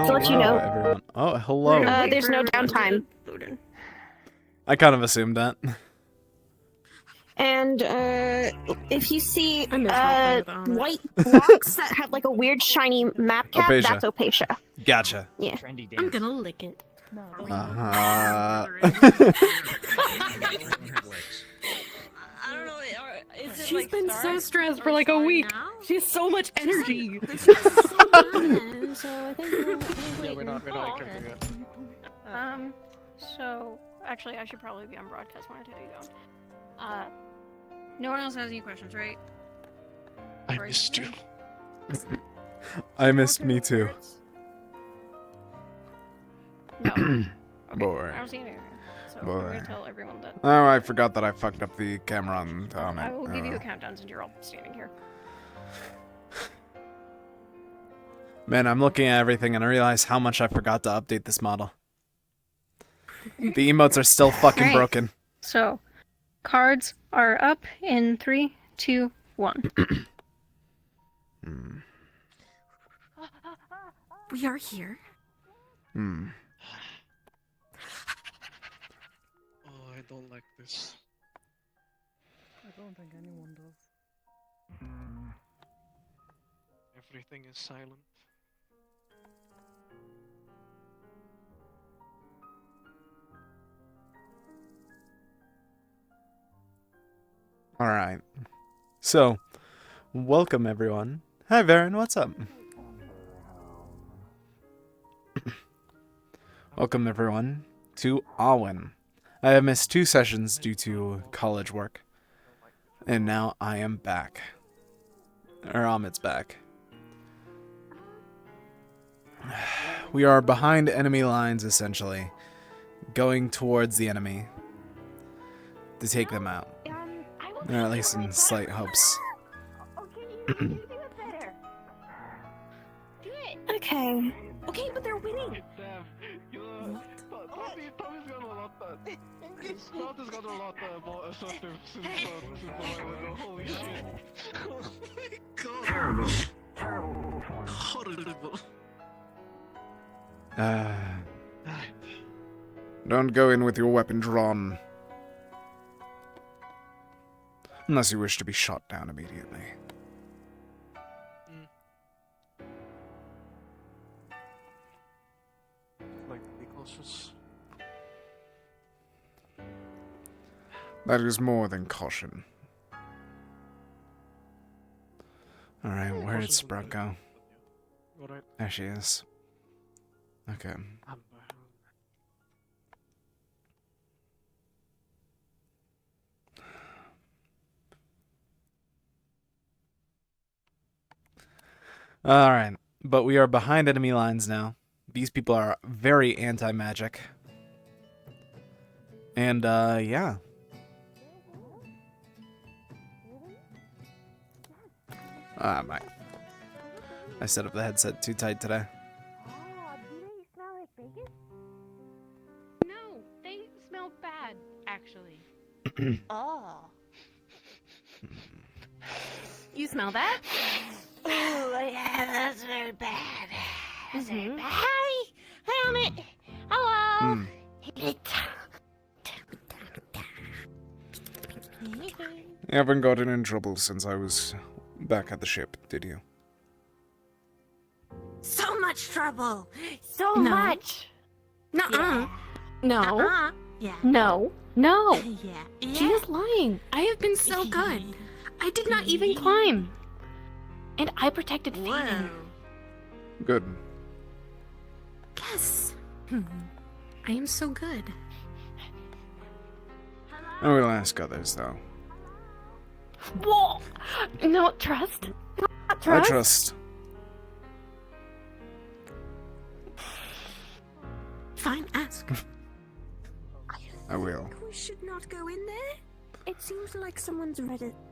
to let you know. Everyone. Oh, hello. There's no downtime. I kind of assumed that. And if you see white blocks that have like a weird shiny map cap, Opacia. that's Opacia. Gotcha. Yeah. I'm gonna lick it. Uh-huh. I don't know. Is it She's like been stars? so stressed Are for we like a starting week. now? She has so much energy. So I think Yeah, we're not encrypting it. So actually, I should probably be on broadcast when I tell you don't. No one else has any questions, right? I missed you. I missed me too. No. Okay. Boy. I don't see any. So Boy. I'm gonna tell everyone that. Oh, I forgot that I fucked up the camera on Amitt. I will give you a countdown since you're all standing here. Man, I'm looking at everything and I realize how much I forgot to update this model. The emotes are still fucking Right. broken. So, cards are up in 3, 2, 1. We are here. Hmm. Oh, I don't like this. I don't think anyone does. Everything is silent. Alright. So, welcome everyone. Hi Varen, what's up? Welcome everyone to Alwyn. I have missed 2 sessions due to college work. And now I am back. Or Amitt's back. We are behind enemy lines essentially. Going towards the enemy. To take them out. Or at least in slight hopes. Okay. Okay, but they're winning. Damn, you know, Tommy's gotten a lot Sprout has gotten a lot more assertive since a while ago. Holy shit. Oh my god. Terrible. Horrible. Don't go in with your weapon drawn. Unless you wish to be shot down immediately. Like, be cautious. That is more than caution. Alright, where did Sprout go? Alright. There she is. Okay. Alright, but we are behind enemy lines now. These people are very anti-magic. And, yeah. Ah, I set up the headset too tight today. No, they smell bad, actually. Oh. You smell that? Oh, yeah, that's very bad. That's very bad. Hi! Hi, Amitt! Hello! You haven't gotten in trouble since I was back at the ship, did you? So much trouble! So No. much! Nuh-uh. No. Yeah. No. No. Yeah. She is lying. I have been so good. I did not even climb. And I protected Whoa. Faden. Good. Yes. I am so good. I will ask others, though. Whoa. No, trust. Not trust. I trust. Fine, ask. I will. We should not go in there. It seems like someone's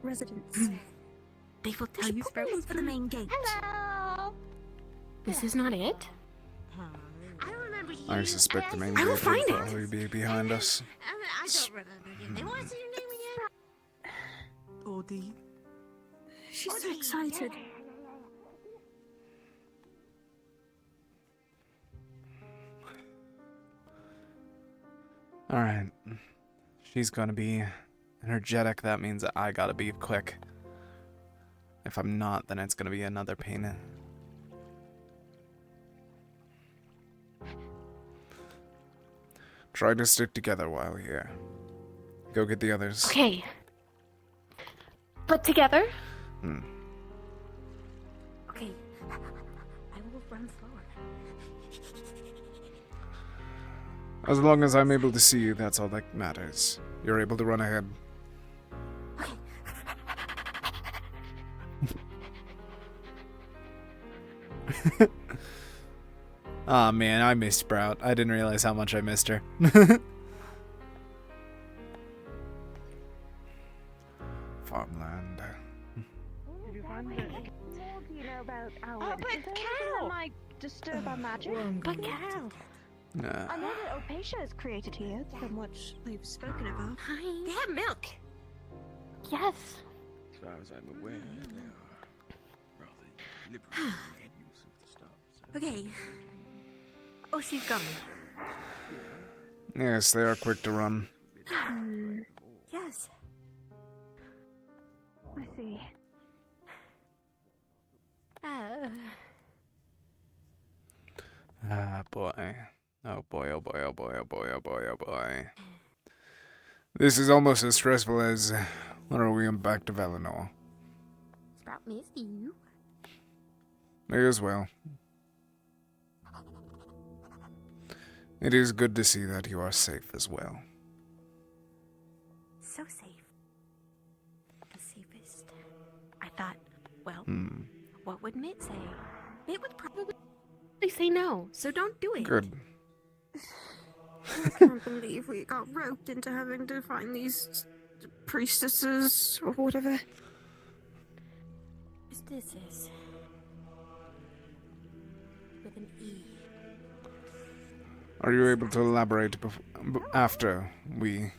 residence. They will tell you for the main gate. Hello. This is not it. I remember you. I suspect the main I will gate find it. probably be behind us. I don't remember you. They want to see your name again. Odie. She's so excited. Alright. She's gonna be energetic. That means I gotta be quick. If I'm not, then it's gonna be another pain. Try to stick together while here. Go get the others. Okay. But together? Hmm. Okay. I will run slower. As long as I'm able to see you, that's all that matters. You're able to run ahead. Aw, man, I missed Sprout. I didn't realize how much I missed her. Farmland. What more do you know about Owen? but Is there anything that might disturb our magic? But Cal, Nah. I know that Opatia is created here, from what they've spoken about. they have milk. Yes. As far as I'm aware, they are rather liberal in use of the stars. Okay. Oh, she's gone. Yes, they are quick to run. Yes. I see. Ah, boy. Oh boy, oh boy, oh boy, oh boy, oh boy, oh boy. This is almost as stressful as when are we back to Valinor? Sprout missed you. May as well. It is good to see that you are safe as well. So safe. The safest. I thought, well, what would Mitt say? Mitt would probably Say no, so don't do it. Good. I can't believe we got roped into having to find these priestesses or whatever. Priestesses. With an E. Are you able to elaborate after we...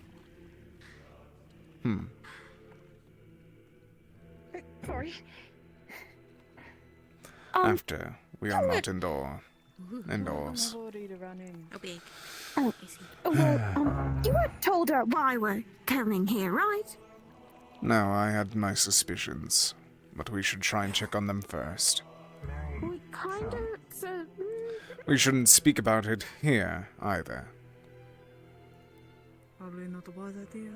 Sorry. After we are not indoors. Oh, big. Oh, well, you weren't told her why we're coming here, right? No, I had my suspicions, but we should try and check on them first. We kinda said... We shouldn't speak about it here, either. Probably not a wise idea.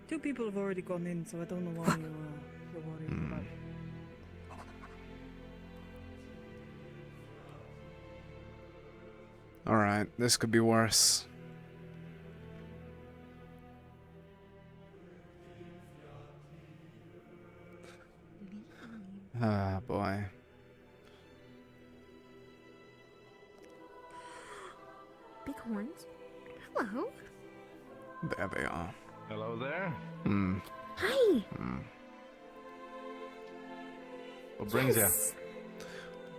Two people have already gone in, so I don't know why you're worried about. Alright, this could be worse. Ah, boy. Big horns. Hello. There they are. Hello there. Hi. What brings you?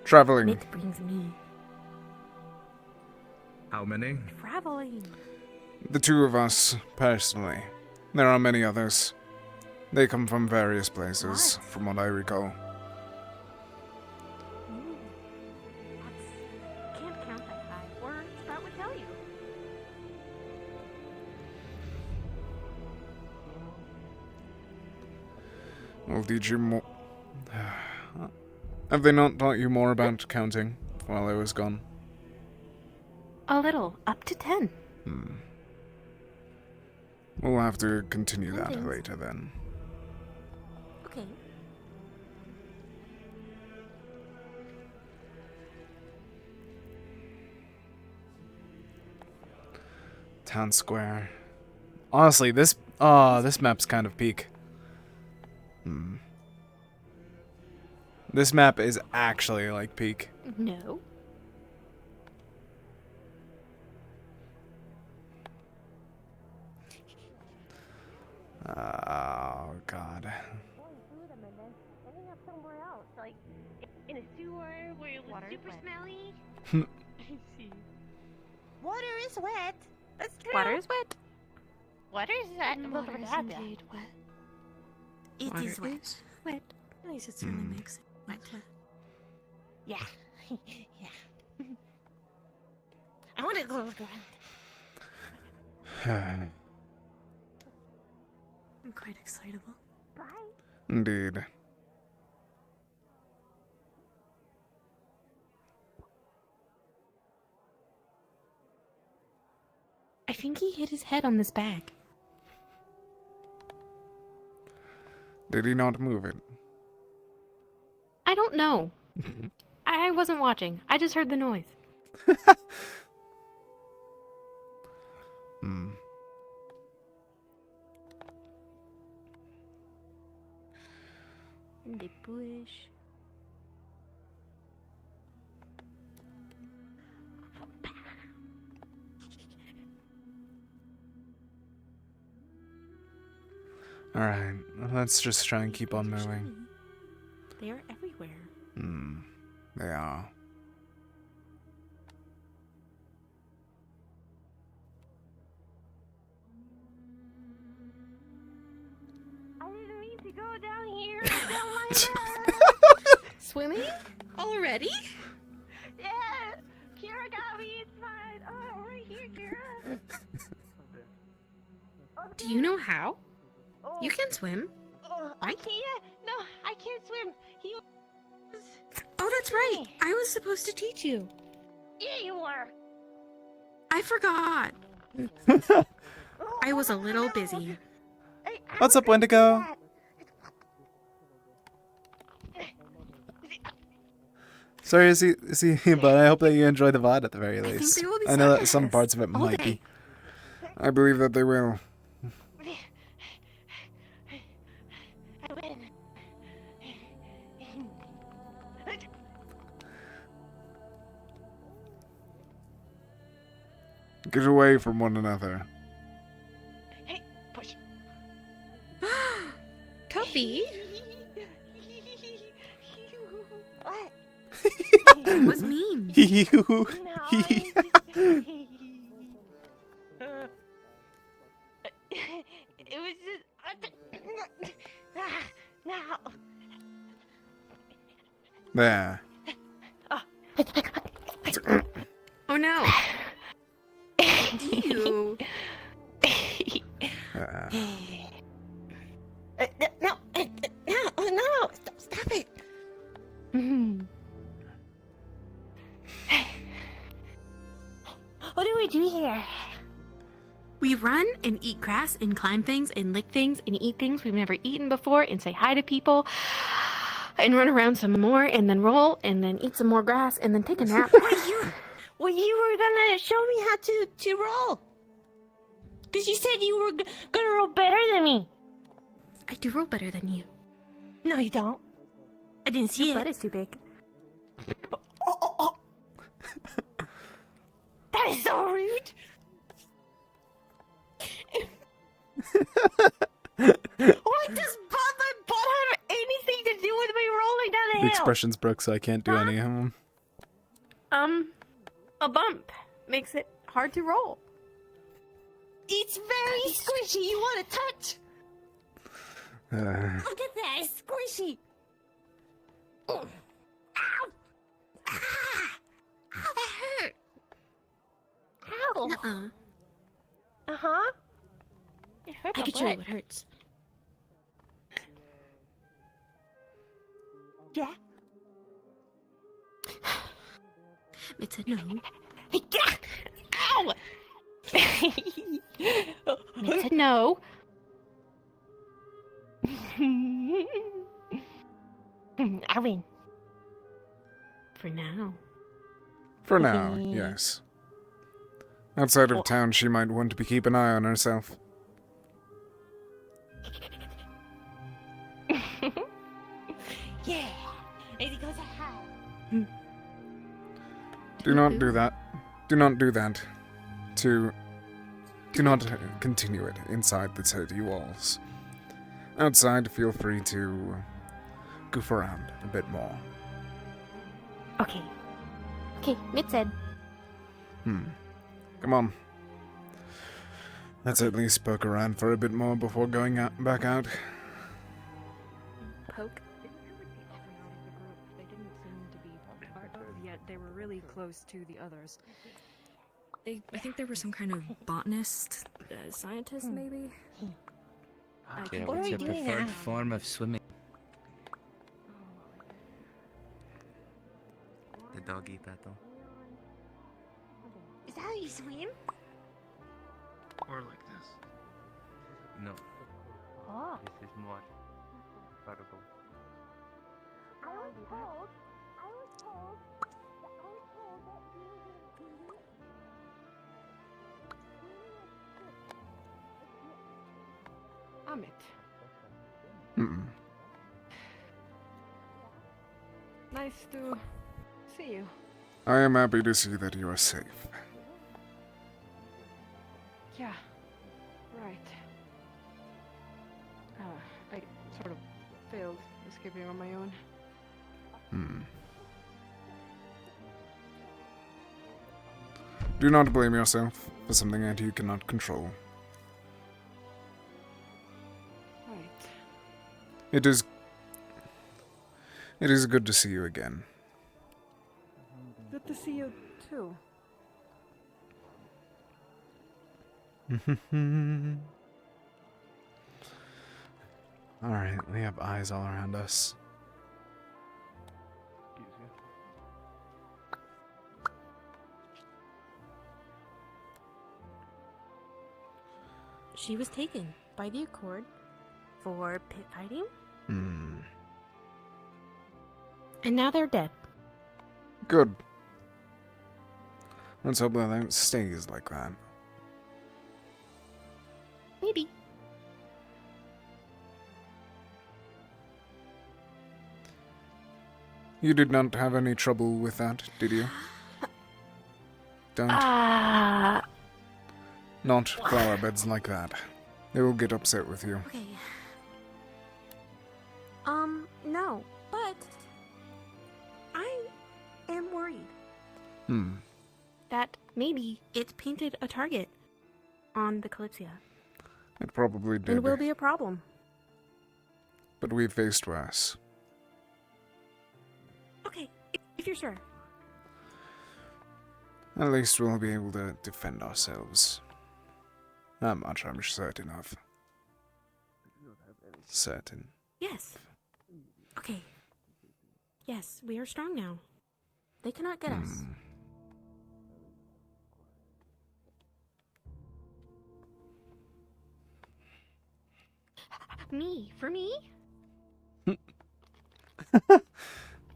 Traveling. Mitt brings me. How many? Traveling. The two of us, personally. There are many others. They come from various places, from what I recall. Can't count that high, or Sprout would tell you. I'll teach you more. Have they not taught you more about counting while I was gone? A little, up to 10. We'll have to continue that later then. Okay. Town square. Honestly, this map's kind of peak. This map is actually like peak. No. Oh god. Ending up somewhere else, like in a sewer where it was Water super wet. smelly. I see. Water is wet. That's true. Water is wet. Water is that? Water is indeed wet. It Water is wet. is wet. At least it certainly makes it wet. Yeah. Yeah. I want to go look around. I'm quite excitable. Indeed. I think he hit his head on this bag. Did he not move it? I don't know. I wasn't watching. I just heard the noise. Hmm. In the bush. Alright, let's just try and keep on moving. They are everywhere. Hmm. They are. I didn't mean to go down here. Down my Swimming? Already? Yeah, Kira got me. It's fine. Oh, right here, Kira. Do you know how? Oh, You can swim. I can't. No, I can't swim. He was... Oh, that's right. I was supposed to teach you. Yeah, you were. I forgot. I was a little busy. What's up, Wendigo? Sorry, is he? But I hope that you enjoy the VOD at the very think least. they will be I know that some sad. parts of it might Okay. be. I believe that they will. I win. Get away from one another. Hey, push. Kofi? What? That was mean. You. No, it was just... No. There. Oh no. You. No, stop it. What do we do here? We run and eat grass and climb things and lick things and eat things we've never eaten before and say hi to people and run around some more and then roll and then eat some more grass and then take a nap. Well, you were gonna show me how to roll. Because you said you were gonna roll better than me. I do roll better than you. No, you don't. I didn't see Your it. butt is too big. Oh. That is so rude. What does my butt have anything to do with me rolling down the The hill? expression's broke, so I can't do any of them. A bump makes it hard to roll. It's very squishy. You want to touch? Look at that. It's squishy. Ow. Ah. Ow, that hurt. Ow. Uh-uh. Uh-huh. It hurt I my can show you butt. what hurts. Yeah. It said no. Ow! It said no. I win. For now. For now, yes. Outside of town, she might want to keep an eye on herself. Yeah. And he goes high. Do not do that. Do not do that. Do not continue it inside the city walls. Outside, feel free to goof around a bit more. Okay. Okay, Mitt said. Come on. Let's at least poke around for a bit more before going back out. Poke. They didn't seem to be part of, yet they were really close to the others. I think they were some kind of botanist, scientist, maybe? Yeah, what's your preferred form of swimming? The doggy paddle. Is that how you swim? Or like this. No, Oh. this is more comfortable. Amitt, Mm-mm. nice to see you. I am happy to see that you are safe. Yeah, right. I sort of failed escaping on my own. Hmm. Do not blame yourself for something that you cannot control. Right. It is good to see you again. Good to see you too. Alright, we have eyes all around us. She was taken by the Accord for pit fighting. Hmm. And now they're dead. Good. Let's hope that it stays like that. Maybe. You did not have any trouble with that, did you? Don't. Not flower beds like that. They will get upset with you. Okay. No, but I am worried. Hmm. That maybe it painted a target on the Kalypsia. It probably did. And will be a problem. But we've faced worse. Okay, if you're sure. At least we'll be able to defend ourselves. That much I'm certain of. Certain. Yes. Okay. Yes, we are strong now. They cannot get us. Me? For me?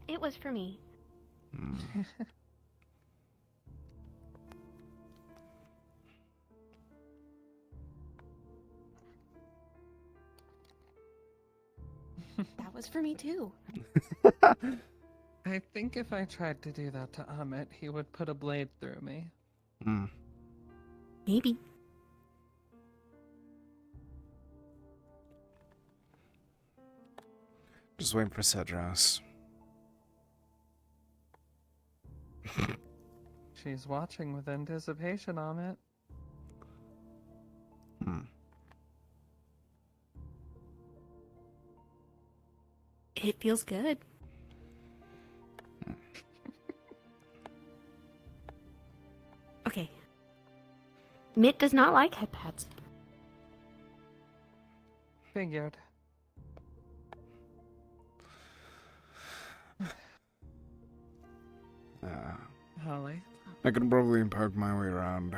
It was for me. That was for me too. I think if I tried to do that to Amitt, he would put a blade through me. Hmm. Maybe. Just waiting for Cedros. She's watching with anticipation, Amitt. Hmm. It feels good. Okay. Mitt does not like headpads. Figured. Holly. I can probably poke my way around.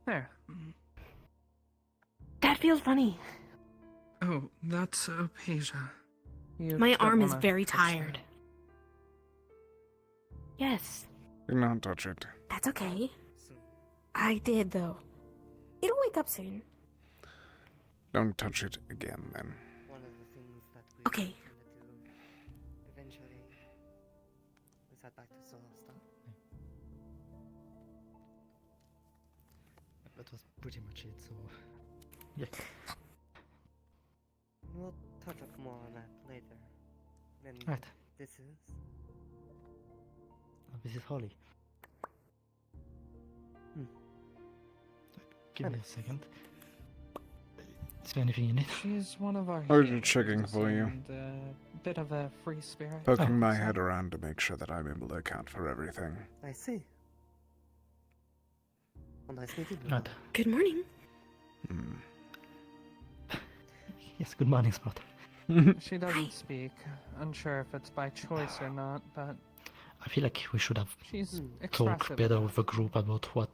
There. That feels funny. Oh, that's Apasia. You My don't arm is wanna very touch tired. that. Yes. Do not touch it. That's okay. I did though. It'll wake up soon. Don't touch it again, then. One of the things that we Okay. intended to eventually we sat back to solo stuff. That was pretty much it, so yeah. We'll touch up more on that later. Then Right. this is Holly. Give me a second. Is there anything in it? She's one of our I was healers just checking for you. and a bit of a free spirit. Poking my head around to make sure that I'm able to account for everything. I see. Well, nice meeting you. Right. Good morning. Yes, good morning, Spot. She doesn't speak. Unsure if it's by choice or not, but I feel like we should have she's talked expressive. better with the group about what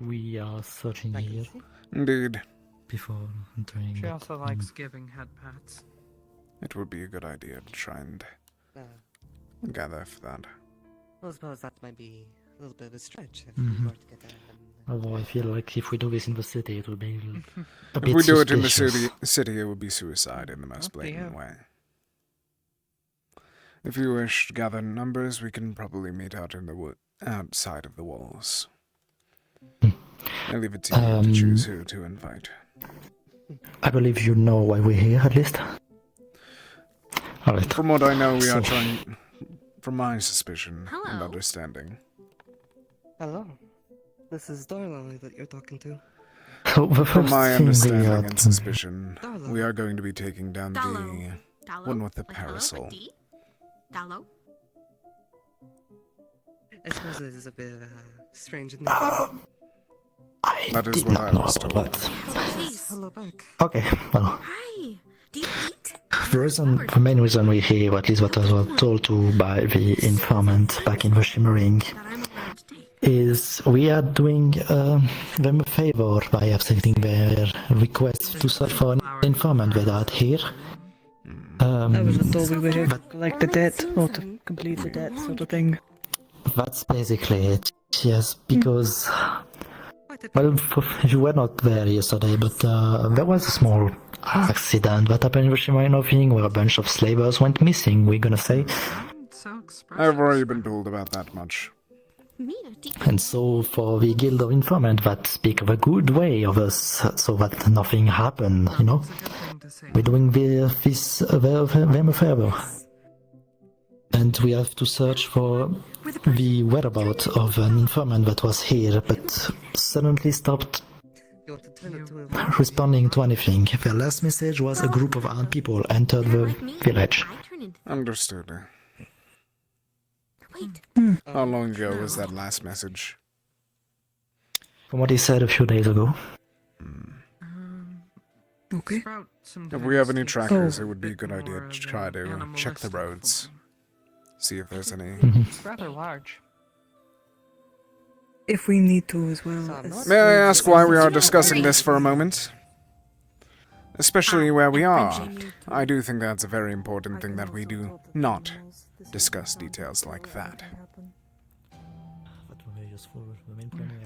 we are searching here Indeed. before entering. She but, also likes giving head pats. It would be a good idea to try and Uh, gather for that. I suppose that might be a little bit of a stretch if Mhm. we were to get there. Although I feel like if we do this in the city, it will be a If bit we do it in the suspicious. city, it would be suicide in the most Up to blatant you. way. If you wish to gather numbers, we can probably meet out in the outside of the walls. I leave it to you to choose who to invite. I believe you know why we're here, at least. Alright. From what I know, we are So- trying. From my suspicion and Hello. understanding, Hello. This is Darla that you're talking to. So the from first my thing we understanding are and suspicion, Darla. we are going to be taking down the Dallo, one with the like hello, parasol. but D? Dallo? I suppose it is a bit strange. Isn't it? I That is did what not I know was about told. that. Please. Hello back. Okay, well, Hi. Do you eat? the main reason we're here, or at least what I was told to by the informant back in the Shimmering, That I'm allowed to take. is we are doing them a favor by accepting their request to search for an informant without here. I was just told we were here to But collect the debt, or to complete the debt, sort of thing. that's basically it. Yes, because well, you were not there yesterday, but there was a small accident that happened in the Shimmering thing where a bunch of slavers went missing. We're gonna say. I've already been told about that much. And so for the Guild of Informant, that speak of a good way of us, so that nothing happened, you know? We're doing them a favor. And we have to search for the whereabouts of an informant that was here, but suddenly stopped You want to turn it to a responding to anything. The last message was a group of armed people entered the village. Understood. Wait. How long ago was that last message? From what he said a few days ago. Okay. If we have any trackers, it would be a good idea to try to check the roads. See if there's any. It's rather large. If we need to as well. So I'm not- May I ask why we are discussing this for a moment? Especially where we are. I do think that's a very important thing that we do not discuss details like that.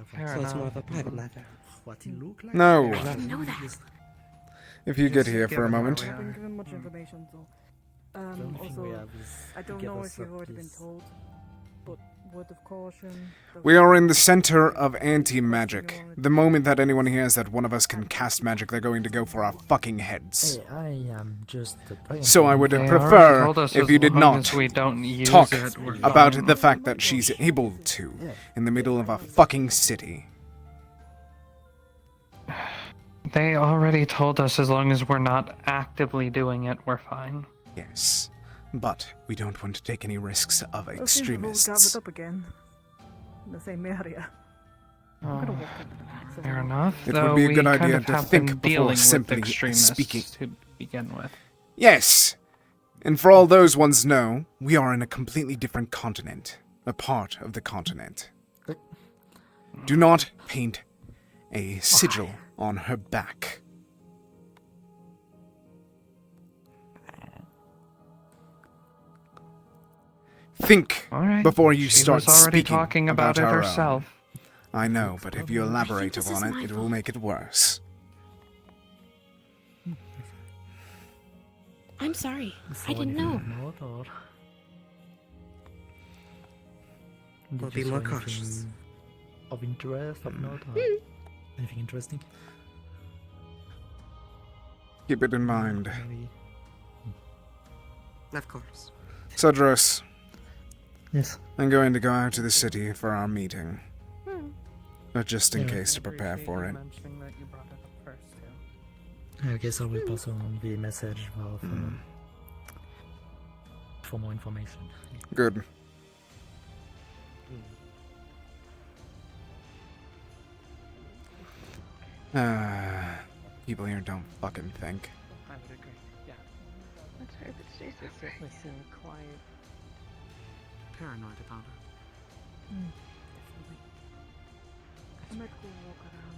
Fair So it's more of enough. a private matter. What he looked like? No. I didn't know that. If you get here for a Given where moment. we I haven't are. given much information, so. The only thing we Also, have is I don't give know us if you've up already been this- told, but word of caution. We are in the center of anti-magic. The moment that anyone hears that one of us can cast magic, they're going to go for our fucking heads. Hey, I am just So I would They already prefer told us if as you did long not as we don't use talk it, we're about fine. the fact that she's able to in the middle of a fucking city. They already told us as long as we're not actively doing it, we're fine. Yes, but we don't want to take any risks of Those seems we've all extremists. gathered up again. In the same area. I'm gonna Oh, walk into the back. fair enough. It would though be a we good kind idea of to have think been before dealing simply with extremists speaking. to begin with. Yes, and for all those ones know, we are in a completely different continent, a part of the continent. Do not paint a sigil on her back. Think All right. before you She start was already speaking talking about it our own. herself. I know, but if you elaborate this upon is it, my it will fault. make it worse. I'm sorry. I didn't know. We'll be more cautious. Of interest, of note, or anything interesting? Keep it in mind. Maybe. Of course. Cedros, Yes. I'm going to go out to the city for our meeting. But just in Yeah. case to prepare for it. Mentioning that you brought it up first, yeah. I guess I will pass on the message for more information. Good. People here don't fucking think. I would agree, yeah. Let's hope it stays that way. Definitely seem quiet. Paranoid about it. Definitely. I might go walk around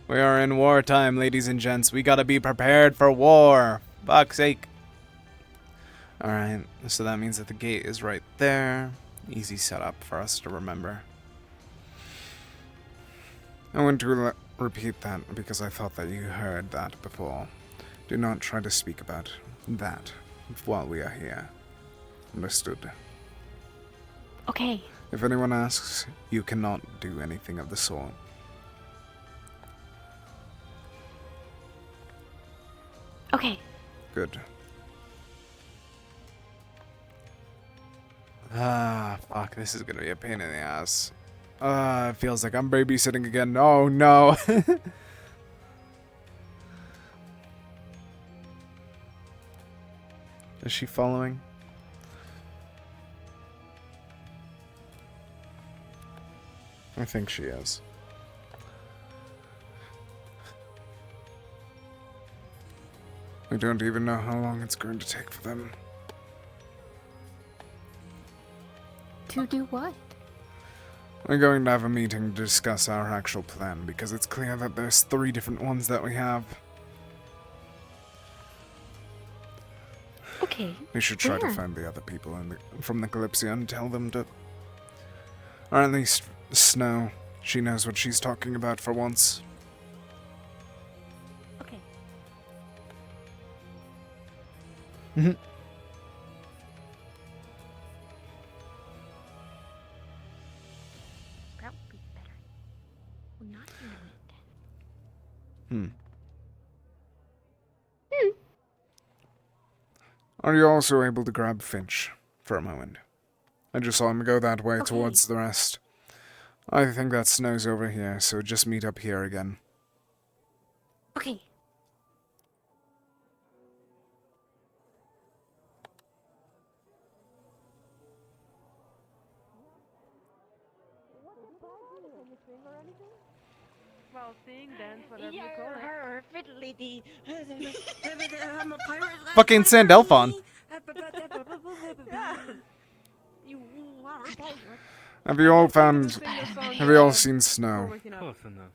We are in wartime, ladies and gents. We gotta be prepared for war. Fuck's sake. Alright, so that means that the gate is right there. Easy setup for us to remember. I want to repeat that because I thought that you heard that before. Do not try to speak about that while we are here. Understood? Okay. If anyone asks, you cannot do anything of the sort. Okay. Good. Fuck, this is gonna be a pain in the ass. It feels like I'm babysitting again. Oh, no. Is she following? I think she is. I don't even know how long it's going to take for them. To do what? We're going to have a meeting to discuss our actual plan, because it's clear that there's 3 different ones that we have. Okay. We should try to find the other people from the Kalypsia and tell them to... Or at least Snow. She knows what she's talking about for once. Okay. Mhm. That would be better. Well, not Hmm. Are you also able to grab Finch for a moment? I just saw him go that way towards the rest. I think that Snow's over here, so just meet up here again. Okay. Well, sing, dance, whatever you call it. Her fiddly-dee. I'm a pirate. Fucking Sandelphon! You are a pirate. Have you all seen Snow? Close enough.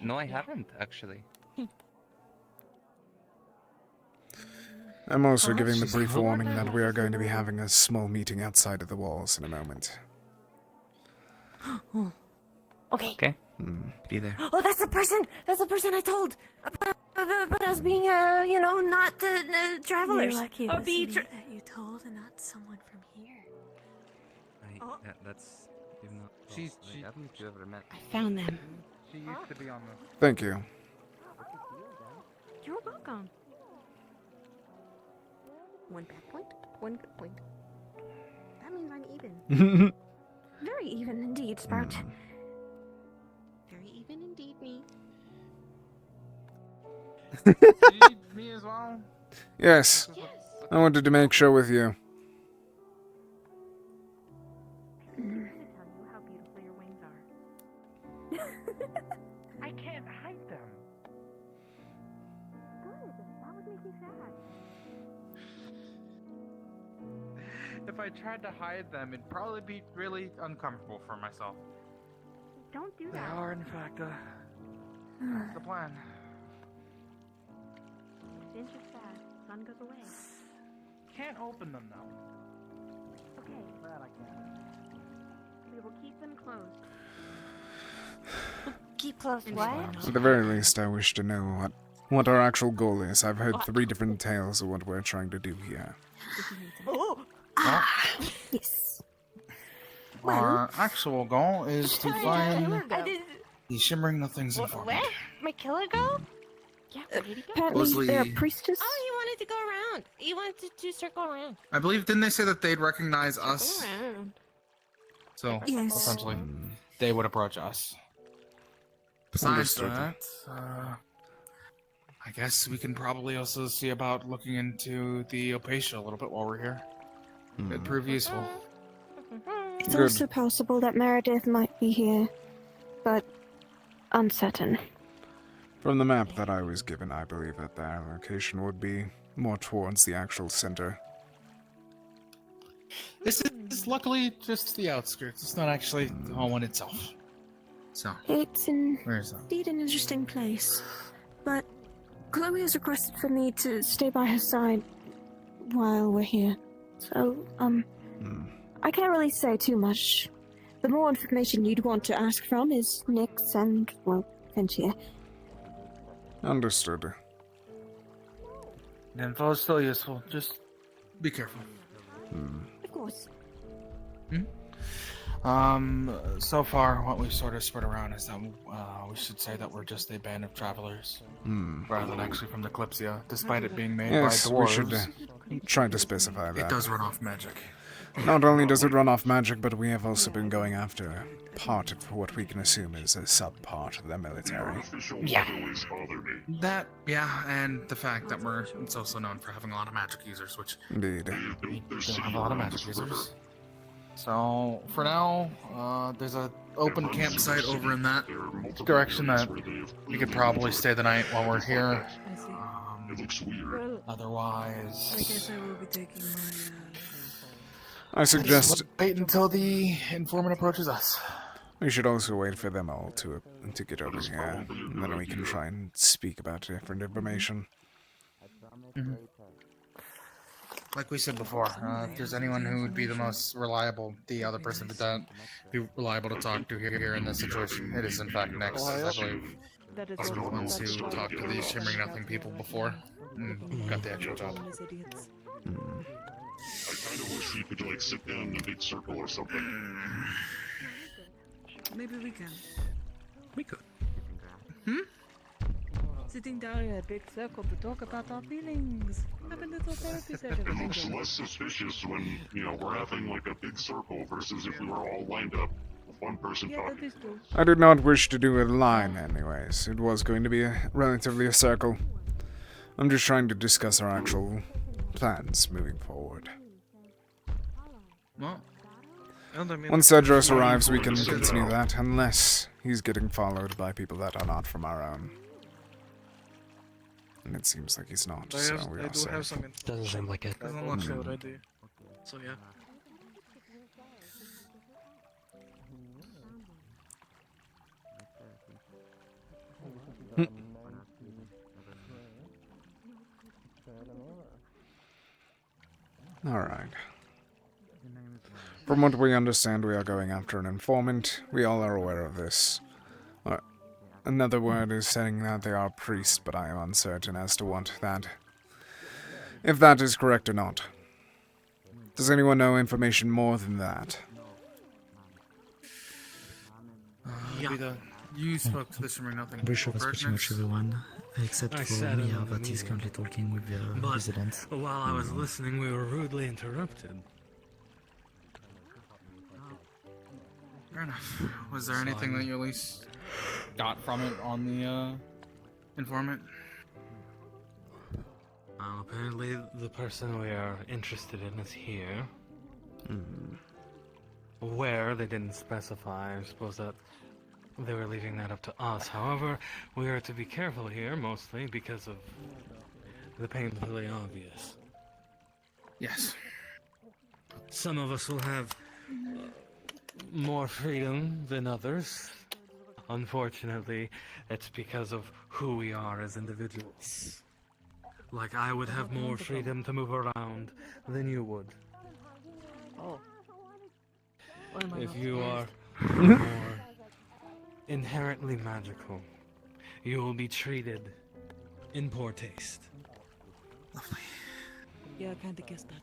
No, I haven't, actually. I'm also giving the brief warning that we are going to be having a small meeting outside of the walls in a moment. Okay. Okay. Be there. Oh, that's the person! That's the person I told about us being, not travelers. You're lucky Oh, it was me that you told and not someone from here. That's... You've not... She's... I haven't you ever met. I found them. She used to be on the... Thank you. You're welcome. One bad point, one good point. That means I'm even. Very even indeed, Sprout. Very even indeed, me. Me as well? Yes. I wanted to make sure with you. Tell you how beautiful your wings are. I can't hide them. Good. That would make me sad. If I tried to hide them, it'd probably be really uncomfortable for myself. Don't do They that. are, in fact, the plan. Finch is sad. Sun goes away. Can't open them now. Okay. That I can. We will keep them closed. Keep close. What? At the very least, I wish to know what our actual goal is. I've heard 3 different tales of what we're trying to do here. Oh! Yes. Our actual goal is to find the shimmering nothings in Where? My killer go? Yeah, where did he go? Apparently, Supposedly- they're a priestess. Oh, he wanted wanted to go around. He wanted to circle around. I believe, didn't they say that they'd recognize us? Circle around. So, Yes. essentially, they would approach us. Besides Understood. that, I guess we can probably also see about looking into the Opatia a little bit while we're here. It'd prove useful. It's Good. also possible that Meredith might be here, but uncertain. From the map that I was given, I believe that their location would be more towards the actual center. This is luckily just the outskirts. It's not actually the home in itself. So, It's where's that? indeed an interesting place, but Chloe has requested for me to stay by her side while we're here. So, I can't really say too much. The more information you'd want to ask from is Nick's and, well, Finch here. Understood. The info is still useful. Just be careful. Of course. So far, what we've sort of spread around is that we should say that we're just a band of travelers, rather than actually from the Kalypsia, despite it being made Yes, by we dwarves. should try to specify that. It does run off magic. Not only does it run off magic, but we have also been going after part of what we can assume is a sub-part of the military. Yeah. That, yeah, and the fact that it's also known for having a lot of magic users, which Indeed. we don't have a lot of magic users. So, for now, there's an open campsite over in that direction that we could probably stay the night while we're here. It looks weird. Otherwise, I guess I will be taking my. I suggest wait until the informant approaches us. we should also wait for them all to get over here, and then we can try and speak about different information. Like we said before, if there's anyone who would be the most reliable, the other person to be reliable to talk to here in this situation, it is in fact Nex, I believe. He's the ones who talked to these Shimmering Nothing people before and got the actual job. I kind of wish we could like sit down in a big circle or something. Maybe we can. We could. Sitting down in a big circle to talk about our feelings. Have a little therapy session. It looks less suspicious when, we're having like a big circle versus if we were all lined up with one person talking. That is true. I did not wish to do a line anyways. It was going to be relatively a circle. I'm just trying to discuss our actual plans moving forward. Well, once Cedros arrives, we can continue that, unless he's getting followed by people that are not from our own. And it seems like he's not, so we are safe. Doesn't seem like it. Doesn't look so good. I do. So yeah. Alright. From what we understand, we are going after an informant. We all are aware of this. Another word is saying that they are priests, but I am uncertain as to if that is correct or not. Does anyone know information more than that? You spoke to the Shimmering Nothing. Bishop was pretty much everyone, except I for sat in Mia, on the but he's meeting. currently talking with the But residents. while I was listening, we were rudely interrupted. Fair enough. Was there anything that you at least got from it on the informant? Apparently, the person we are interested in is here. Where, they didn't specify. I suppose that they were leaving that up to us. However, we are to be careful here, mostly because of the painfully obvious. Yes. Some of us will have more freedom than others. Unfortunately, it's because of who we are as individuals. Like, I would have more freedom to move around than you would. Oh. If you are more inherently magical, you will be treated in poor taste. Yeah, I kind of guessed that.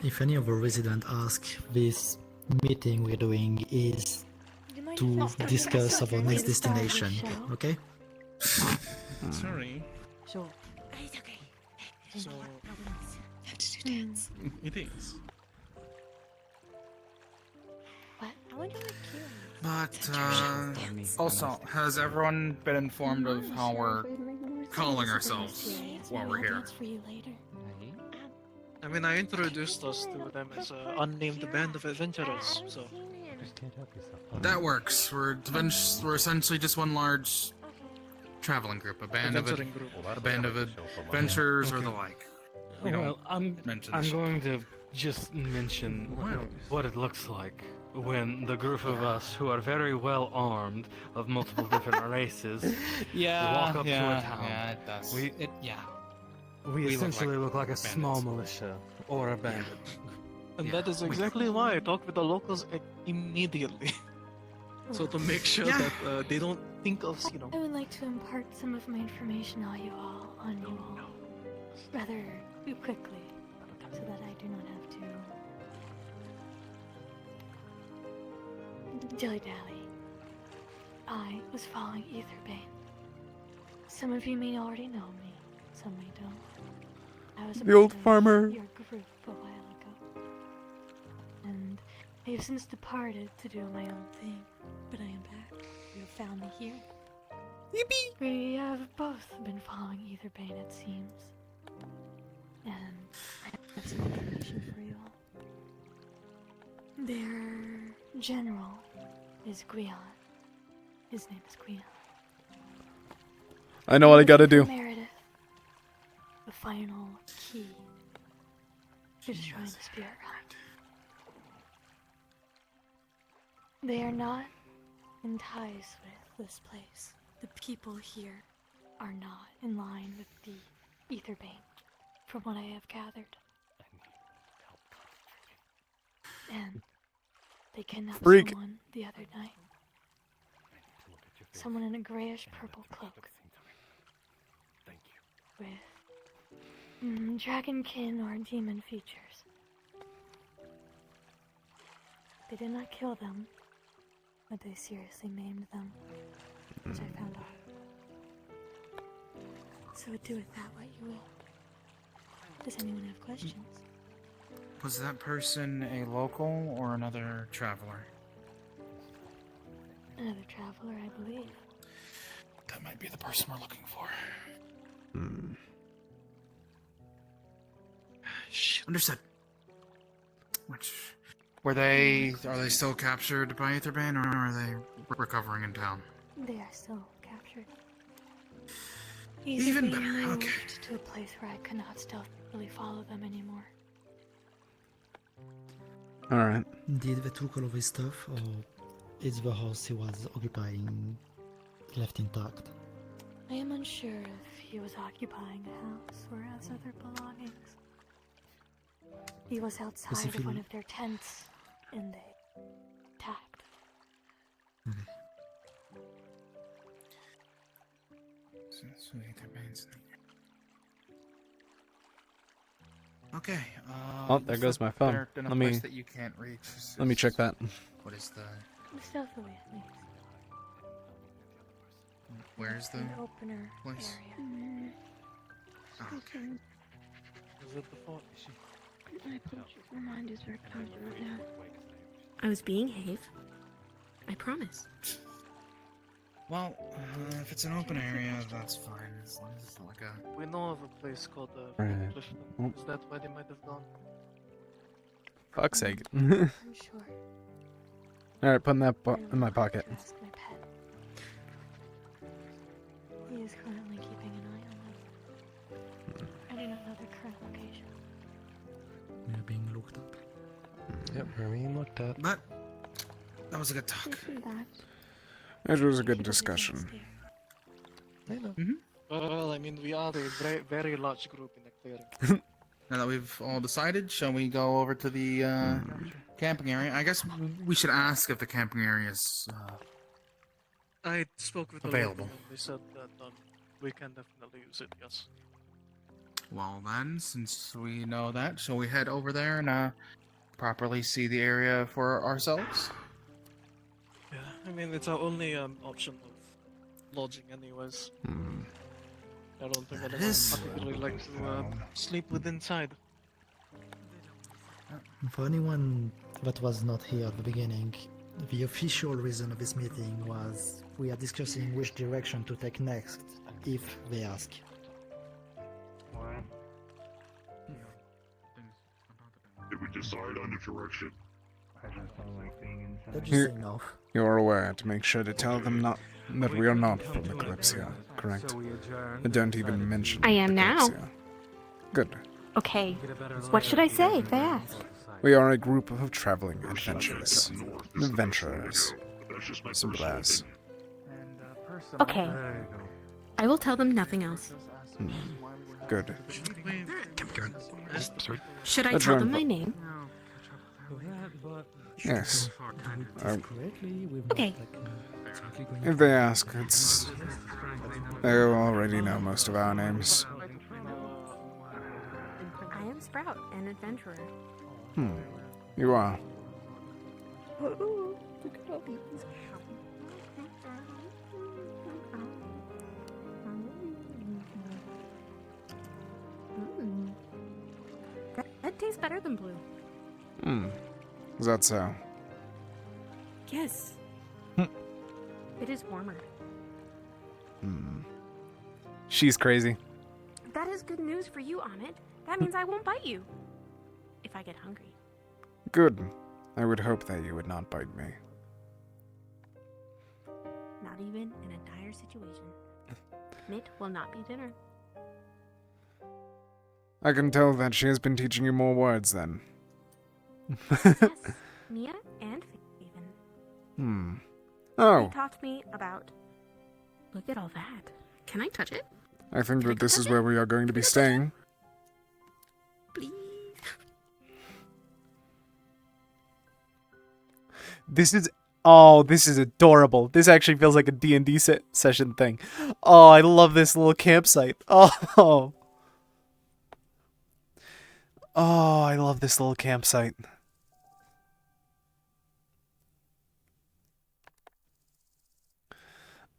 If any of the residents ask, this meeting we're doing is to discuss our next destination, okay? Sorry. So. It's okay. So. It is. What? I wonder what Kieran. But, also, has everyone been informed of how we're calling ourselves while we're here? For you later. I mean, I introduced us to them as an unnamed band of adventurers, so. That works. We're essentially just one large traveling group, a band of adventurers or the like. Well, I'm going to just mention what it looks like when the group of us, who are very well armed of multiple different races, walk up to a town. Yeah, it does. We essentially look like a small militia or a bandit. And that is exactly why I talk with the locals immediately. So to make sure that they don't think of, I would like to impart some of my information on you all, rather quickly, so that I do not have to dilly-dally. I was following Etherbane. Some of you may already know me, some may don't. I was The old farmer. Your group a while ago, and I have since departed to do my own thing. But I am back. You have found me here. Yippee! We have both been following Etherbane, it seems. And I have some information for you all. Their general is Guion. His name is Guion. I know what I gotta do. Meredith, the final key to destroying the spirit realm. They are not in ties with this place. The people here are not in line with the Etherbane, from what I have gathered. And they kidnapped someone the other night. Someone in a grayish-purple cloak. With dragonkin or demon features. They did not kill them, but they seriously maimed them, which I found out. So do with that what you will. Does anyone have questions? Was that person a local or another traveler? Another traveler, I believe. That might be the person we're looking for. Understood. Are they still captured by Etherbane, or are they recovering in town? They are still captured. Even better, moved okay. to a place where I could not stealthily follow them anymore. Alright. Did they took all of his stuff, or is the house he was occupying left intact? I am unsure if he was occupying a house or has other belongings. He was outside of one of their tents, and they attacked. So Etherbane's okay. Oh, there goes my phone. Let me that you can't reach. let me check that. What is the? Stealthily, at least. Where's the An opener place? area. Okay. Is it the fault? My apologies. My mind is very clouded right now. I was being Have. I promise. Well, if it's an open area, that's fine. As long as it's not like a. We know of a place called Right. Clifton. Is that where they might have gone? Fuck's sake. I'm sure. Alright, putting that in my pocket. Ask my pet. He is currently keeping an eye on them. I do not know their current location. We're being looked up. Yep, we're being looked at. But that was a good talk. It was a good discussion. Well, I mean, we are a very, very large group in the clearing. Now that we've all decided, shall we go over to the camping area? I guess we should ask if the camping area is I spoke with available. The local, and they said that we can definitely use it, yes. Well then, since we know that, shall we head over there and properly see the area for ourselves? Yeah, I mean, it's our only option of lodging anyways. I don't think That anyone is- particularly likes to sleep with inside. For anyone that was not here at the beginning, the official reason of this meeting was we are discussing which direction to take next, if they ask. Did we decide on a direction? Let's just say no. You are aware to make sure to tell them not that we are not from the Kalypsia, correct? And don't even mention I am the now. Kalypsia. Good. Okay. What should I say if they ask? We are a group of traveling adventurers. Adventurers. Simple as. Okay. I will tell them nothing else. Good. Should I tell them my name? Yes. Okay. If they ask, it's... They already know most of our names. I am Sprout, an adventurer. You are. That tastes better than blue. Is that so? Yes. It is warmer. She's crazy. That is good news for you, Amitt. That means I won't bite you. If I get hungry. Good. I would hope that you would not bite me. Not even in a dire situation. Mitt will not be dinner. I can tell that she has been teaching you more words then. Yes, Mia and Faven. Oh, They taught me about... Look at all that. Can I touch it? I think that this is where we are going to be staying. Please. This is adorable. This actually feels like a D&D session thing. Oh, I love this little campsite. Oh, I love this little campsite.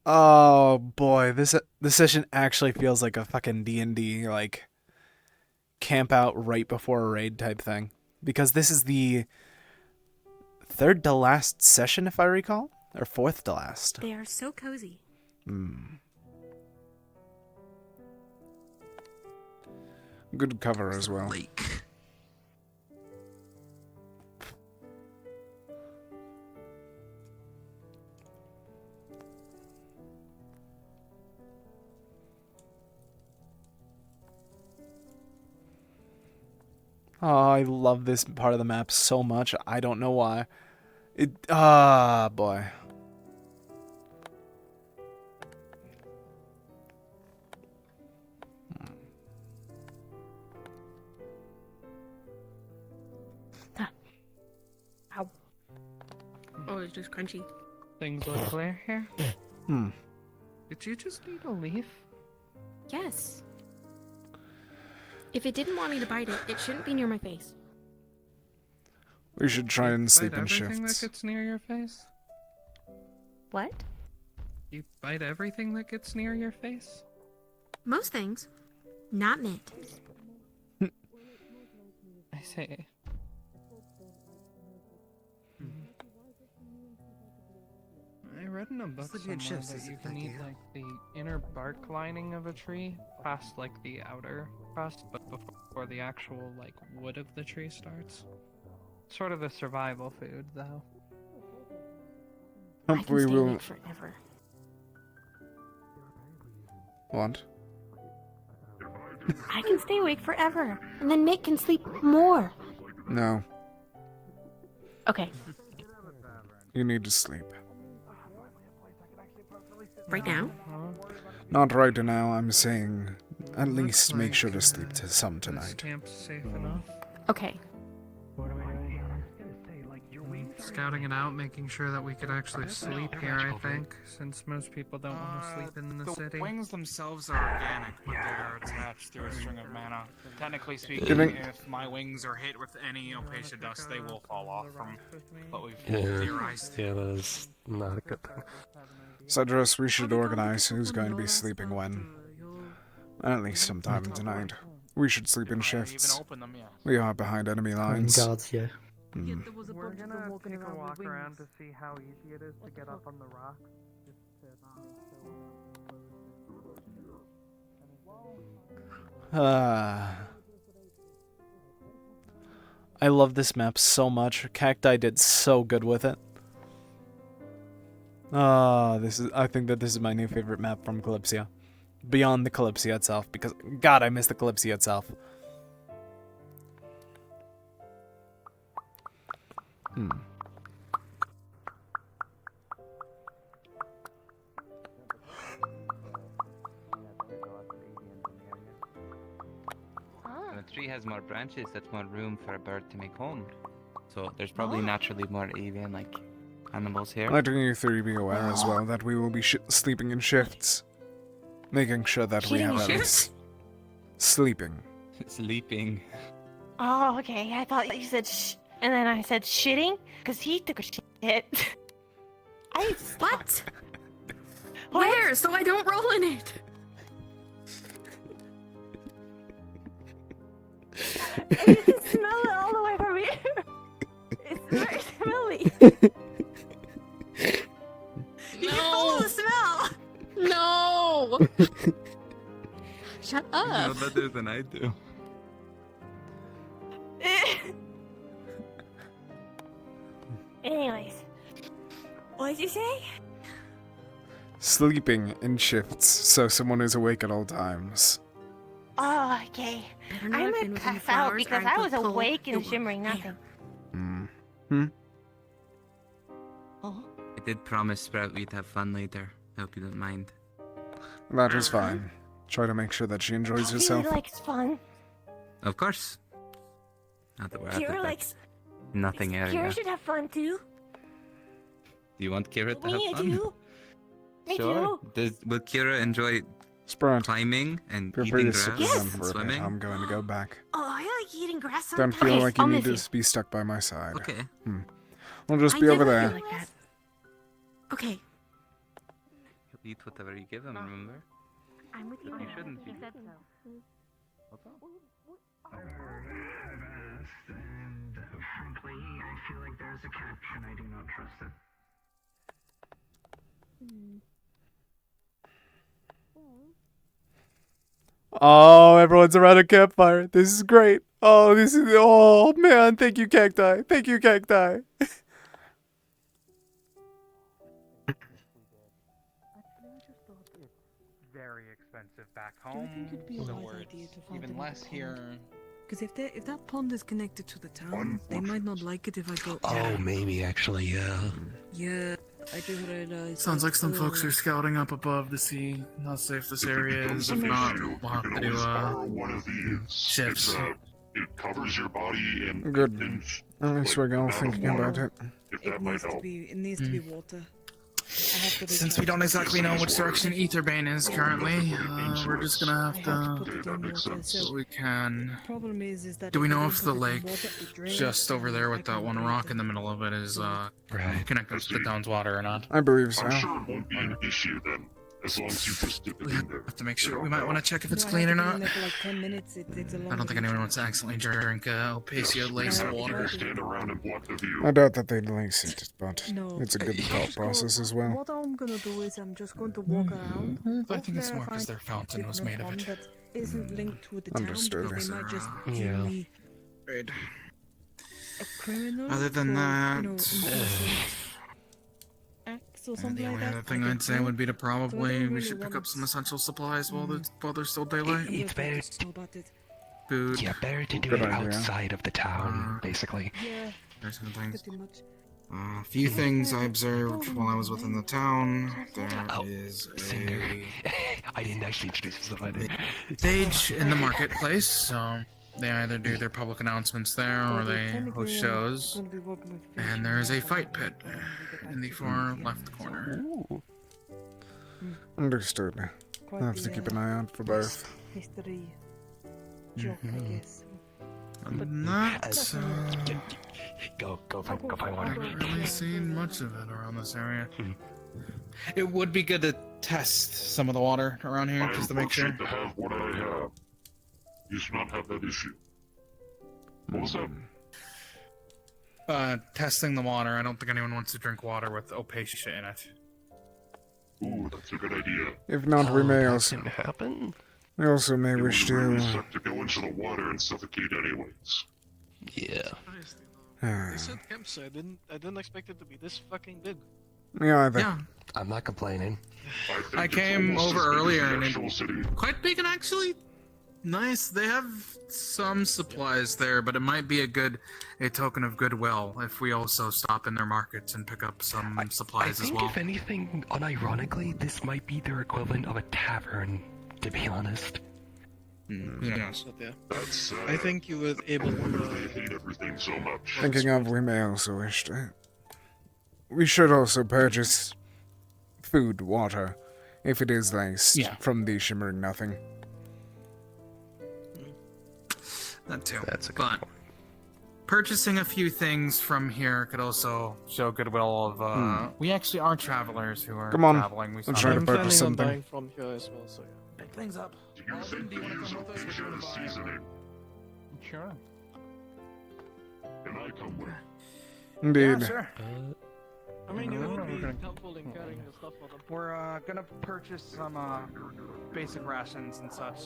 Oh boy, this session actually feels like a fucking D&D like camp out right before a raid type thing, because this is the third to last session, if I recall, or fourth to last. They are so cozy. Good cover as well. Oh, I love this part of the map so much. I don't know why. Boy. Ow. Oh, it's just crunchy. Things look clear here. Did you just eat a leaf? Yes. If it didn't want me to bite it, it shouldn't be near my face. We should try and sleep in Everything that shifts. gets near your face? What? You bite everything that gets near your face? Most things. Not Mitt. I see. I read in a book somewhere that you can eat like the inner bark lining of a tree past like the outer crust, but before the actual like wood of the tree starts. Sort of a survival food, though. I Hope can we stay will. awake forever. What? I can stay awake forever, and then Mitt can sleep more. No, Okay, you need to sleep. right now? Not right now, I'm saying at least make sure to sleep to some tonight. Camp's safe enough. Okay. Scouting it out, making sure that we could actually sleep here, I think, since most people don't want to sleep in the city. The wings themselves are organic, but they're attached to a string of mana. Technically speaking, Didn't- if my wings are hit with any Opacia dust, they will fall off from what we've Yeah, theorized. yeah, that is not a good thing. Cedrus, we should organize who's going to be sleeping when. At least sometime tonight. We should sleep in shifts. open them, yeah. We are behind enemy lines. Guards, yeah. Hmm. We're gonna take a walk around to see how easy it is to get up on the rocks. I love this map so much. Cacti did so good with it. I think that this is my new favorite map from Kalypsia. Beyond the Kalypsia itself, because God, I miss the Kalypsia itself. When a tree has more branches, that's more room for a bird to make home. So there's probably naturally more avian like animals here. Letting you three be aware as well that we will be sleeping in shifts. Making sure that we have at least sleeping. Sleeping. Oh, okay. I thought you said sh, and then I said shitting because he took a shit. What? Where? So I don't roll in it. You can smell it all the way from here. It's very smelly. You follow the smell. No. Shut You know up. better than I do. Anyways, what did you say? Sleeping in shifts, so someone is awake at all times. Oh, okay. I might pass out because I was awake and shimmering nothing. I did promise Sprout we'd have fun later. I hope you don't mind. That is fine. Try to make sure that she enjoys herself. He likes fun. Of course. Not that we're at Kira the likes. nothing area. Kira should have fun too. Do you want Kira to We have fun? do. Me Sure. too. Will Kira enjoy Sprout, climbing and feel free eating to sit grass with them and for a bit. swimming? I'm going to go back. Oh, I like eating grass. Don't feel like you I'll need miss to be stuck by my side. Okay. We'll just I be over never there. feel like that. Okay. He'll eat whatever you give him, remember? I'm with you. You shouldn't be. said so. What's up? I've asked, and frankly, I feel like there's a catch, and I do not trust it. Oh, everyone's around a campfire. This is great. Oh man, thank you, Cacti. Thank you, Cacti. Very expensive back Do you home. think it'd be a So wise we're idea to find even another less here. Because if that pond is connected to the town, they might not like it if I go. Oh, maybe actually, yeah. Yeah, I do realize. Sounds like some folks are scouting up above to see how safe this area is. If not, we'll have to do one of these. shifts. It covers your body and Good. At least we're all thinking about it. if It that might needs to help. be. It needs to be water. I have to Since we don't exactly know which direction Etherbane is currently, we're just gonna have to put it in water. So what we can. problem is that. Do we if I know don't if put the it in lake water, it drains, just over there I with that can't one drink rock it. in the middle of it is Right. connected to the town's water or not? I believe so. I'm sure it won't be an issue then, as long as you just dip it We in there. have to make sure. We might want to check if it's No, I clean or have to not. be in there for like 10 minutes. It takes a long I don't think time. anyone wants to accidentally drink Alpacia laced water. Stand around and block the view. I doubt that they'd lace it, but No. it's a good thought process as well. What I'm gonna do is I'm just going to walk around. I think it's Hopefully more I because find their fountain was made of one it. that isn't linked to the town Understood. because they might just Yeah. deem me Right. a criminal. Other than for, that, you know, innocent acts or the something only like other that. thing I I'd say don't would be to know. probably So I don't we should really pick want up some essential supplies while there's still I'm daylight. It's gonna better. talk about it. Food. Yeah, better to do Good it idea. outside of the town, basically. Yeah, There's some things. pretty much. A few things I observed while I was within the town. There Oh, is Cinder. a I didn't actually introduce myself. I did. stage in the marketplace, so they either do their public announcements there or they host shows. Gonna be working with fish. And there is a fight pit in the far left corner. Ooh. Understood. Quite I'll have to the, keep an eye out for both. history joke, I guess. Not Go find I water. haven't really seen much of it around this area. It would be good to test some of the water around here just to make sure. To have what I have. You should not have that issue. What was that? Testing the water. I don't think anyone wants to drink water with opaque shit in it. Ooh, that's a good idea. If not, we may also. Can happen. We also may It wish would really to. suck to go into the water and suffocate anyways. Yeah. They said campsite. I didn't expect it to be this fucking big. Me either. Yeah. I'm not complaining. I came over earlier and it's quite big and actually nice. They have some supplies there, but it might be a token of goodwill if we also stop in their markets and pick up some supplies as well. I think if anything, unironically, this might be their equivalent of a tavern, to be honest. Who knows? But yeah. I think you were able to. hate everything so much. Thinking of, we may also wish to. We should also purchase food, water, if it is laced from the Shimmering Nothing. That too. That's a good point. Purchasing a few things from here could also show goodwill of, we actually are travelers who are Come on, traveling. let's try to purchase something. Buying from here as well, so yeah. Pick things up. Do you think to use a picture as seasoning? Sure. Can I come with? Indeed. Yeah, sure. I mean, you would be helpful in carrying the stuff for them. We're gonna purchase some basic rations and such.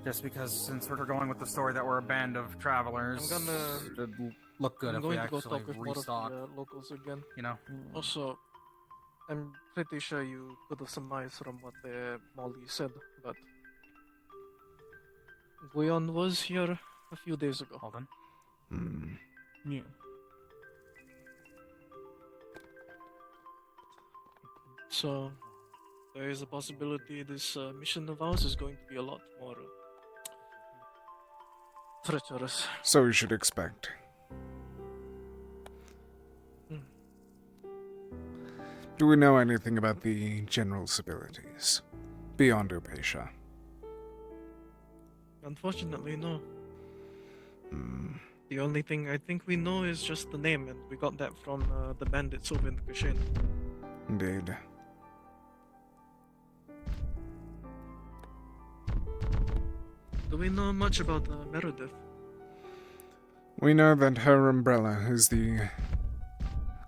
Just because since we're going with the story that we're a band of travelers, it'd look good I'm if going we to go actually talk with restock. more of the locals again. You know. Also, I'm pretty sure you could have surmised from what Molly said, but Guion was here a few days ago. Hold on. Yeah. So, there is a possibility this mission of ours is going to be a lot more treacherous. So we should expect. Do we know anything about the general's abilities? Beyond Opatia? Unfortunately, no. The only thing I think we know is just the name, and we got that from the bandits over in the Kashin. Indeed. Do we know much about Meredith? We know that her umbrella is the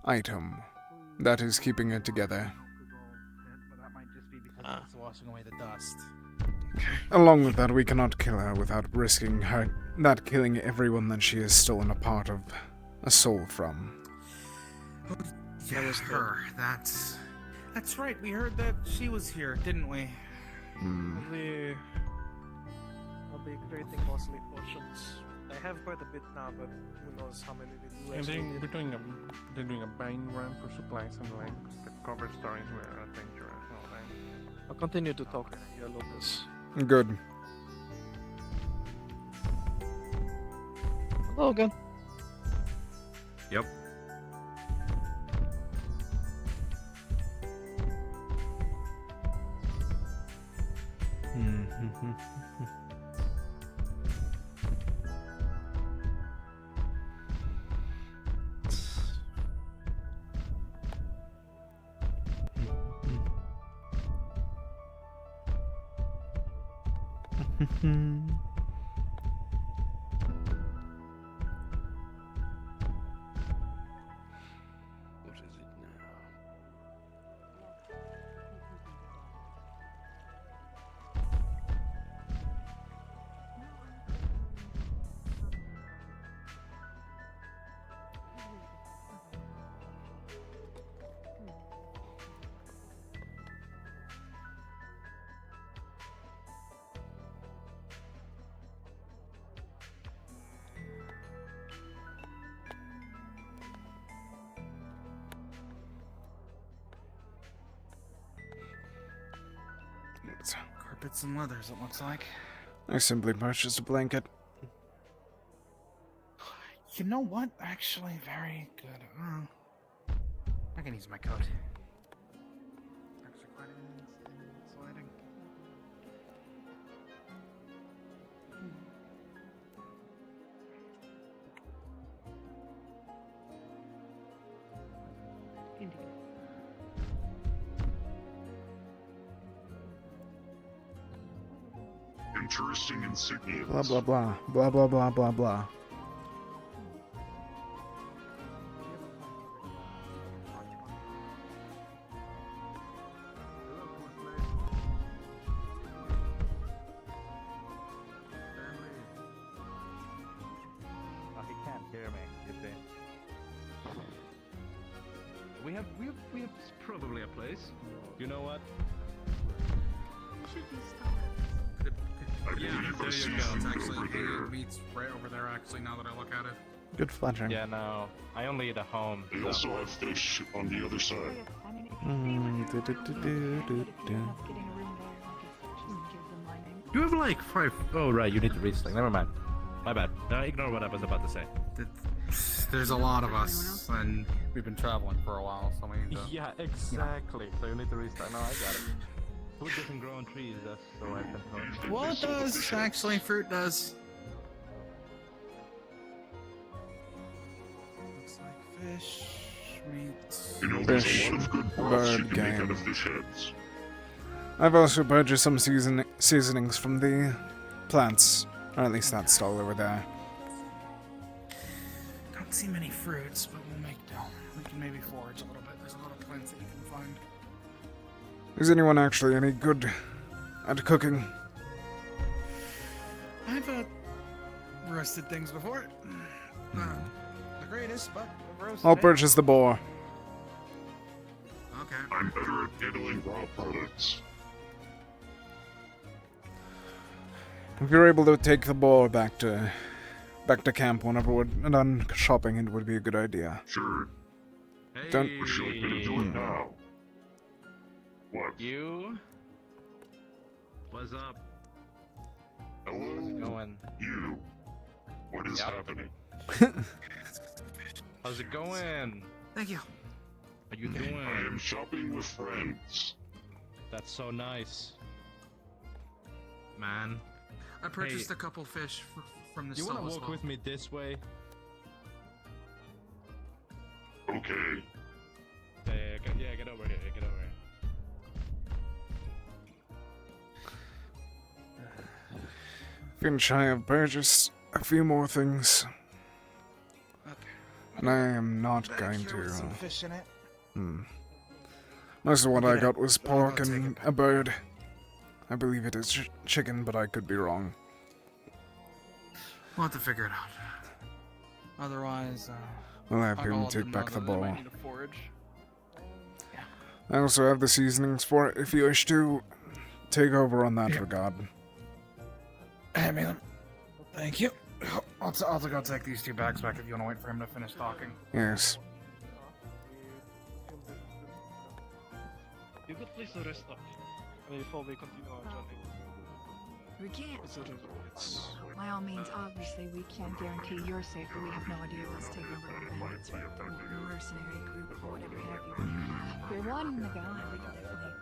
item that is keeping it together. But that might just be because it's washing away the dust. Along with that, we cannot kill her without risking her not killing everyone that she has stolen a part of a soul from. Yeah, it was her. That's right. We heard that she was here, didn't we? I'll be creating mostly potions. I have quite a bit now, but who knows how many we do And actually need. they're doing a buying run for supplies and like the cover stories were adventurous and all that. I'll continue to talk to you, Lucas. Good. Hello again. Yep. What is it now? Carpets and leathers, it looks like. I simply purchased a blanket. You know what? Actually, very good. I can use my coat. Extra credits, sliding. interesting insignias. Blah blah blah. Blah blah blah blah blah. Oh, he can't hear me, you see. We have probably a place. You know what? I Yeah, believe there it's you go. actually the meat's right over there. Actually, now that I look at it. Good fletching. Yeah, no. I only eat at home. They also have fish on the other side. You have like 5. Oh, right, you need to recycle. Never mind. My bad. Ignore what I was about to say. There's a lot of us, and we've been traveling for a while, so we need to. Yeah, exactly. So you need to restart. No, I got it. Food doesn't grow on trees, that's so I can tell. Well, it does. Actually, fruit does. Looks like fish, meat. You know, there's Fish, a lot of good broths you bird can make out game. of fish heads. I've also purchased some seasonings from the plants. Or at least that stall over there. Don't see many fruits, but we'll make do. We can maybe forage a little bit. There's a lot of plants that you can find. Is anyone actually any good at cooking? I've roasted things before. Not the greatest, but I've roasted I'll it. purchase the boar. Okay. I'm better at handling raw products. If you're able to take the boar back to camp whenever we're done shopping, it would be a good idea. Sure. Hey. Don't. What should I better do it now? What? You? What's up? Hello? How's it going? You. What is Yep. happening? How's it going? Thank you. How you doing? I am shopping with friends. That's so nice. Man. I purchased Hey, a couple fish from the You stall wanna as walk well. with me this way? Okay. Yeah, get over here. Get over here. Finch, I have purchased a few more things. And I am not going to. Some fish in it. Most of what I Okay. got was But I'll pork take and a bird. I believe it is chicken, but I could be wrong. We'll have to figure it out. Otherwise, We'll have I'll him let take them back know the that they might boar. need to forage. I also have the seasonings for it if you wish to take over on that regard. Hand me them. Thank you. I'll go take these 2 bags back if you want to wait for him to finish talking. Yes. You could please rest up before we continue our journey. We can't. It's By all means, obviously, we can't guarantee your safety. We have no idea what's taking over the bandits or the mercenary group or whatever have you. If you're wanting to go, we can definitely.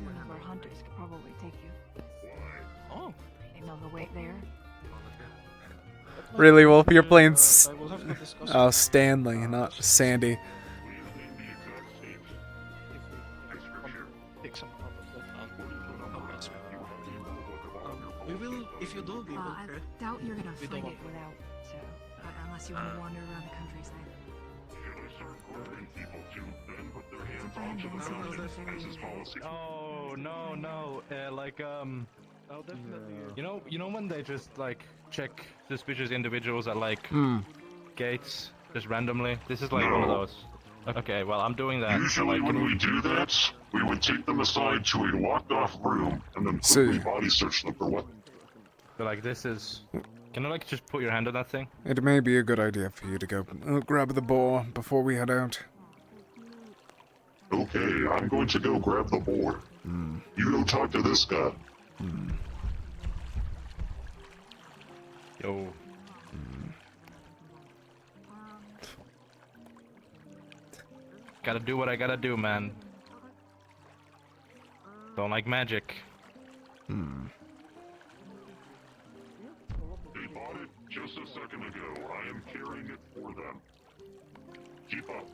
One of our hunters could probably take you. Oh. You know the way there. Really, Wolf? You're playing. I will have to discuss Oh, Stanley, not Sandy. take some part of that we will, if you do, we will. I Okay? doubt you're gonna We find don't it without, so unless you want to wander around the countryside. Oh no! I'll definitely. You know when they just like check suspicious individuals at like gates just randomly? This is like one of those. Okay, well I'm doing that. Usually Like, when we do that, we would take them aside to a locked-off room and then quickly body search them for weapons. But like this is. Can you like just put your hand on that thing? It may be a good idea for you to go grab the boar before we head out. Okay, I'm going to go grab the boar. You go talk to this guy. Yo. Gotta do what I gotta do, man. Don't like magic. They bought it just a second ago. I am carrying it for them. Keep up.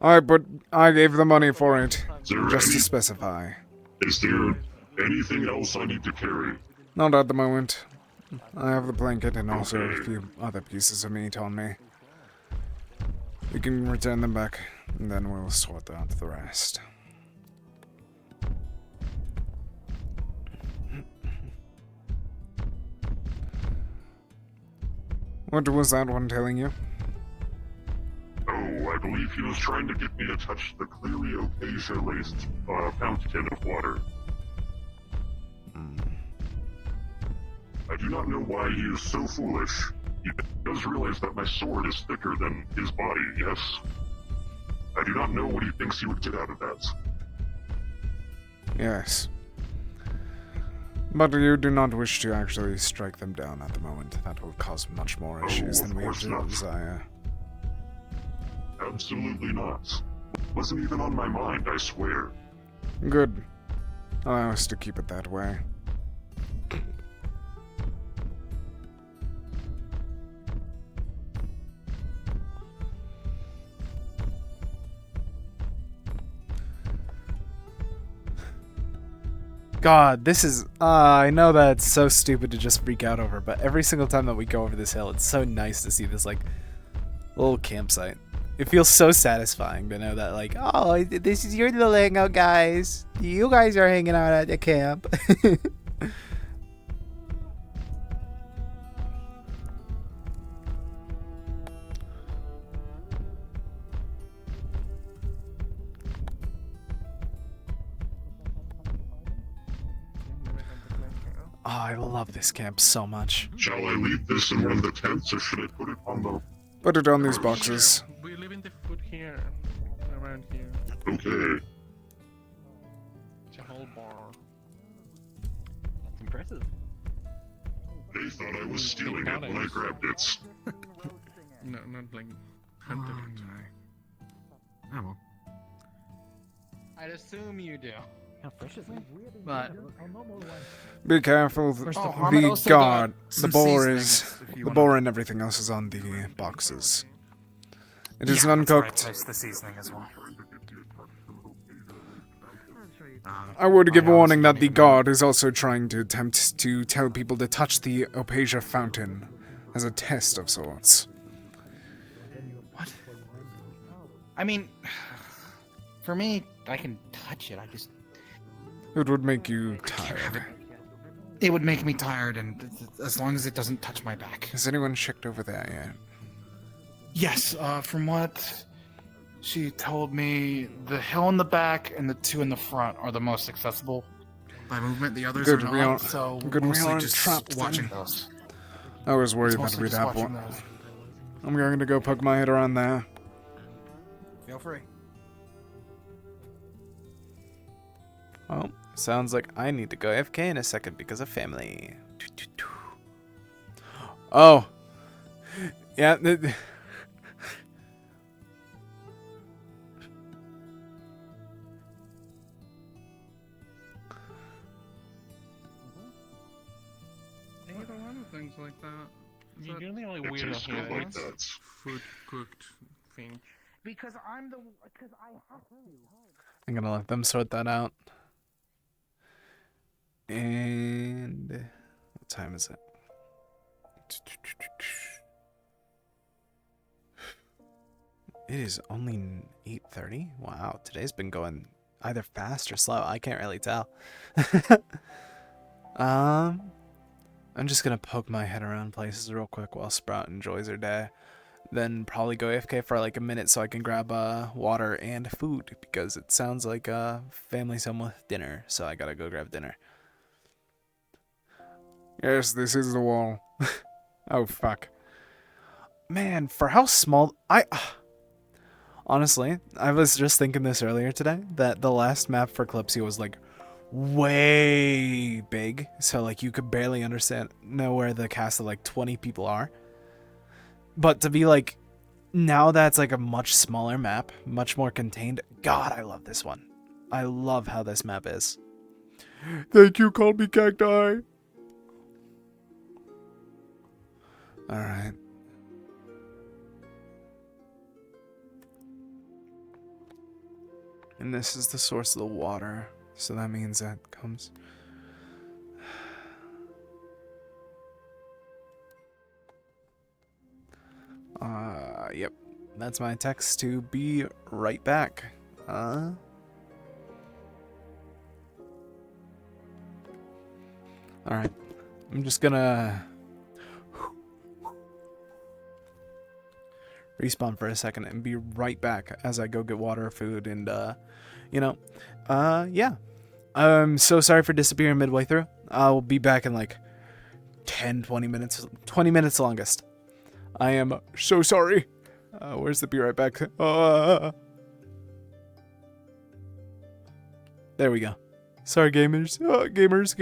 I gave the money for it, there just to any- specify. Is there anything else I need to carry? Not at the moment. I have the blanket and also a few other pieces of meat on me. We can return them back, and then we'll sort out the rest. What was that one telling you? Oh, I believe he was trying to get me to touch the clearly acacia-laced fountain of water. I do not know why he is so foolish. He does realize that my sword is thicker than his body, yes? I do not know what he thinks he would get out of that. Yes. But you do not wish to actually strike them down at the moment. That will cause much more issues than we desire. Absolutely not. Wasn't even on my mind, I swear. Good. Allow us to keep it that way. God, this is... I know that it's so stupid to just freak out over, but every single time that we go over this hill, it's so nice to see this, like, little campsite. It feels so satisfying to know that, like, oh, this is your little hangout, guys. You guys are hanging out at the camp. Oh, I love this camp so much. Shall I leave this in one of the tents, or should I put it on the... Put it on these boxes. We're leaving the food here, around here. Okay. It's a whole bar. That's impressive. They thought I was stealing it when I grabbed it. No, not like hunted it. Oh well. I'd assume you do. How fresh is it? But Be careful. First of all, The Amitt also guard, got the some boar is... seasonings, if you The wanna- boar and everything else is on the boxes. It is Yeah, that's right, uncooked. place the seasoning as well. I would give warning that the guard is also trying to attempt to tell people to touch the Opasia fountain as a test of sorts. What? I mean, for me, I can touch it. I just... It would make you tired. It would make me tired, and as long as it doesn't touch my back. Has anyone checked over there yet? Yes, from what she told me, the hill in the back and the two in the front are the most accessible by movement. The others Good, are we not, aren't- so good, we mostly aren't just trapped watching then. those. I was worried It's that mostly we'd just have watching one. those. I'm going to go poke my head around there. Feel free. Well, sounds like I need to go AFK in a second because of family. Oh. Yeah. They eat a lot of things like that. It You're the only tastes weirdo good here. like that. Food cooked thing. Because I'm the... Because I have to. I'm gonna let them sort that out. And what time is it? It is only 8:30. Wow, today's been going either fast or slow. I can't really tell. I'm just gonna poke my head around places real quick while Sprout enjoys her day. Then probably go AFK for like a minute so I can grab water and food because it sounds like family's home with dinner. So I gotta go grab dinner. Yes, this is the wall. Oh, fuck. Man, for how small... Honestly, I was just thinking this earlier today, that the last map for Kalypsia was, like, way big. So, like, you could barely know where the cast of, like, 20 people are. But to be, like, now that's, like, a much smaller map, much more contained. God, I love this one. I love how this map is. Thank you, call me cacti. Alright. And this is the source of the water. So that means that comes... Yep. That's my text to be right back. Alright. I'm just gonna respawn for a second and be right back as I go get water, food, and, yeah. I'm so sorry for disappearing midway through. I'll be back in like 10, 20 minutes. 20 minutes longest. I am so sorry. Where's the be right back? There we go. Sorry, gamers. Gamers.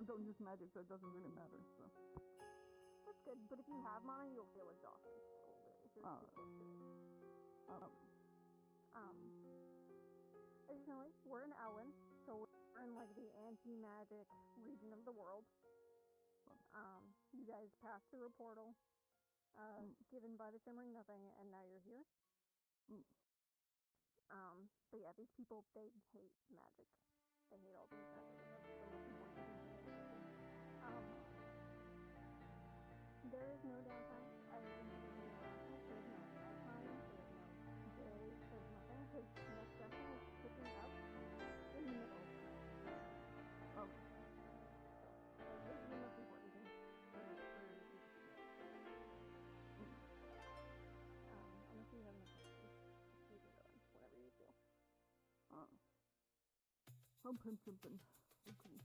I don't use magic, so it doesn't really matter. So. That's good, but if you have mana, you'll feel exhausted still, if you're too close to it. Additionally, we're in Elwyn, so we're in like the anti-magic region of the world. You guys passed through a portal, given by the Shimmering Nothing, and now you're here. But yeah, these people, they hate magic. They hate all these magic. There is no downtime. There's no nighttime. There's no days. There's nothing. Because next session is picking up in the middle. This is the most important thing unless you have any questions, you can go in whenever you feel. I'm jumping. Okay.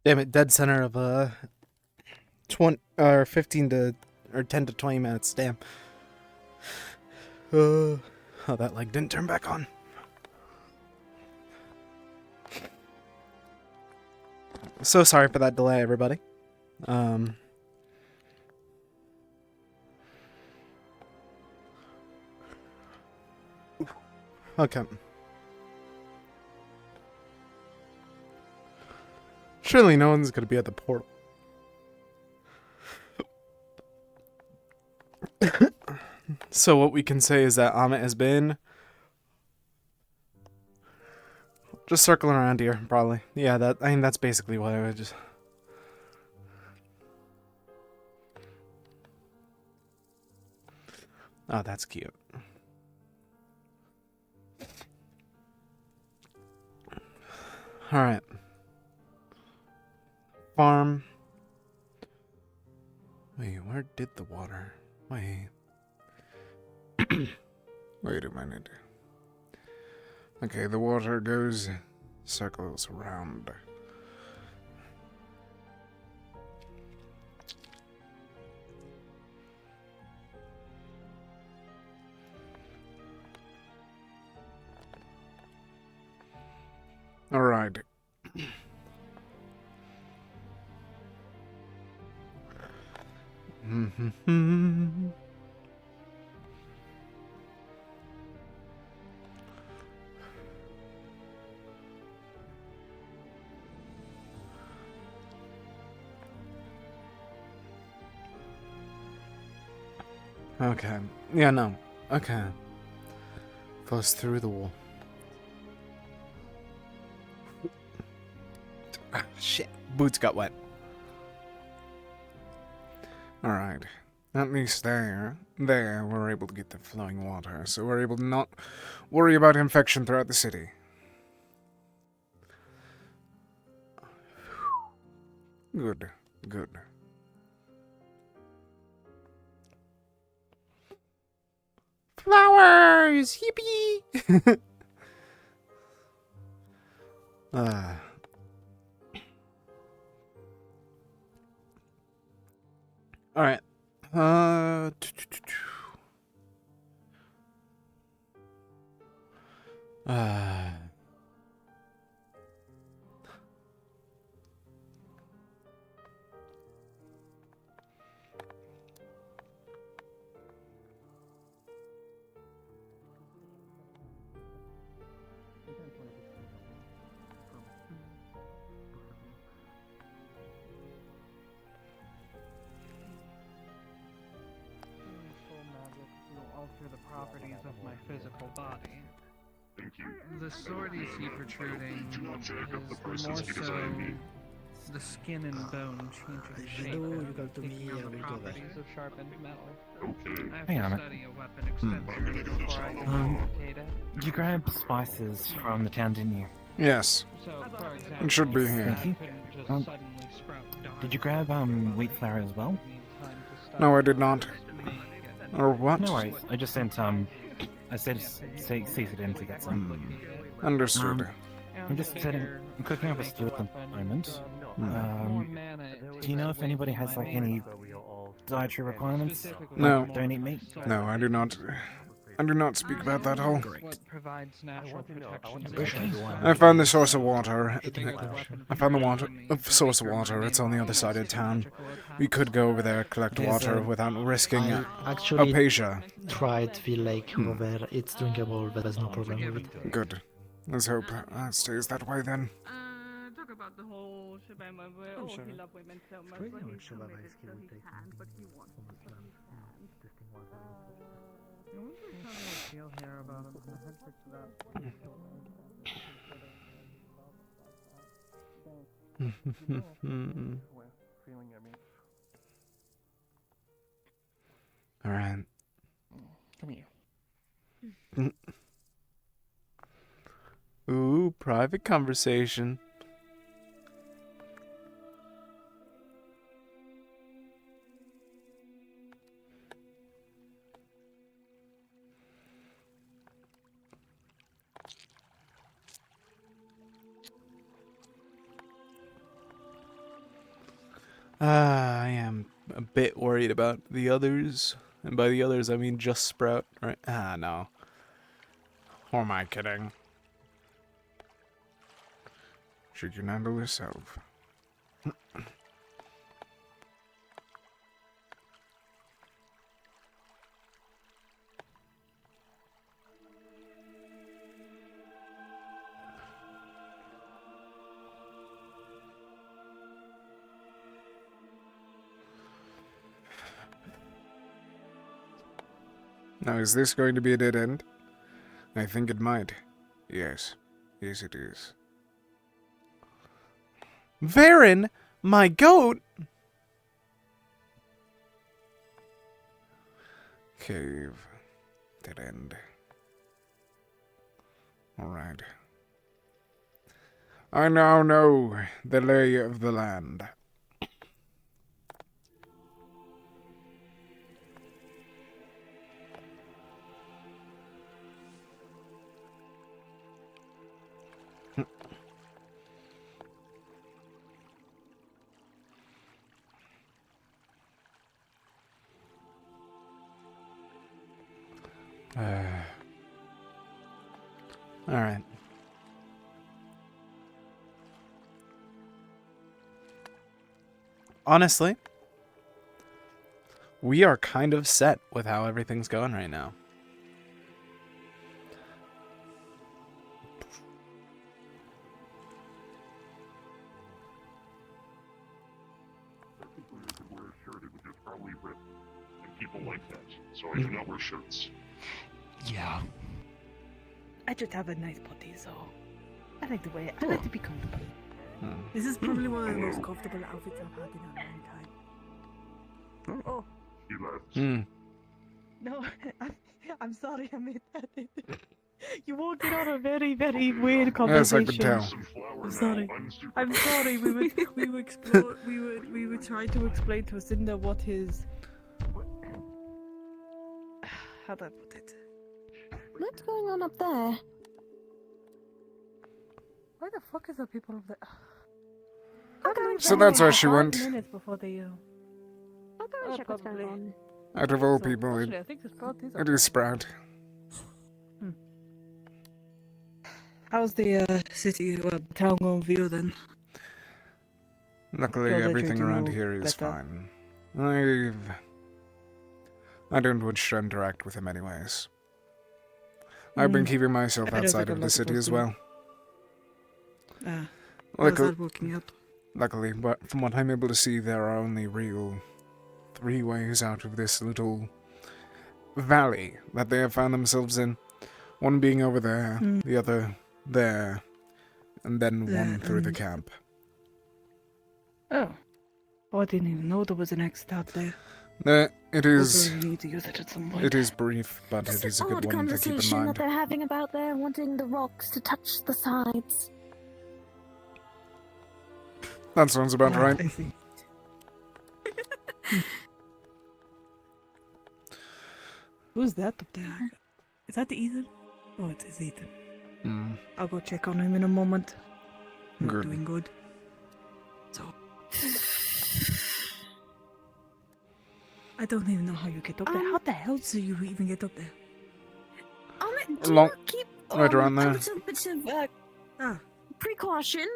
Damn it, dead center of 20 or 15 to or 10 to 20 minutes. Damn. Oh, that leg didn't turn back on. So sorry for that delay, everybody. Okay. Surely no one's gonna be at the portal. So what we can say is that Amitt has been just circling around here, probably. Yeah, I mean that's basically what I would just. Oh, that's cute. All right. Farm. Wait, where did the water? Wait. Wait a minute. Okay, the water goes, circles around. All right. Okay. Yeah, no. Okay. Goes through the wall. Ah, shit. Boots got wet. Alright. At least there we're able to get the flowing water, so we're able to not worry about infection throughout the city. Good. Good. Flowers! Yippee! Alright. Alter the properties of my physical body. Thank you. The sword you see protruding Do not check up the is process more because so I am the skin and bone changing shape and taking on the properties of sharpened metal. Okay. I have Hang to on. study a weapon extensively before I can replicate it. You grabbed spices from the town, didn't you? Yes. So, for example, It should be here. Thank you. couldn't just suddenly sprout Did you grab wheat flour as well? No, I did not. Or what? No worries. I just sent I said CC'd in to get some. Understood. I'm just I'm cooking up a stew at the moment. Do you know if anybody has like any dietary requirements? No. Don't eat meat? No, I do not. I do not speak about that whole. What provides natural protection. I found the source of water. I found the source of water. It's on the other side of town. We could go over there, collect water without risking Actually Apacia. tried the lake over there. It's drinkable, but there's no problem with it. Good. Let's hope it stays that way then. Talk about the whole shebang where I'm sure. he loved women so much, Crazy but how he much Shabba committed is so he he would take can, but he wants to put his hand. No one's really telling me a deal here about him. I had fixed that. Feeling, I mean. All right. Come here. Ooh, private conversation. I am a bit worried about the others. And by the others, I mean just Sprout, right? Ah, no. Or am I kidding? She can handle herself. Now, is this going to be a dead end? I think it might. Yes. Yes, it is. Varen, my goat! Cave. Dead end. Alright. I now know the lay of the land. Alright. Honestly, we are kind of set with how everything's going right now. Wear a shirt, it would just probably rip. And people like that, so I do not wear shirts. Yeah. I just have a nice body, so I like the way I like to be comfortable. This is probably one of the most comfortable outfits I've had in a long time. Oh. No, I'm sorry, Amitt. You walked in on a very, very weird conversation. Yes, I could tell. I'm sorry. I'm sorry. We were trying to explain to Cinder what his. How do I put it? What's going on up there? Why the fuck is there people up there? So that's where she went. Minutes before they. I'll go and check what's going on. Out of all people, Actually, I think the Sprout is. it is Sprout. How's the city, town going for you then? Luckily, Well, they everything treat you around here is better. fine. I don't wish to interact with him anyways. I've been keeping myself I don't outside think of I'm the not city as supposed well. How's that working out? Luckily, but from what I'm able to see, there are only real 3 ways out of this little valley that they have found themselves in. One being over there, the other there, and then one through the camp. Oh. Oh, I didn't even know there was an exit out there. It is. We'll need to use it at some point. It is brief, but it is a good Odd one to keep in conversation that mind. they're having about there, wanting the rocks to touch the sides. That sounds about right. I see. Who's that up there? Is that Ethan? Oh, it is Ethan. I'll go check on him in a moment. Good. Doing good. So. I don't even know how you get up there. How the hell do you even get up there? Do Long- not keep right around there. a little bit of precaution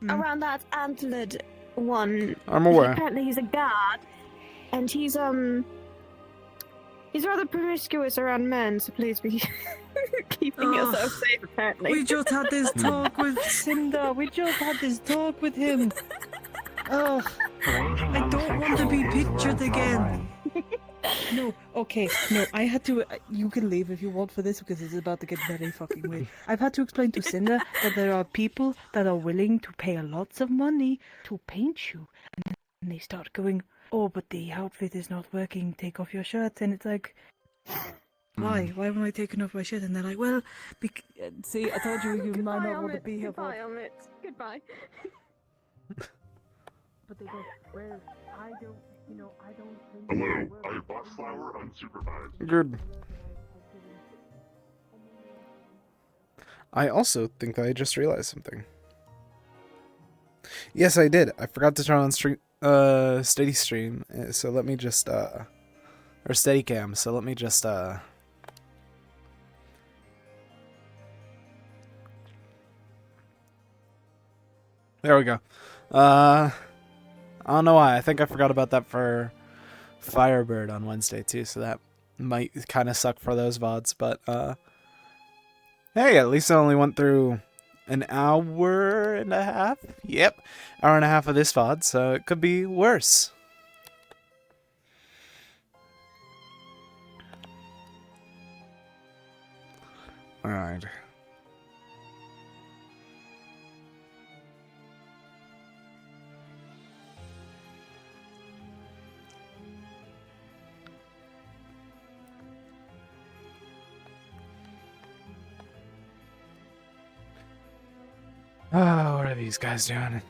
around that antlered one. I'm aware. Apparently he's a guard, and he's rather promiscuous around men, so please be keeping yourself safe, apparently. We just had this talk with Cinder. We just had this talk with him. Oh, I don't want to be pictured again. No, okay, no, I had to. You can leave if you want for this because it's about to get very fucking weird. I've had to explain to Cinder that there are people that are willing to pay lots of money to paint you, and then they start going, "Oh, but the outfit is not working. Take off your shirt," and it's like, why? Why am I taking off my shirt? And they're like, "Well, see, I told you you might not want to be here for." Goodbye, Amitt. Goodbye. But they go, well, I don't, I don't think... Hello, I bought flour unsupervised. Good. I also think I just realized something. Yes, I did. I forgot to turn on steady stream, so let me just or steady cam, so let me just there we go. I don't know why. I think I forgot about that for Firebird on Wednesday too, so that might kind of suck for those VODs, but hey, at least I only went through an hour and a half. Yep, hour and a half of this VOD, so it could be worse. All right. Oh, what are these guys doing?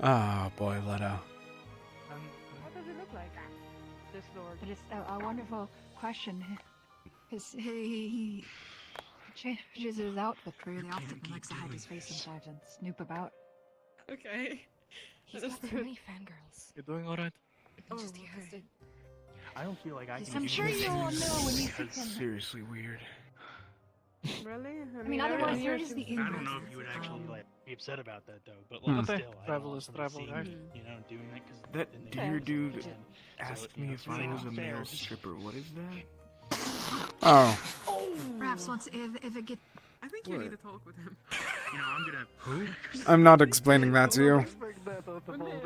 Oh boy, Leto. What does it look like? This lord. It is a wonderful question. He changes his outfit really often and likes to hide his face sometimes and snoop about. Okay. He's got so many fangirls. You're doing alright? Oh, just he has to. I don't feel like I can. I'm sure you'll know when you see That's him. seriously weird. Really? I mean, otherwise there is the I don't inverse. know if you would actually like be upset about that though, but Hmm. like still, I Travel don't is want travel, somebody right? seeing, you know, doing that because That dear dude asked me if I was a male stripper. What is that? Oh. Perhaps once if it gets. I think you need to talk with him. You know, I'm gonna. Who? I'm not explaining that to you.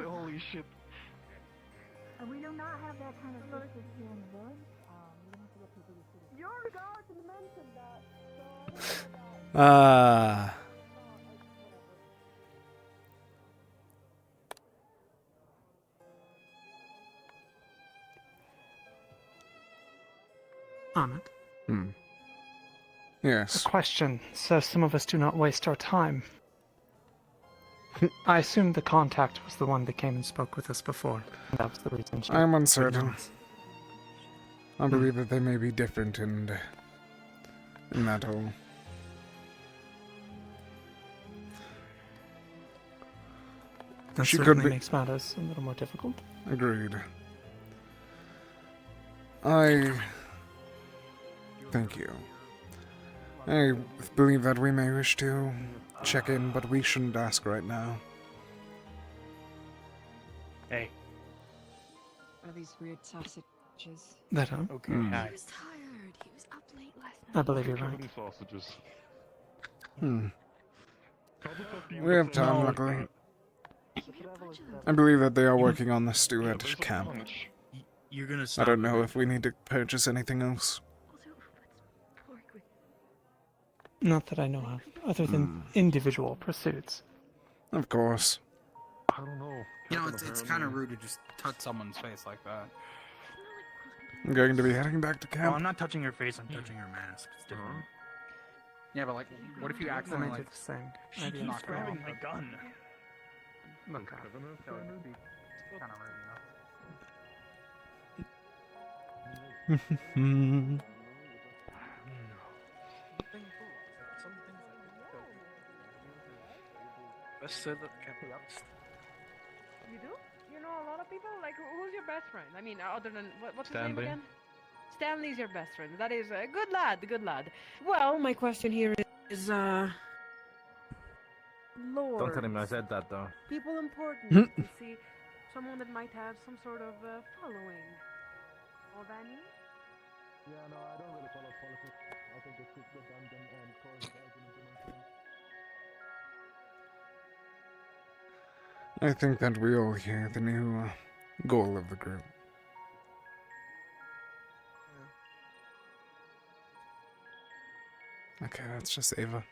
Holy shit. We do not have that kind of circus here in the village. We don't have to get people to see. Your guards mentioned that. Amitt. Hmm. Yes. A question, so some of us do not waste our time. I assume the contact was the one that came and spoke with us before. That was the reason she... I'm uncertain. I believe that they may be different in that whole. That She certainly could be. makes matters a little more difficult. Agreed. I. Thank you. I believe that we may wish to check in, but we shouldn't ask right now. Hey. What are these weird sausages? That Okay. Hmm. He was tired. He was up late last night. I believe you're right. Sausages. Hmm. We have time, No. luckily. I believe that they are working on the stew at camp. You're gonna I stop. don't know if we need to purchase anything else. Not that I know of, other than individual pursuits. Of course. I don't know. You know, it's kind of rude to just touch someone's face like that. I'm going to be heading back to Oh, camp. I'm not touching your face. I'm touching your mask. It's different. Yeah, but like, what if you accidentally like the same. She keeps grabbing my gun. Look, that would be kind of rude, you know. Best said that can't be honest. You do? You know a lot of people? Like, who's your best friend? I mean, other than, what's his name Stanley. again? Stanley's your best friend. That is a good lad, good lad. Well, my question here is, Lord. Don't tell him I said that though. People important. You see, someone that might have some sort of following. All that means? Yeah, no, I don't really follow politics. I think it's just redundant and causes argument. I think that we all hear the new goal of the group. Okay, that's just Ava.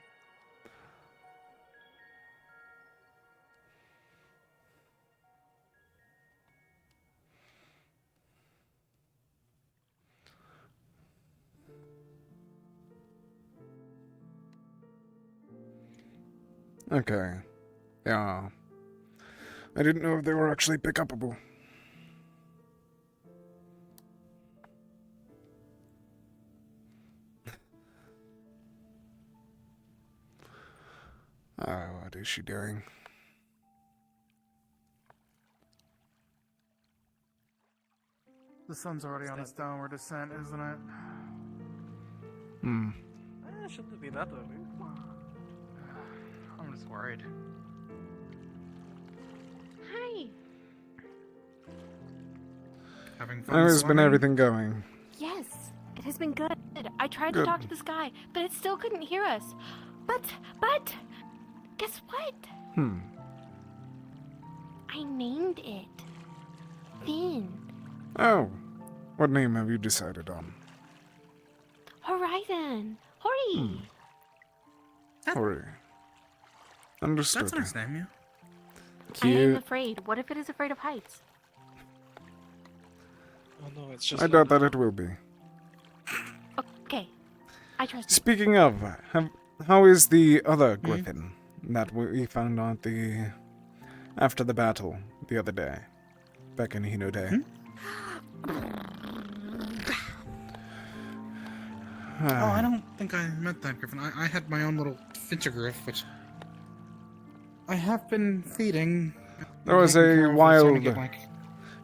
Okay. Yeah. I didn't know if they were actually pick-upable. What is she doing? The sun's already on its downward descent, isn't it? Shouldn't be that early. I'm just worried. Hi. Having fun How has been swimming? everything going? Yes, it has been good. I tried to Good. talk to the sky, but it still couldn't hear us. But, guess what? I named it. Finn. Oh, what name have you decided on? Horizon. Hori. Hori. Understood. That's a nice name, yeah. I am Cute. afraid. What if it is afraid of heights? Oh no, it's just. I doubt that it will be. Okay, I trust you. Speaking of, how is the other griffin that we found on after the battle the other day, back in Hino Day? Oh, I don't think I met that griffin. I had my own little finchergriff, which I have been feeding. There was Taking care a of. It's wild starting to get, like,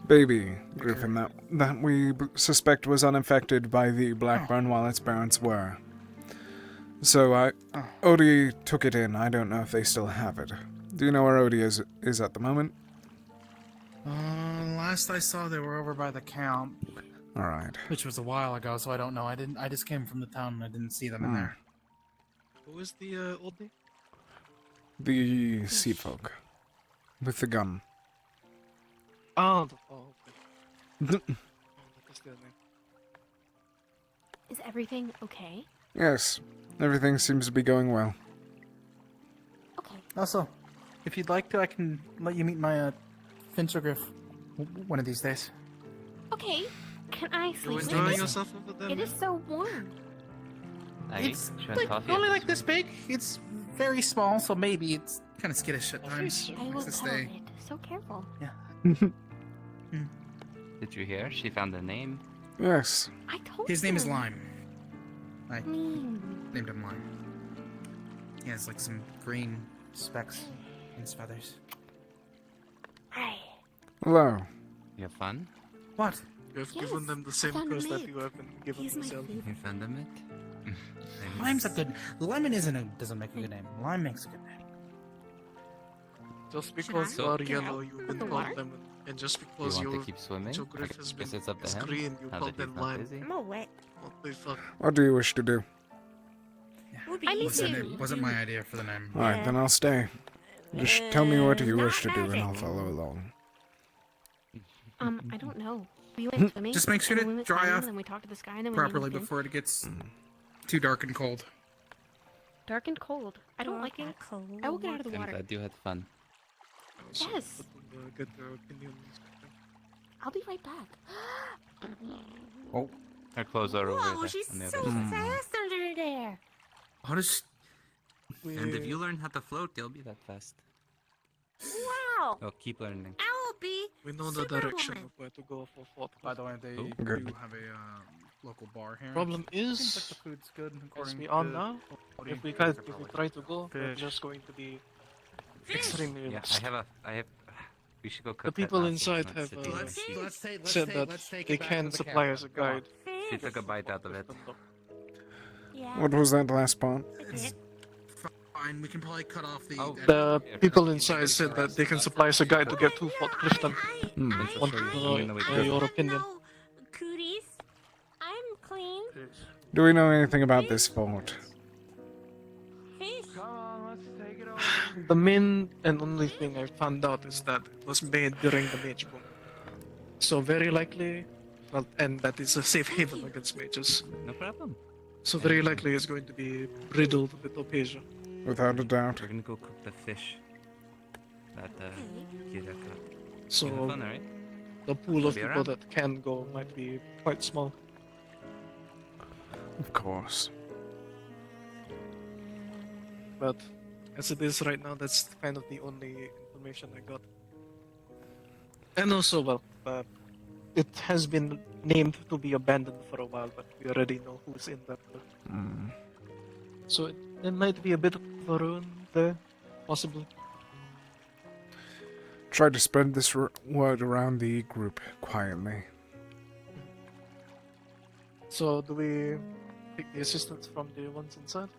baby griffin that we suspect was unaffected by the blackburn while its parents were. So Odie took it in. I don't know if they still have it. Do you know where Odie is at the moment? Last I saw, they were over by the camp. All right. Which was a while ago, so I don't know. I just came from the town and I didn't see them in there. Who is the old name? The sea folk with the gun. Oh, okay. Is everything okay? Yes, everything seems to be going well. Also, if you'd like to, I can let you meet my finchergriff one of these days. Okay, can I sleep enjoying with it? yourself over there, It is so warm. It's like only like this big. It's very small, so maybe it's kind of skittish at times. I will Likes to cuddle stay. it. So careful. Did you hear? She found a name. Yes. I told His name is you. Lime. I Mm. named him Lime. He has like some green specks in his feathers. Hi. Hello. You have fun? What? You have given them the same curse that you have been given yourself. You found them it? Lime's a good. Lemon doesn't make a good name. Lime makes a good name. Just because you So- are yellow, you've been called lemon. And just because You want your to keep swimming? griff has been Guess it's up to him. green, you Now call that he's them not lime. busy. I'm all wet. Holy fuck. What do you wish to do? I miss Wasn't, you. it wasn't my idea for the name. Alright, then I'll stay. Just tell me what you wish to do and I'll follow along. I don't know. We went swimming. Just make sure and to then we went dry climbing, off and then we talked to the sky, and then we properly named it Finn. before it gets too dark and cold. Dark and cold. I don't like it. I will get out of the I'm water. glad you had fun. Yes. Get their opinions. I'll be right back. Oh. Her clothes are over Whoa, there. she's on the so other side. fast under there. How does? And if you learn how to float, you'll be that fast. Wow. Oh, keep learning. I will be. We know the direction of where to go for fourth. By the way, they Good. do have a local bar here. Problem Seems is, like the food's good. as according we to are now, Odie. if we try to go, we're just going to be extremely Yeah, lost. I have. We should go cook The that people nasi, inside not have sit here and eat. said that they can supply us a guide. She took a bite out of it. What was that last part? It's fine. We can probably cut off the. The people inside said that they can supply us a guide to get to Fort Clifton. Want to know your opinion? Cooties. I'm clean. Do we know anything about this fort? The main and only thing I found out is that it was made during the mage boom. So very likely, well, and that is a safe haven against mages. No problem. So very likely it's going to be riddled with opasia. Without a doubt. We're gonna go cook the fish. That Kira caught. So You have fun, alright? the pool of Be people around. that can go might be quite small. Of course. But as it is right now, that's kind of the only information I got. And also, well, it has been named to be abandoned for a while, but we already know who's in there. So it might be a bit of a ruin there, possibly. Try to spread this word around the group quietly. So, do we take the assistance from the ones inside?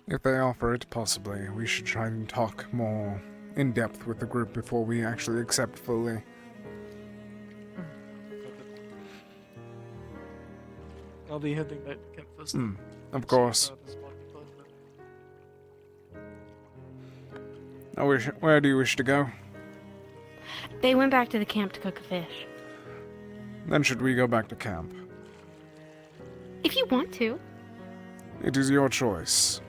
If they offer it, possibly. We should try and talk more in depth with the group before we actually accept fully. I'll be heading back to camp first. Of course. Where do you wish to go? They went back to the camp to cook a fish. Then should we go back to camp? If you want to. It is your choice.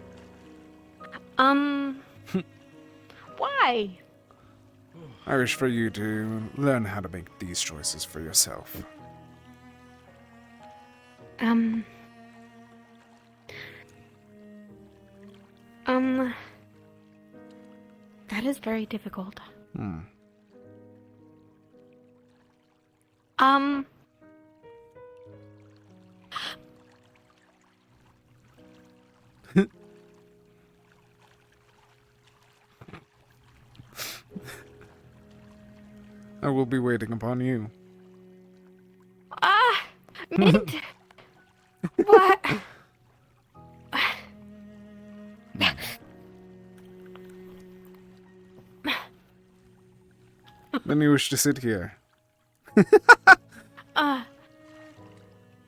Why? I wish for you to learn how to make these choices for yourself. That is very difficult. I will be waiting upon you. Mint! What? Then you wish to sit here.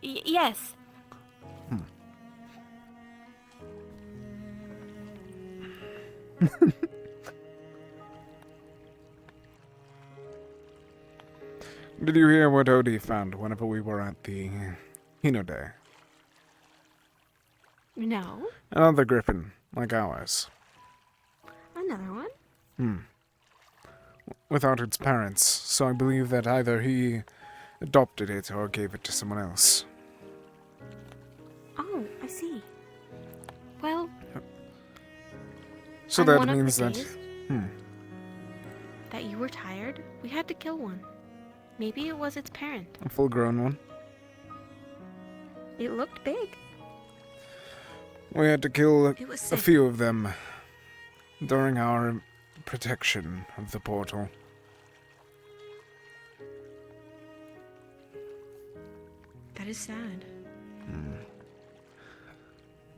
Yes. Did you hear what Odie found whenever we were at the Hino Day? No. Another griffin, like ours. Another one? Without its parents, so I believe that either he adopted it or gave it to someone else. Oh, I see. Well... So on that one of means the that... days that you were tired, we had to kill one. Maybe it was its parent. A full-grown one. It looked big. We had to kill It was a sick. few of them during our protection of the portal. That is sad.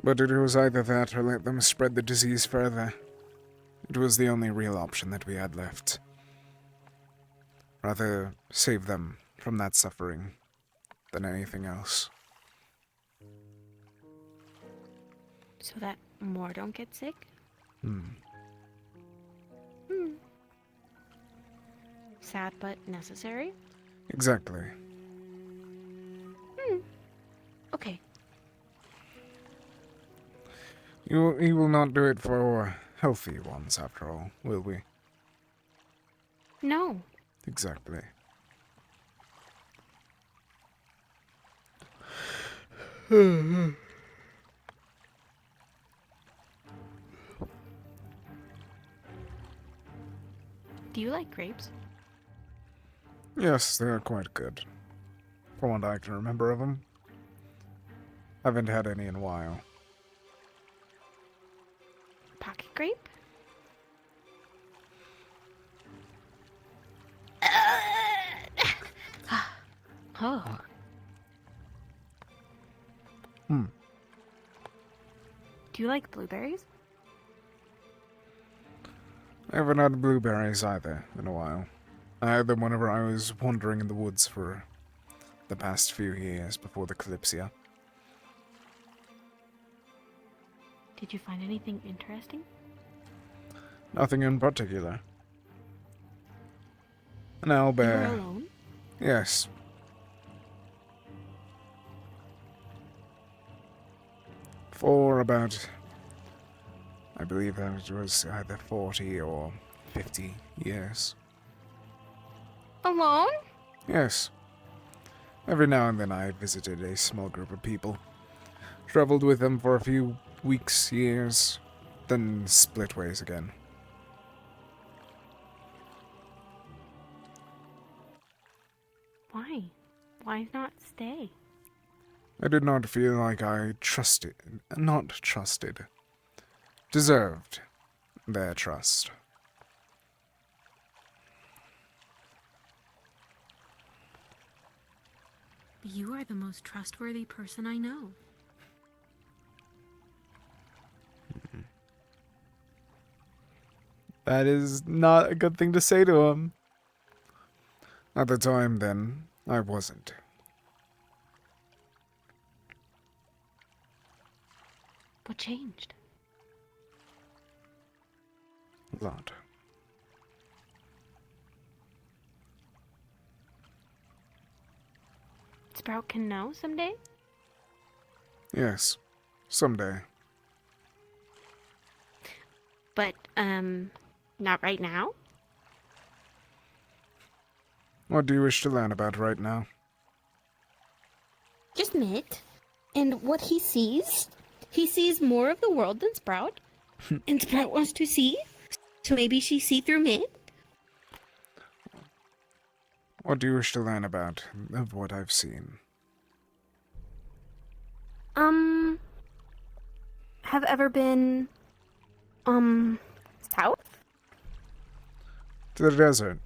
But it was either that or let them spread the disease further. It was the only real option that we had left. Rather save them from that suffering than anything else. So that more don't get sick? Sad but necessary? Exactly. Okay. We will not do it for healthy ones, after all, will we? No. Exactly. Do you like grapes? Yes, they are quite good. From what I can remember of them. Haven't had any in a while. Pocket grape? Oh. Do you like blueberries? I haven't had blueberries either in a while. I had them whenever I was wandering in the woods for the past few years before the Kalypsia. Did you find anything interesting? Nothing in particular. An owlbear. You were alone? Yes. For about, I believe that it was either 40 or 50 years. Alone? Yes. Every now and then I visited a small group of people. Traveled with them for a few weeks, years, then split ways again. Why? Why not stay? I did not feel like I deserved their trust. You are the most trustworthy person I know. That is not a good thing to say to him. At the time, then, I wasn't. What changed? A lot. Sprout can know someday? Yes, someday. But, not right now? What do you wish to learn about right now? Just Mitt. And what he sees? He sees more of the world than Sprout. And Sprout wants to see? So maybe she see through Mitt? What do you wish to learn about of what I've seen? Have ever been, south? To the desert.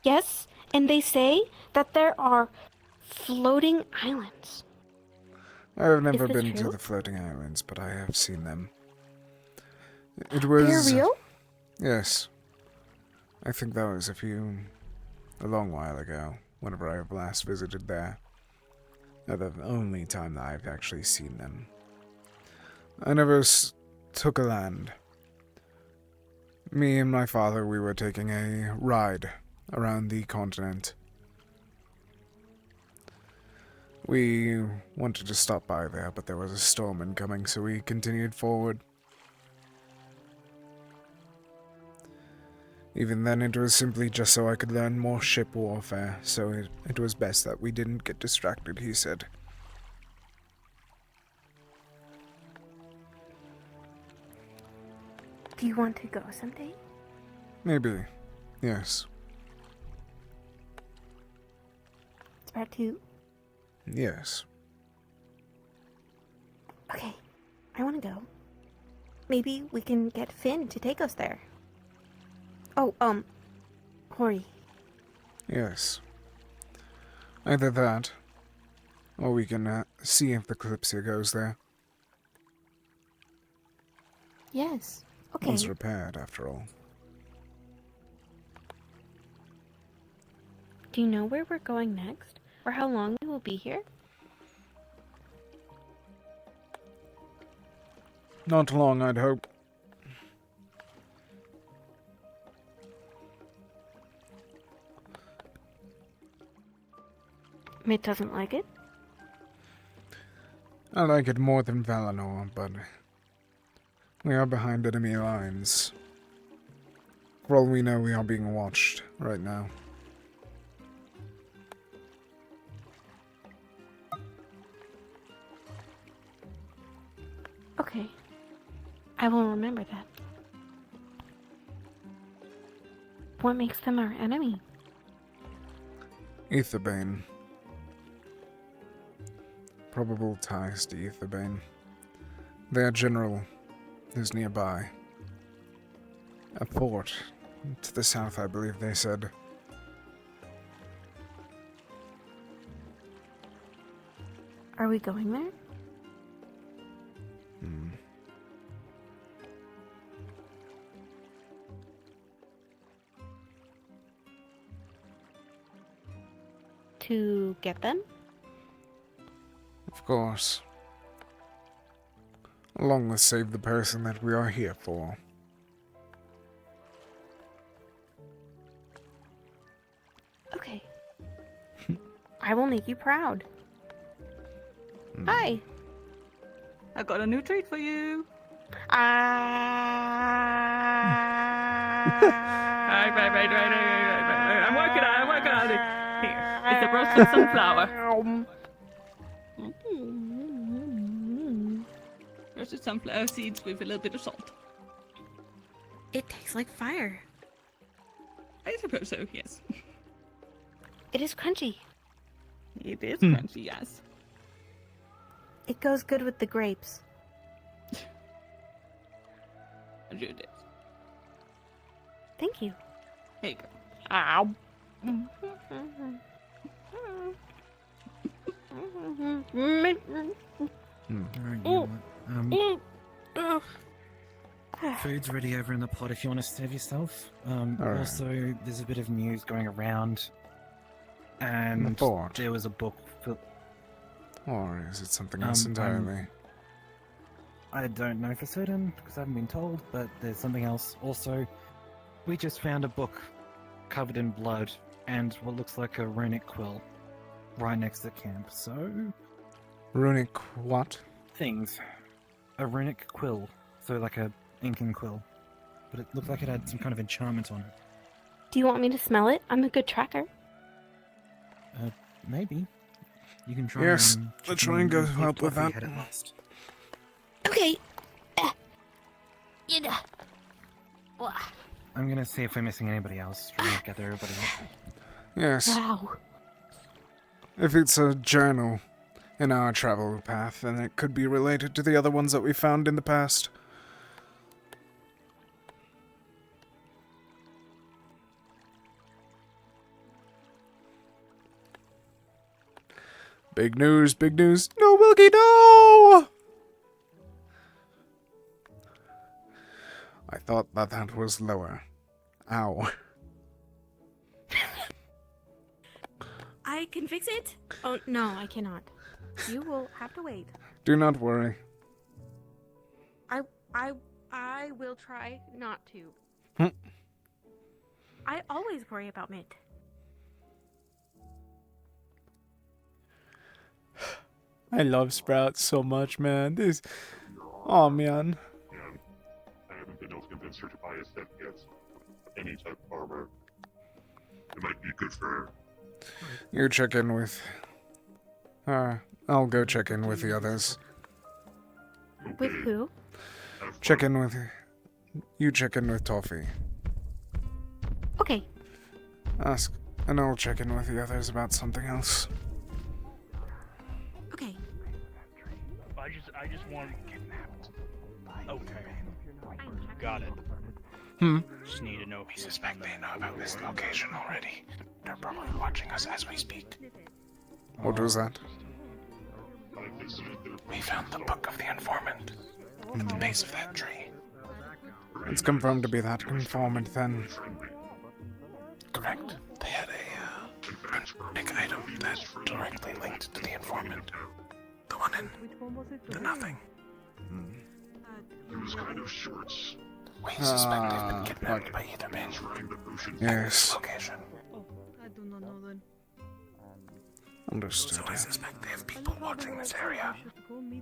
Yes, and they say that there are floating islands. I have never Is this been to true? the floating islands, but I have seen them. It was... They're real? Yes. I think that was a long while ago, whenever I last visited there. The only time that I've actually seen them. I never took a land. Me and my father, we were taking a ride around the continent. We wanted to stop by there, but there was a storm incoming, so we continued forward. Even then, it was simply just so I could learn more ship warfare, so it was best that we didn't get distracted, he said. Do you want to go someday? Maybe. Yes. Sprout too? Yes. Okay, I want to go. Maybe we can get Finn to take us there. Oh, Hori. Yes. Either that, or we can see if the Kalypsia goes there. Yes. Okay. Once repaired, after all. Do you know where we're going next? Or how long we will be here? Not long, I'd hope. Mitt doesn't like it? I like it more than Valinor, but we are behind enemy lines. For all we know, we are being watched right now. Okay. I will remember that. What makes them our enemy? Aetherbane. Probable ties to Aetherbane. Their general is nearby. A port to the south, I believe they said. Are we going there? To get them? Of course. Along with save the person that we are here for. Okay. I will make you proud. Hi. I got a new treat for you. Right. I'm working on it. Here, it's a roasted sunflower. Roasted sunflower seeds with a little bit of salt. It tastes like fire. I suppose so, yes. It is crunchy. It is crunchy, yes. It goes good with the grapes. I do this. Thank you. Here you go. Ow. Alright, you know what? Food's ready over in the pot if you want to serve yourself. Alright. Also, there's a bit of news going around, and pot? there was a book for... Or is it something else entirely? I don't know for certain, because I haven't been told, but there's something else. Also, we just found a book covered in blood and what looks like a runic quill right next to camp, so... Runic what? Things. A runic quill, so like a inking quill. But it looked like it had some kind of enchantment on it. Do you want me to smell it? I'm a good tracker. Maybe. You can try. Yes, let's try and go help with that. Okay. I'm gonna see if we're missing anybody else. Try to gather everybody up. Yes. Wow. If it's a journal in our travel path, then it could be related to the other ones that we found in the past. Big news, big news. No, Wilkie, no! I thought that was lower. Ow. I can fix it? Oh, no, I cannot. You will have to wait. Do not worry. I will try not to. Hmm. I always worry about Mitt. I love Sprout so much, man. Oh man. I haven't been able to convince her to buy a set yet. Any type of armor. It might be good for her. You check in with... I'll go check in with the others. With who? Check in with... You check in with Toffee. Okay. Ask... And I'll check in with the others about something else. Okay. I just want kidnapped. Okay. Got it. Just need to know. We suspect they know about this location already. They're probably watching us as we speak. What was that? We found the book of the informant at the base of that tree. It's confirmed to be that informant then. Correct. They had a big item that directly linked to the informant. The one in the nothing. It was kind of shorts. We suspect they've been kidnapped by either man. Yes. Location. I do not know then. Understood. So I suspect they have people watching this area.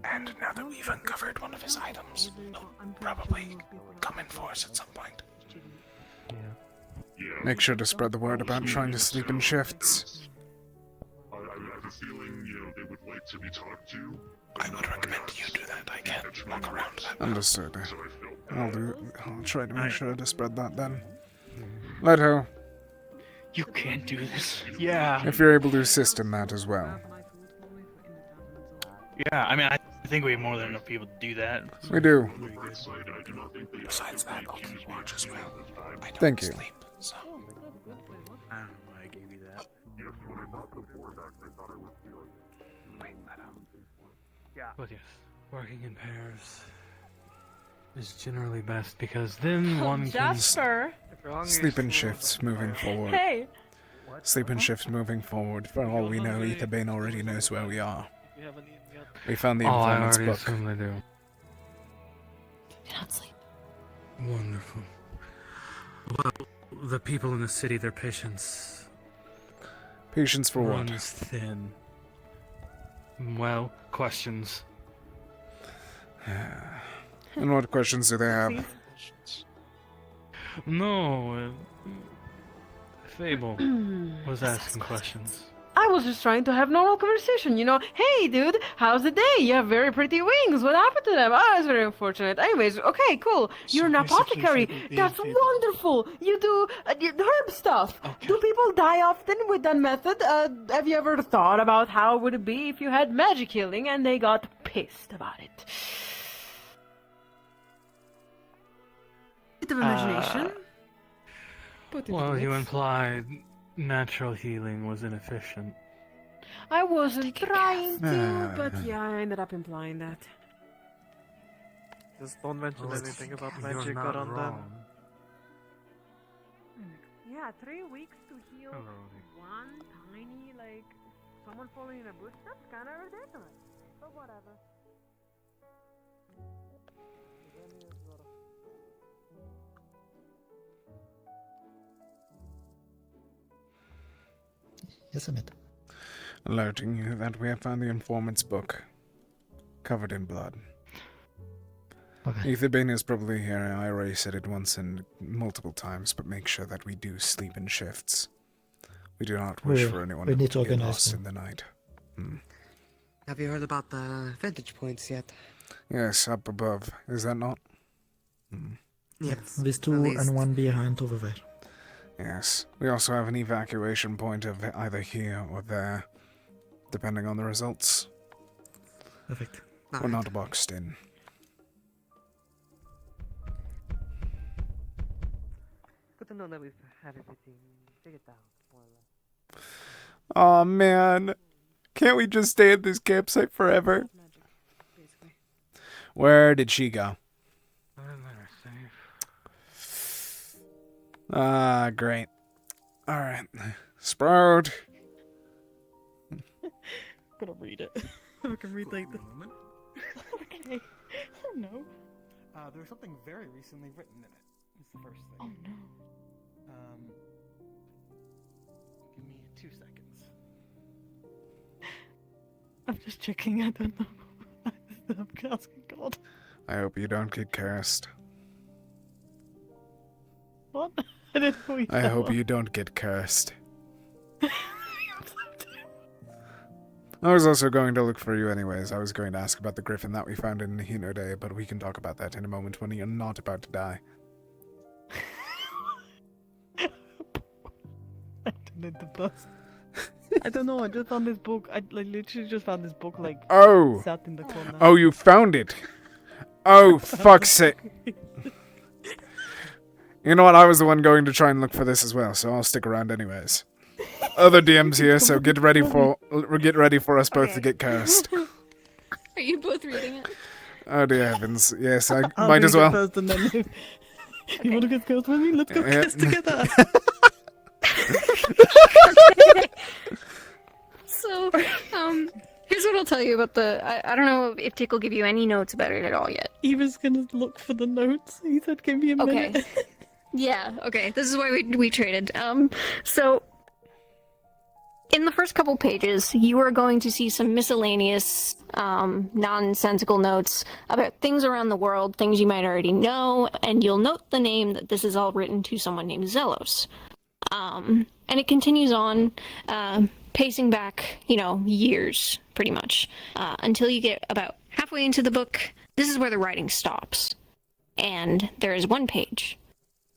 And now that we've uncovered one of his items, they'll probably come in force at some point. Make sure to spread the word about trying to sleep in shifts. I have a feeling, they would like to be talked to. I would recommend you do that. I can't walk around that. Understood. I'll try to make sure to spread that then. Leto, You can't do this. Yeah. if you're able to assist in that as well. Yeah, I mean, I think we have more than enough people to do that. We do. Besides that, I'll keep watch as well. I don't Thank you. sleep, so... I don't know why I gave you that. But yes, working in pairs is generally best because then one can... Jasper! Sleep in shifts moving forward. Hey! Sleep in shifts moving forward. For all we know, Etherbane already knows where we are. We found the informant's I already book. assume they do. Do not sleep. Wonderful. Well, the people in the city, their patience... Patience for what? runs thin. Well, questions. And what questions do they have? No, Fable was asking questions. I was just trying to have normal conversation, you know. Hey, dude, how's the day? You have very pretty wings. What happened to them? Oh, it's very unfortunate. Anyways, okay, cool. You're an apothecary. That's wonderful. You do herb stuff. Do people die often with that method? Have you ever thought about how would it be if you had magic healing and they got pissed about it? Bit of imagination. Well, you implied natural healing was inefficient. I wasn't trying to, but yeah, I ended up implying that. Just don't mention Well, anything about you're magic not around them. wrong. Yeah, 3 weeks to heal Hello. one tiny, like, someone falling in a bush? That's kind of ridiculous. But whatever. Yes, Amitt. Alerting you that we have found the informant's book, covered in blood. Okay. Ethan is probably here. I already said it once and multiple times, but make sure that we do sleep in shifts. We do not wish for anyone we need to to get organize lost them. in the night. Have you heard about the vantage points yet? Yes, up above. Is that not? Yes. There's two and one behind over there. Yes. We also have an evacuation point of either here or there, depending on the results. Perfect. We're not boxed in. Good to know that we've had everything figured out, more or less. Aw, man. Can't we just stay at this campsite forever? Where did she go? I let her safe. Ah, great. Alright. Sprout. I'm gonna read it. I can read like the. Okay. Oh no. There's something very recently written in it. It's the first thing. Oh no. Give me 2 seconds. I'm just checking. I don't know. I'm asking God. I hope you don't get cursed. What? I didn't know you I said hope what. you don't get cursed. I was also going to look for you anyways. I was going to ask about the griffin that we found in Hino Day, but we can talk about that in a moment when you're not about to die. Did the bus. I don't know. I just found this book. I literally just found this book like Oh! sat in the corner. Oh, you found it! Oh, fuck's sake! You know what? I was the one going to try and look for this as well, so I'll stick around anyways. Other DMs here, so get ready for us both to get cursed. Are you both reading it? Oh dear heavens! Yes, I I'll might read as it well. first and then you want to get cursed with me? Let's go Yeah. kiss together. So, here's what I'll tell you about the. I don't know if Tick will give you any notes about it at all yet. He was gonna look for the notes. He said, "Give me a minute." Okay. Yeah. Okay. This is why we traded. So. In the first couple pages, you are going to see some miscellaneous, nonsensical notes about things around the world, things you might already know, and you'll note the name that this is all written to someone named Zelos. And it continues on, pacing back, years, pretty much, until you get about halfway into the book. This is where the writing stops. And there is one page.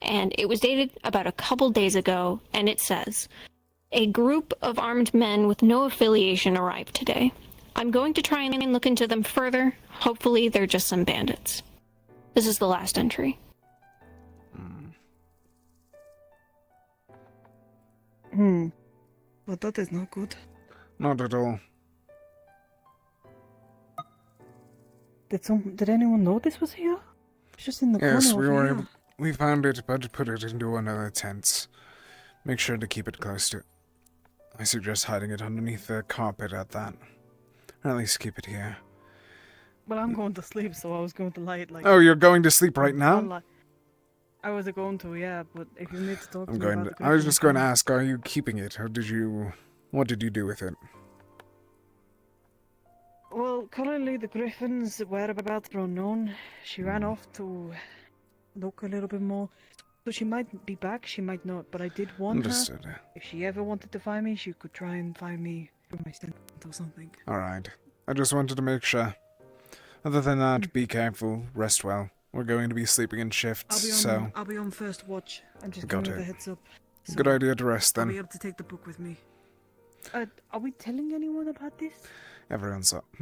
And it was dated about a couple days ago, and it says, "A group of armed men with no affiliation arrived today. I'm going to try and look into them further. Hopefully they're just some bandits." This is the last entry. But that is not good. Not at all. Did anyone know this was here? It's just in the Yes, corner we over were here. able. We found it, but put it into one of the tents. Make sure to keep it close to. I suggest hiding it underneath the carpet at that. Or at least keep it here. But I'm going to sleep, so I was going to lie it like. Oh, you're going to sleep right now? I was going to, yeah, but if you need to talk I'm to me going about to. the I was griffin, just going to can. ask, are you keeping it, or did you? What did you do with it? Well, currently the griffin's whereabouts are unknown. She ran off to look a little bit more. So she might be back, she might not, but I did warn Understood. her. If she ever wanted to find me, she could try and find me through my scent or something. Alright. I just wanted to make sure. Other than that, be careful, rest well. We're going to be sleeping in shifts, so. I'll be on first watch. I'm just Got giving you it. the heads up. Good idea to rest I'll then. be able to take the book with me. Are we telling anyone about this?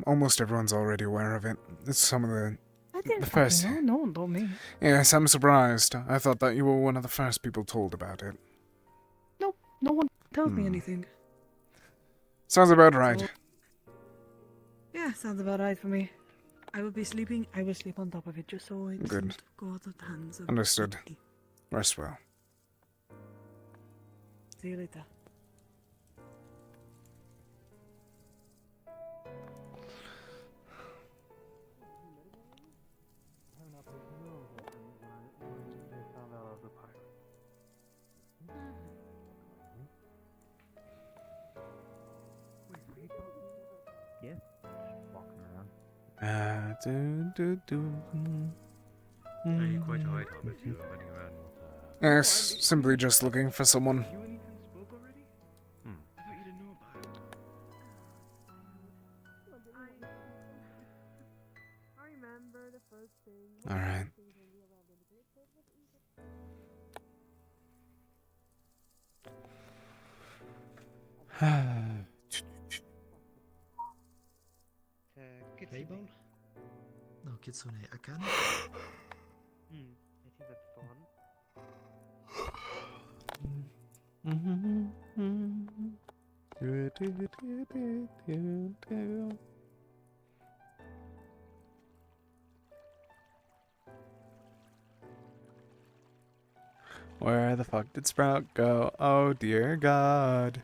Almost everyone's already aware of it. It's some of the. I didn't The first. fucking know. No one told me. Yes, I'm surprised. I thought that you were one of the first people told about it. No one tells me anything. Sounds about right. Yeah, sounds about right for me. I will be sleeping. I will sleep on top of it just so it Good. doesn't go out of the hands of Understood. somebody. Rest well. See you later. Yeah, walking around. Are you quite alright, Amitt? You're running around with, Yes, simply just looking for someone. Alright. K-Bone? No, Kitsune. Akane? I think that's the one. Where the fuck did Sprout go? Oh dear God.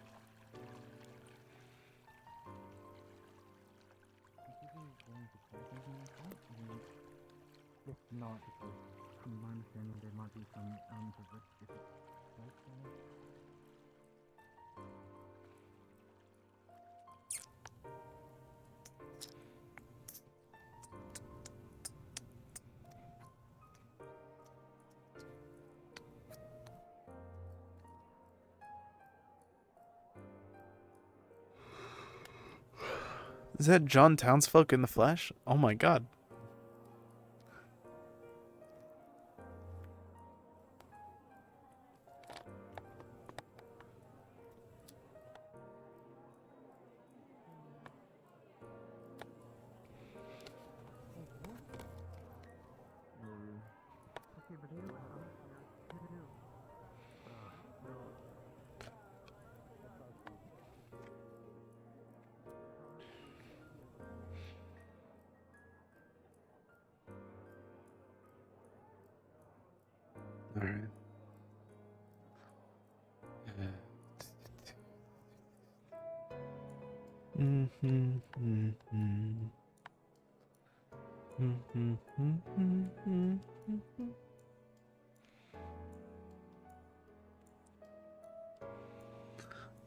If not, because from my understanding, there might be some elements of risk if it's close to it. Is that John Townsfolk in the flesh? Oh my god. Alright.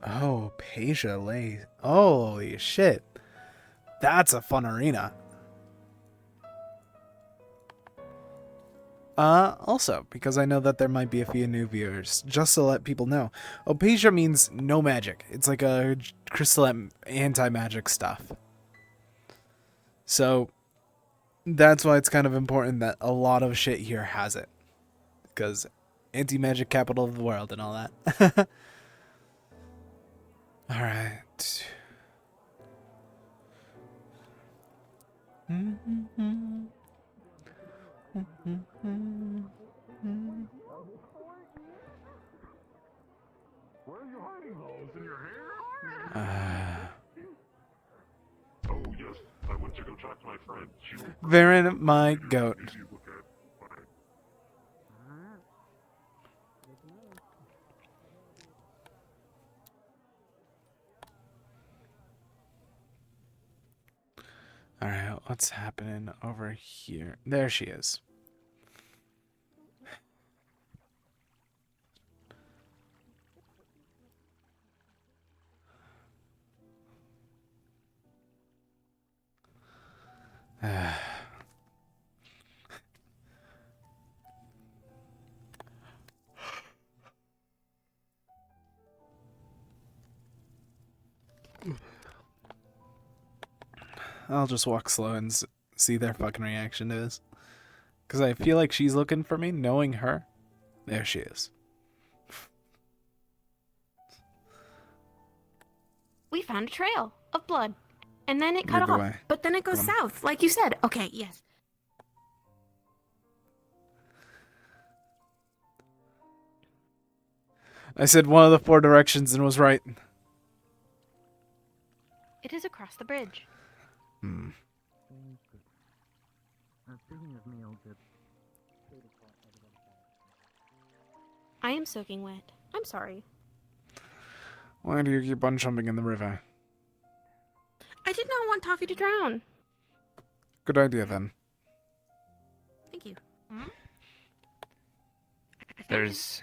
Oh, Peja Lay. Holy shit. That's a fun arena. Also, because I know that there might be a few new viewers, just to let people know, Opasia means no magic. It's like a crystal anti-magic stuff. So, that's why it's kind of important that a lot of shit here has it. Because anti-magic capital of the world and all that. Alright. Where are you hiding those? In your hair? Oh yes, I went to go talk to my friend. Varen, my goat. Alright, what's happening over here? There she is. I'll just walk slow and see their fucking reaction to this. Because I feel like she's looking for me, knowing her. There she is. We found a trail of blood. And then it cut Lead the off. way. But then it goes Come on. south, like you said. Okay, yes. I said one of the 4 directions and was right. It is across the bridge. Hmm. Speaking of meal, I am soaking wet. I'm sorry. Why do you keep on jumping in the river? I did not want Toffee to drown. Good idea then. Thank you. There's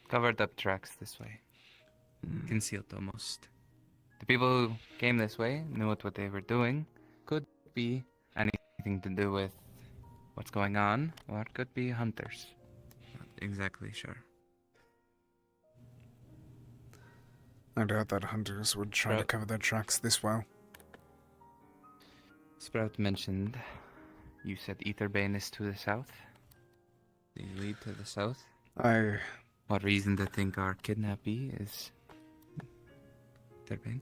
covered up tracks this way. Concealed almost. The people who came this way knew what they were doing. Could be anything to do with what's going on, or it could be hunters. Not exactly sure. I doubt that hunters would try to cover their tracks this well. Sprout mentioned you said Etherbane is to the south. They lead to the south. What reason to think our kidnappee is Etherbane?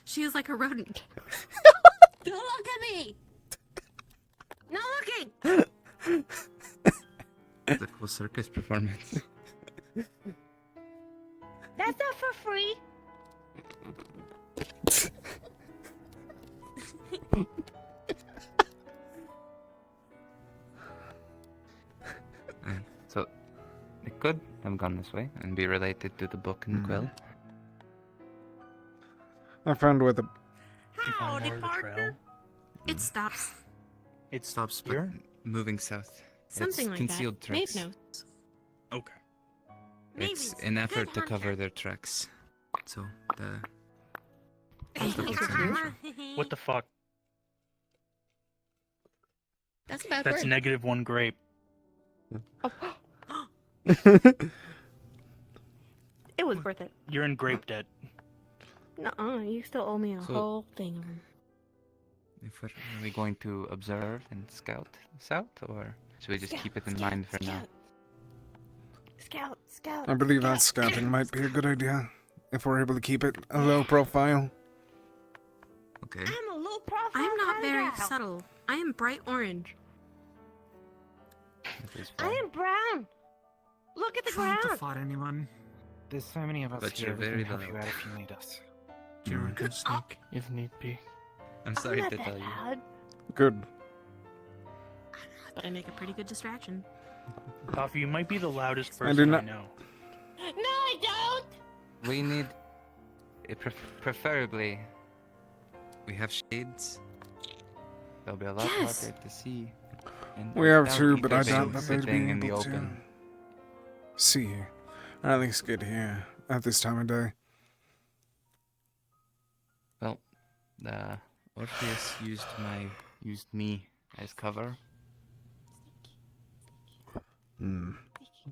She is like a rodent. Don't look at me! Not looking! It's a cool circus performance. That's not for free. So, it could have gone this way and be related to the book and quill. I found where the... Howdy, partner. It stops. It stops here? Moving south. Something it's like concealed that. Maeve tracks. knows. Okay. It's an effort to cover their tracks. So, the... What the fuck? That's a bad That's word. -1 grape. It was worth it. You're in grape debt. Nuh-uh, you still owe me a So- whole thing of them. If we're really going to observe and scout south, or should we just Scout, keep it in scout, mind for now? Scout. I believe that scouting might be a good idea, if we're able to keep it a low profile. Okay. I'm a low profile. I'm not kinda very gal. subtle. I am bright orange. I am brown. Look at the trying to ground. fight anyone. There's so many of us But here. you're We very can help you loud. out if you need us. You're a good snake, if need be. I'm sorry to tell you. Good. But I make a pretty good distraction. Coffee, you might be the loudest I person do I not- know. No, I don't. We need... preferably... We have shades. They'll be a lot Yes. harder to see. And We have without two, but I Etherbane doubt that they'd sitting be in the able to open. see, or at least get here at this time of day. Well, Orpheus used me as cover.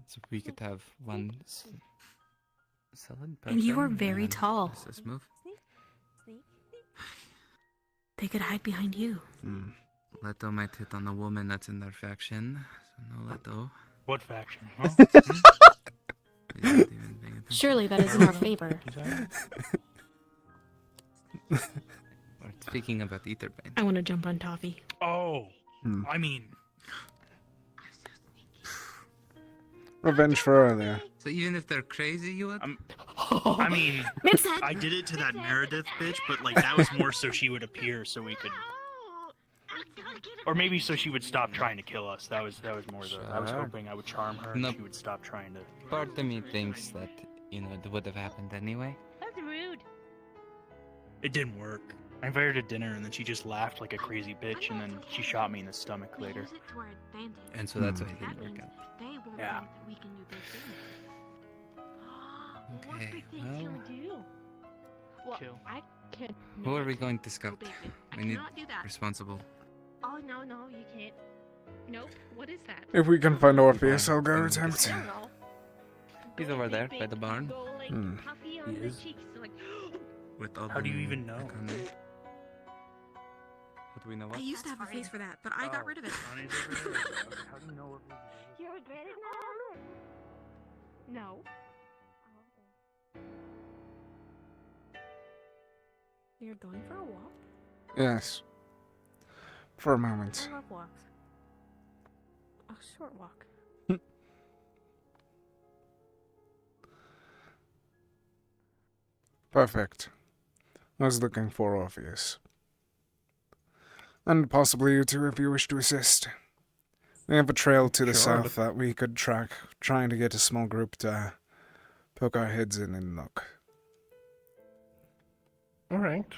So we could have one solid person. And you are very then tall. Let's move. They could hide behind you. Leto might hit on the woman that's in their faction. So no Leto. What faction? Huh? He's not even paying attention. Surely that is in our favor. Or speaking about Etherbane. I want to jump on Toffee. Oh, I mean, Revenge for earlier. So even if they're crazy, you would? I mean, Mix it. I did it to that Meredith bitch, but like that was more so she would appear, so we could, or maybe so she would stop trying to kill us. That was more the. I was Sure. hoping I would charm her, and No. she would stop trying to. Part of me thinks that, it would have happened anyway. That's rude. It didn't work. I invited her to dinner, and then she just laughed like a crazy bitch, and then she shot me in the stomach later. Use it to our advantage. And so that's why it That didn't work means out. they won't Yeah. think that we can do big things. Okay, What well, big things can we do? Well, Chill. I can. who are we going to scout? I We need cannot do that. responsible. Oh, no, you can't. Nope. What is that? If we can find Orpheus, I'll go Fine. attempt. I don't know. He's over there by the barn. Go like puffy on He the is. cheeks, like. With all How do you the even know? economy. How do we know I what? used to have a face for that, but I got rid of it. Connie's over there. How do you know what? You regret it now? No. You're going for a walk? Yes. For a moment. I love walks. A short walk. Perfect. I was looking for Orpheus. And possibly you two if you wish to assist. We have a trail to the Sure, south that we could track, trying to get a small group to poke our heads in and look. Alright.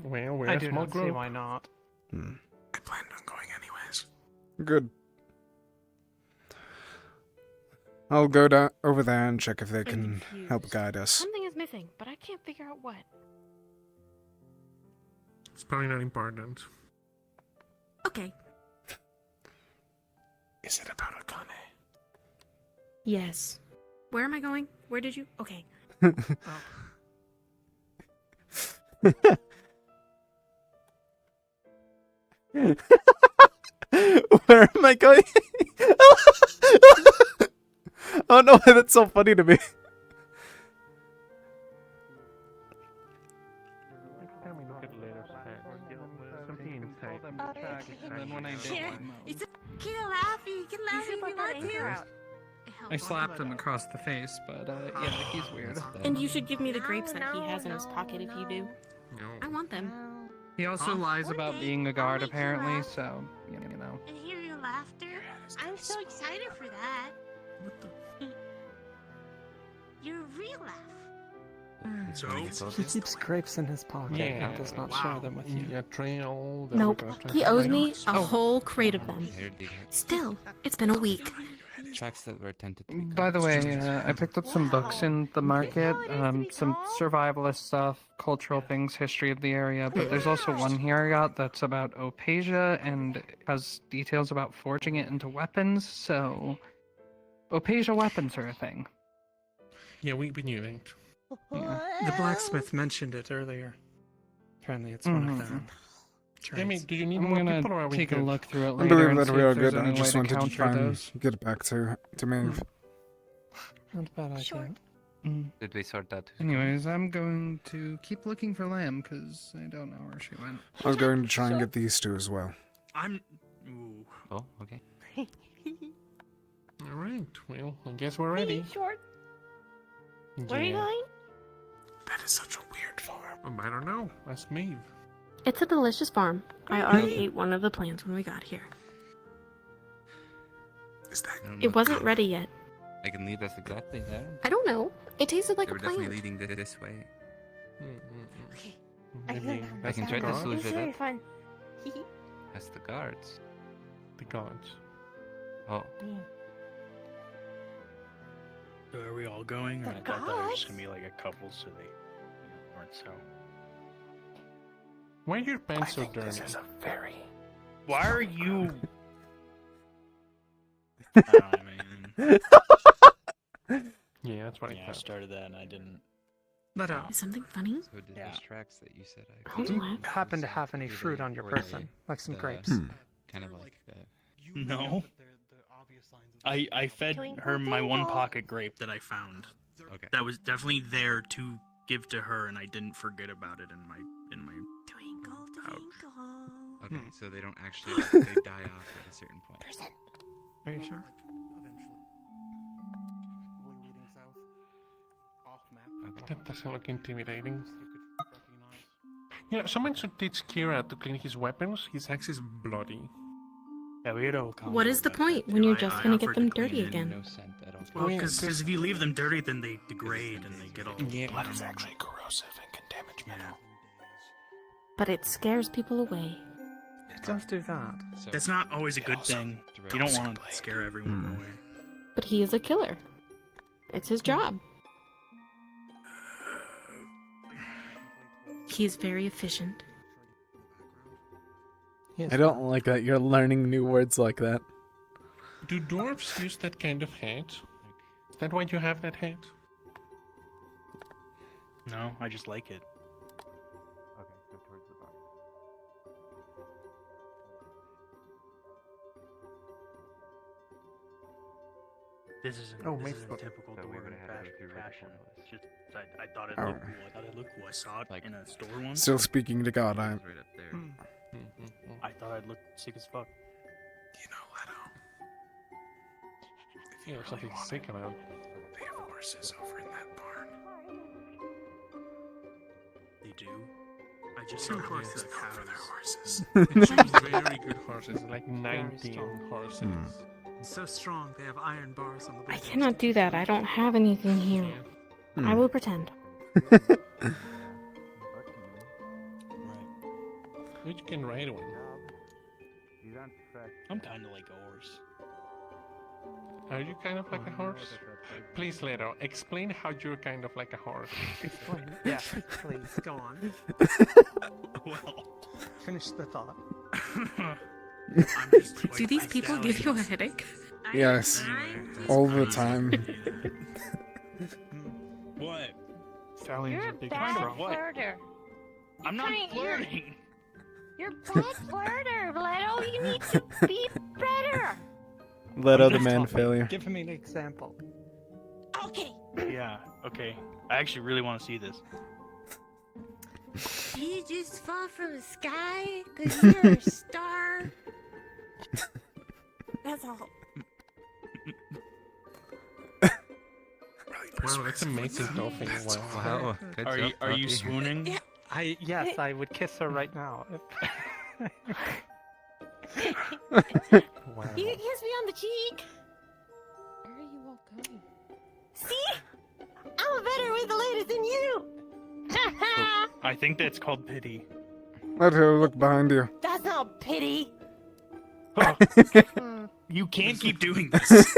Well, we're I a do small not group. see why not. I planned on going anyways. Good. I'll go over there and check if they can help guide us. Something is missing, but I can't figure out what. It's probably not important. Okay. Is it about Akane? Yes. Where am I going? Where did you? Okay. Where am I going? I don't know why that's so funny to me. Keep laughing. You can laugh if you want to. I slapped him across the face, but yeah, he's weird. And you should give me the grapes that he has in his pocket if you do. I want them. He also lies about being a guard, apparently, so, you know. And hear your laughter. I'm so excited for that. What the? Your real laugh. So? He keeps grapes in his pocket and does not share them with you. Yeah, trail. Nope. He owes me a whole crate of them. Still, it's been a week. Tracks that were attempted to By the way, I picked up some books in the market, some survivalist stuff, cultural things, history of the area, but there's also one here I got that's about Opasia and has details about forging it into weapons, so Opasia weapons are a thing. Yeah, we knew that. Yeah. The blacksmith mentioned it earlier. Apparently, it's one of them. Jamie, do you need I'm more gonna people or are we take good? a look through it I later believe and that see we if are there's good. I any just way to wanted to counter try those. and get back to Maeve. Not a bad idea. Did we sort that? Anyways, I'm going to keep looking for Lamb, because I don't know where she went. I was going to try and get these two as well. I'm. Ooh. Oh, okay. Alright, well, I guess we're ready. Short. Where are you Yeah. going? That is such a weird farm. I don't know. That's Maeve. It's a delicious farm. I already ate one of the plants when we got here. Is that? It wasn't ready yet. I can lead us exactly there. I don't know. It tasted like They a were definitely plant. leading this way. Okay. I can try to This solution is very it. fun. That's the guards. The gods. Oh. So are we all going? Or I thought that was just gonna be like a couple, so they weren't so. Why are your pants so dirty? This is a very. Why are you? I mean. Yeah, that's what I I thought. started that and I didn't. But Is something funny? So did those tracks that you said I Oh, do you what? happen to have any fruit on your person? Like some grapes? Kind of like No. I fed her my one pocket grape that I found. Okay. That was definitely there to give to her, and I didn't forget about it in my pouch. Okay, so they don't actually they die off at a certain point. Are you sure? That doesn't look intimidating. Yeah, someone should teach Kira to clean his weapons. His axe is bloody. Yeah, we had a What is the point when you're just gonna get them dirty again? Well, because if you leave them dirty, then they degrade and they get all. Yeah. Blood is actually corrosive and can damage metal. But it scares people away. It does do that. That's not always a good thing. You don't want to scare everyone away. But he is a killer. It's his job. He's very efficient. I don't like that you're learning new words like that. Do dwarves use that kind of hat? Is that why you have that hat? No, I just like it. Okay, go towards the bar. This isn't. Oh, this Mace isn't book. typical So we're dwarven gonna have to go through fashion. right It's just I thought it Oh. looked cool. I thought it looked cool. I saw it in a store once. Still speaking to God, I. Right up there. I thought I'd look sick as fuck. You know, Leto. Yeah, there's something sick about. They have horses over in that barn. do. I just Two saw horses the known for their cows. horses. They choose very good horses, like 19 horses. So strong, they have iron bars on the I windows. cannot do that. I don't have anything here. I will pretend. You can ride one. I'm kind of like a horse. Are you kind of like a horse? Please, Leto, explain how you're kind of like a horse. Explain. Yeah, please, go on. Well, finish the thought. Do these people give you a headache? Yes. All the time. What? Stallions You're are big bad and strong. flirter. I'm not flirting. You're bad flirter, Leto. You need to be better. Leto the man failure. Give me an example. Okay. Yeah, okay. I actually really want to see this. Do you just fall from the sky? Because you're a star. That's all. Wow, that's amazing, Dolphin. Wow. Good Are job, you Rocky. swooning? Yes, I would kiss her right now. Wow. You can kiss me on the cheek. Where are you all going? See? I'm a better with the ladies than you. I think that's called pity. Let her look behind you. That's not pity. You can't keep doing this.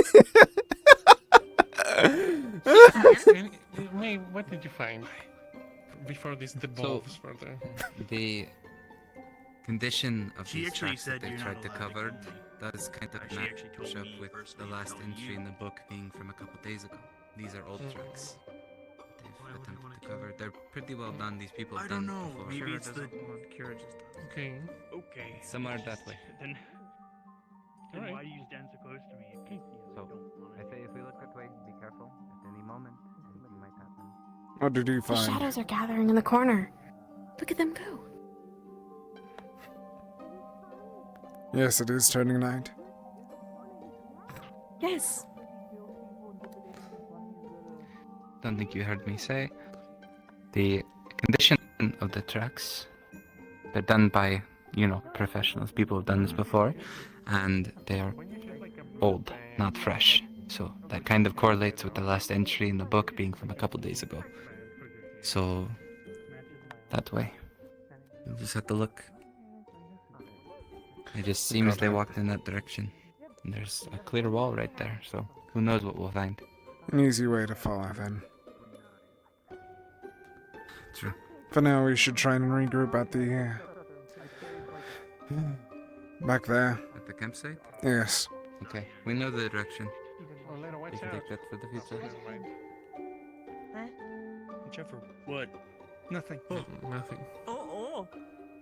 Wait, what did you find? Before this devolves further. The condition of She these actually tracks that said they you're tried not to allowed to cover kill me. does kind of She actually told match up me with personally the last to tell entry you. in the book being from a couple days ago. These are old tracks. They've attempted to cover. They're pretty well done. These people have I don't done know. before. Maybe it's the. Kira just does. Okay. Okay. Some are that way. Then Alright. why do you stand so close to me? So, I say if we look that way, be careful. At any moment, anything might happen. What did you The find? shadows are gathering in the corner. Look at them go. Yes, it is turning night. Yes. Don't think you heard me say. The condition of the tracks, they're done by, professionals. People have done this before, and they are old, not fresh. So that kind of correlates with the last entry in the book being from a couple days ago. So, that way. You'll just have to look. It just seems they walked in that direction. And there's a clear wall right there, so who knows what we'll find. An easy way to follow, then. True. For now, we should try and regroup at the... back there. At the campsite? Yes. Okay, we know the direction. Oh, Leto, watch We can out. take that for the future. Watch out for what? Nothing. Nothing. Oh.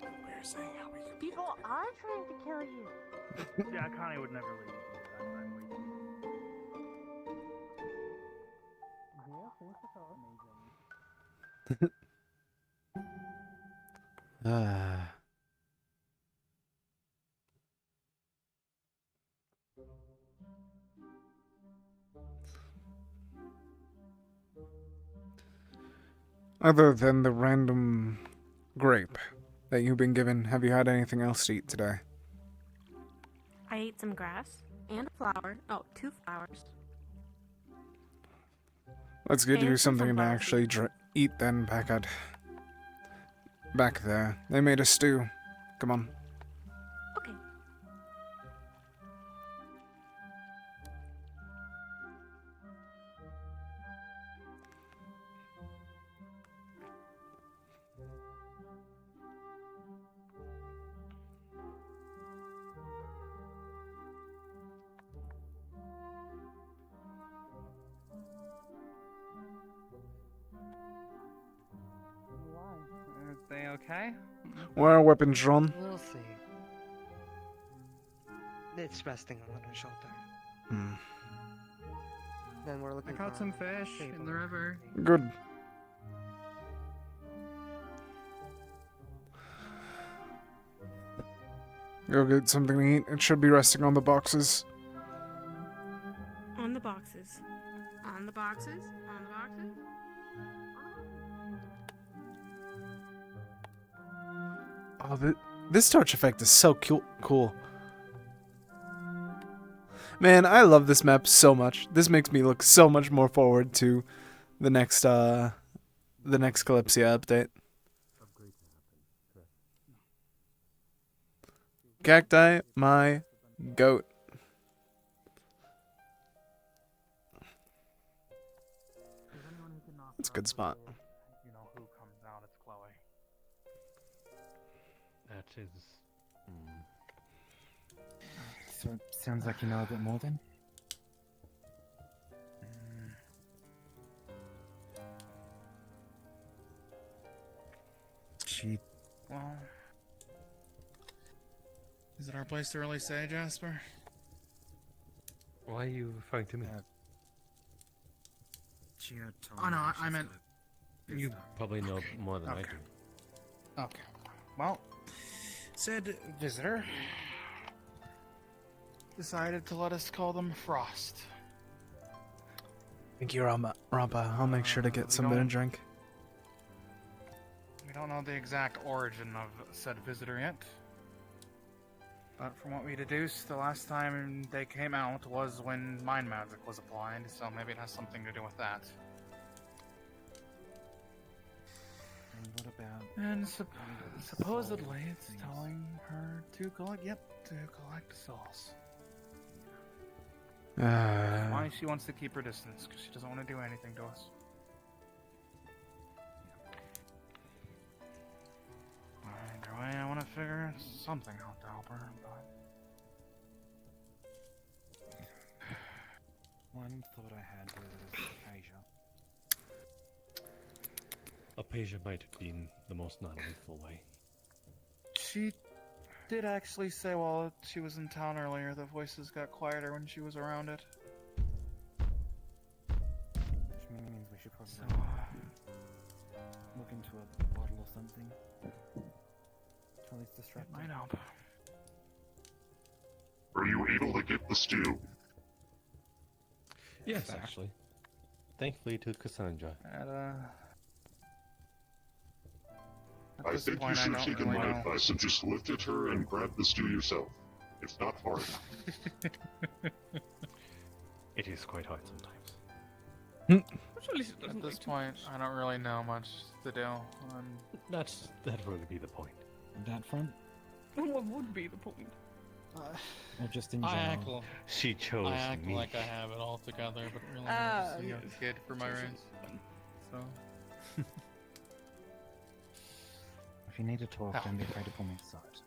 We're saying how we can. People are trying to kill you. Yeah, Connie would never let you do that. I'm way too... Other than the random grape that you've been given, have you had anything else to eat today? I ate some grass and a flower. Oh, 2 flowers. Let's get And you some something to sunflower actually eat then, Packard. Back there. They made a stew. Come on. Okay. Are they okay? Where are weapons drawn? We'll see. It's resting on her shoulder. Hmm. Then we're looking I caught for some fish in the river. Good. Go get something to eat. It should be resting on the boxes. On the boxes. On the boxes. On the boxes. Oh, this torch effect is so cool. Man, I love this map so much. This makes me look so much more forward to the next Kalypsia update. Cacti, my goat. It's a good spot. You know who comes out? It's Chloe. That is. So it sounds like you know a bit more then? She. Well, is it our place to really say, Jasper? Why are you referring to me? She had told Oh no, me I meant. You probably know more than I Okay. do. Okay. Well, said visitor decided to let us call them Frost. Thank you, Rampa. I'll make sure to get something to drink. We don't know the exact origin of said visitor yet. But from what we deduced, the last time they came out was when mind magic was applied, so maybe it has something to do with that. And what about... And supposedly it's telling her to collect souls. Why she wants to keep her distance, because she doesn't want to do anything to us. Either way, I want to figure something out to help her, but... One thought I had was Asia. Apasia might have been the most non-lethal way. She did actually say while she was in town earlier, the voices got quieter when she was around it. Which means we should probably look into a bottle or something. To at least distract It might help. Are you able to get the stew? Yes, actually. Thankfully to Cassandra. I think you should take my advice and just look at her and grab the stew yourself. It's not hard. It is quite hard sometimes. At this point, I don't really know much to do. That would be the point. That front? What would be the point? Or just in general? She chose I act me. like I have it all together, but really I'm just a young kid for my race. So... If you need to talk, don't be afraid to pull me aside.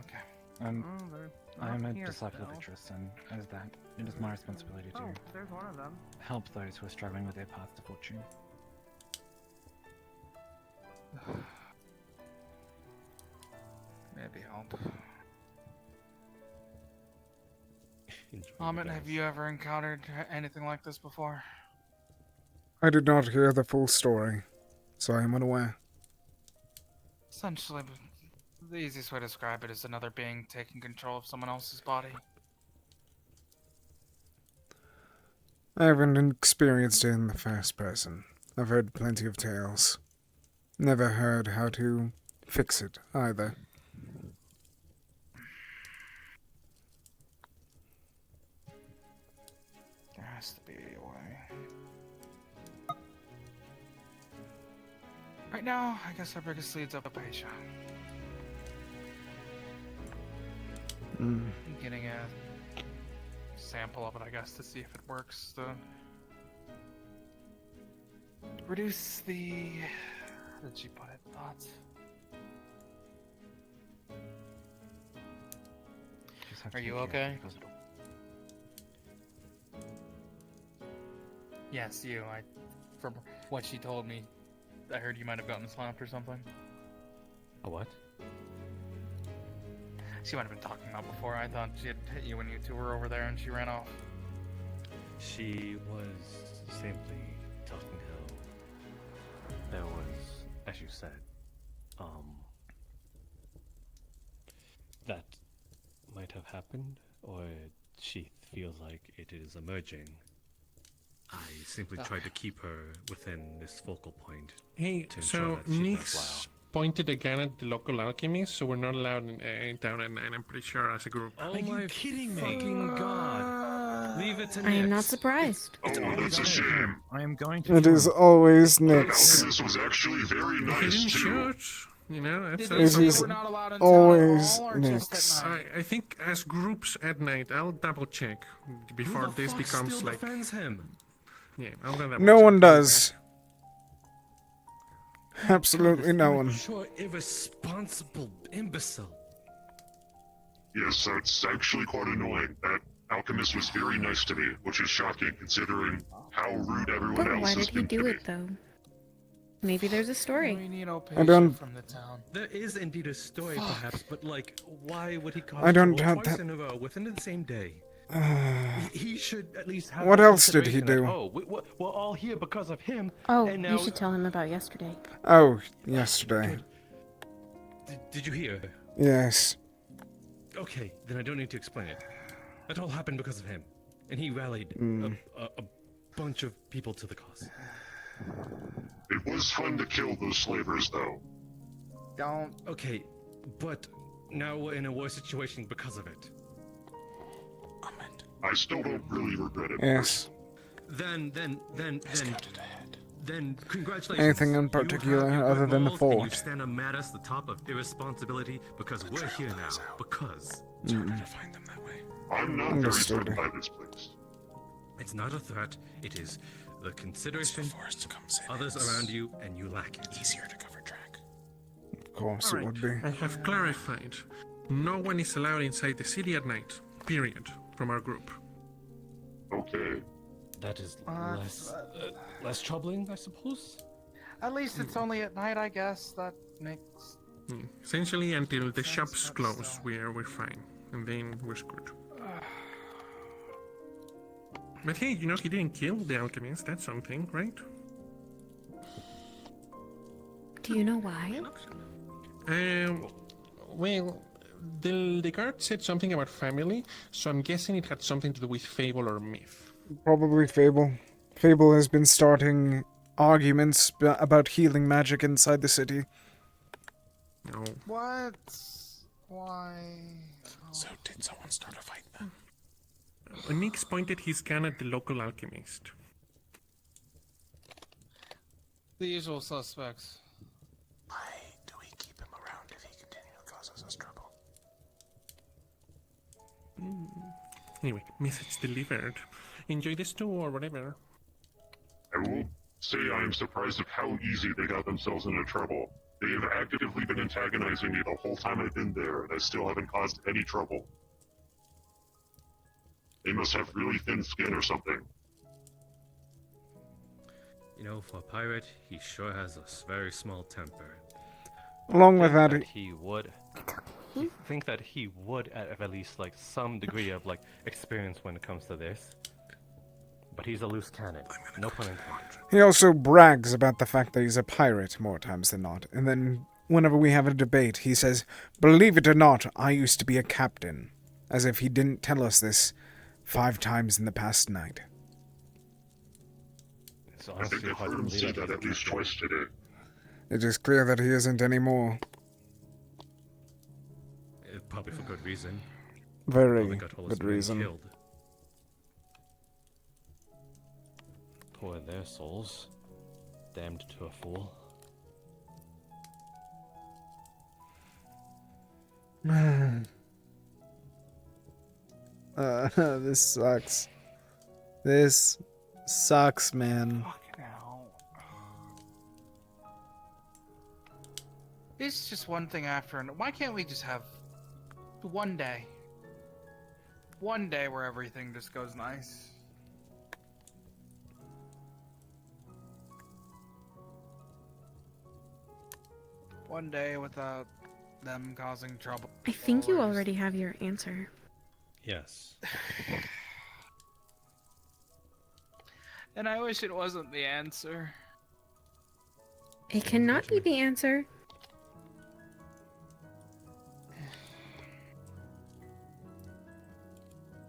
Okay. I'm a disciple of Idris, and as that, it is my responsibility to There's one of them. help those who are struggling with their path to fortune. Maybe help. Amitt, have you ever encountered anything like this before? I did not hear the full story, so I am unaware. Essentially, the easiest way to describe it is another being taking control of someone else's body. I haven't experienced it in the first person. I've heard plenty of tales. Never heard how to fix it, either. There has to be a way. Right now, I guess our biggest lead's up Asia. Getting a sample of it, I guess, to see if it works. To reduce the... How did she put it? Thoughts? Are you okay? Yes, you. From what she told me, I heard you might have gotten slapped or something. A what? She might have been talking about before. I thought she had hit you when you two were over there and she ran off. She was simply talking how there was, as you said, that might have happened, or she feels like it is emerging. I simply tried to keep her within this focal point. Hey, to ensure so that she's Nix pointed a gun at the local alchemist, so we're not allowed down at night, I'm pretty sure, as a group. Oh my kidding me? Fucking god. Leave it to I am not Nix. surprised. Oh, that's a shame. I am going to. It is always Nyx. This was actually very He nice didn't too. shoot. You know, that's It is always Nyx. I think as groups at night, I'll double check before Who the this fuck becomes still like. defends him? Yeah, I'll double No check. one does. Absolutely no one. Sure, irresponsible imbecile. Yes, that's actually quite annoying. That alchemist was very nice to me, which is shocking considering how rude everyone But else why has did he been do to me. it though? Maybe there's a story. I don't. There is indeed a story, perhaps, but like, why would he cause I don't trouble doubt twice that- in a row within the same day? He should at least have. What the else did he consideration do? that, oh, we're all here because of him. Oh, and now, you should tell him about yesterday. Oh, yesterday. Did you hear? Yes. Okay, then I don't need to explain it. That all happened because of him, and he rallied a bunch of people to the cause. It was fun to kill those slavers, though. Don't. Okay, but now we're in a worse situation because of it. I still don't really regret it. Yes. Then, congratulations. Anything in You particular have your other good than the morals, and fort? You stand at us the top of irresponsibility because we're here now. Because. I'm not Understood. very threatened by this place. It's not a threat. It is the consideration others around you, and you lack it. Easier to cover track. Of course it would be. I have clarified. No one is allowed inside the city at night. Period. From our group. Okay. That is less troubling, I suppose. At least it's only at night, I guess. That makes. Essentially, until the shops close, we're fine, and then we're screwed. But hey, you know he didn't kill the alchemist. That's something, right? Do you know why? Well, the guard said something about family, so I'm guessing it had something to do with fable or myth. Probably Fable. Fable has been starting arguments about healing magic inside the city. No. What? Why? So did someone start a fight then? Nix pointed his gun at the local alchemist. The usual suspects. Why do we keep him around if he continually causes us trouble? Anyway, message delivered. Enjoy the stew or whatever. I will say I am surprised at how easy they got themselves into trouble. They have actively been antagonizing me the whole time I've been there, and I still haven't caused any trouble. They must have really thin skin or something. You know, for a pirate, he sure has a very small temper. Along with that, he would. You think that he would have at least like some degree of like experience when it comes to this. But he's a loose cannon. No pun intended. he also brags about the fact that he's a pirate more times than not. And then whenever we have a debate, he says, "Believe it or not, I used to be a captain." As if he didn't tell us this 5 times in the past night. It's I think I've heard him say that at least twice today. It is clear that he isn't anymore. Probably for good reason. Very Probably got all his good men reason. killed. Poor their souls. Damned to a fool. This sucks. This sucks, man. It's just one thing after another. Why can't we just have one day? One day where everything just goes nice. One day without them causing trouble. I think you already have your answer. Yes. And I wish it wasn't the answer. It cannot be the answer.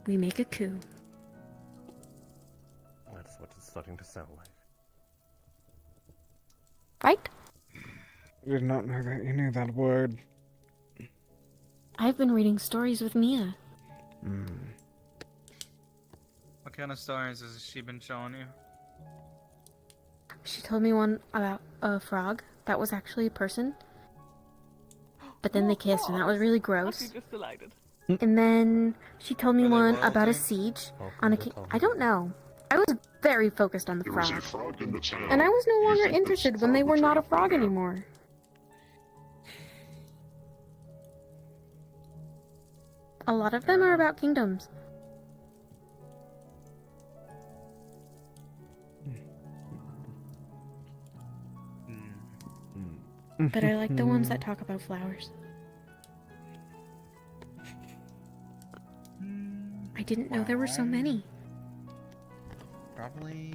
We make a coup. That's what it's starting to sound like. Right? I did not know that you knew that word. I've been reading stories with Mia. What kind of stories has she been showing you? She told me one about a frog that was actually a person. But then they kissed, and that was really gross. just delighted. And then she told me Were they one about a royalty? siege on a I don't know. I was very focused on the frog. And I was no longer interested when they were not a frog anymore. A lot of them are about kingdoms. But I like the ones that talk about flowers. I didn't know there were so many. Probably.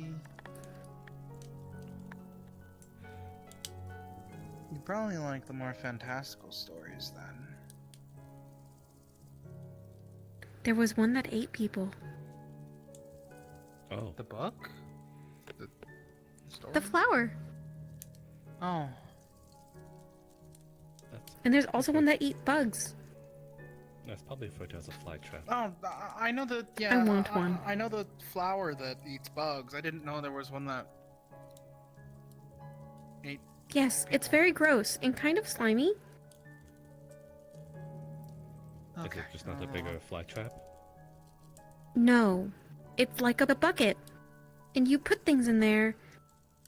You probably like the more fantastical stories then. There was one that ate people. Oh. The book? The story? The flower. Oh. And there's also one that eat bugs. That's probably referred to as a fly trap. Oh, I know the yeah. I want one. I know the flower that eats bugs. I didn't know there was one that ate. Yes, it's very gross and kind of slimy. Is it just not a bigger fly trap? No, it's like a bucket. And you put things in there,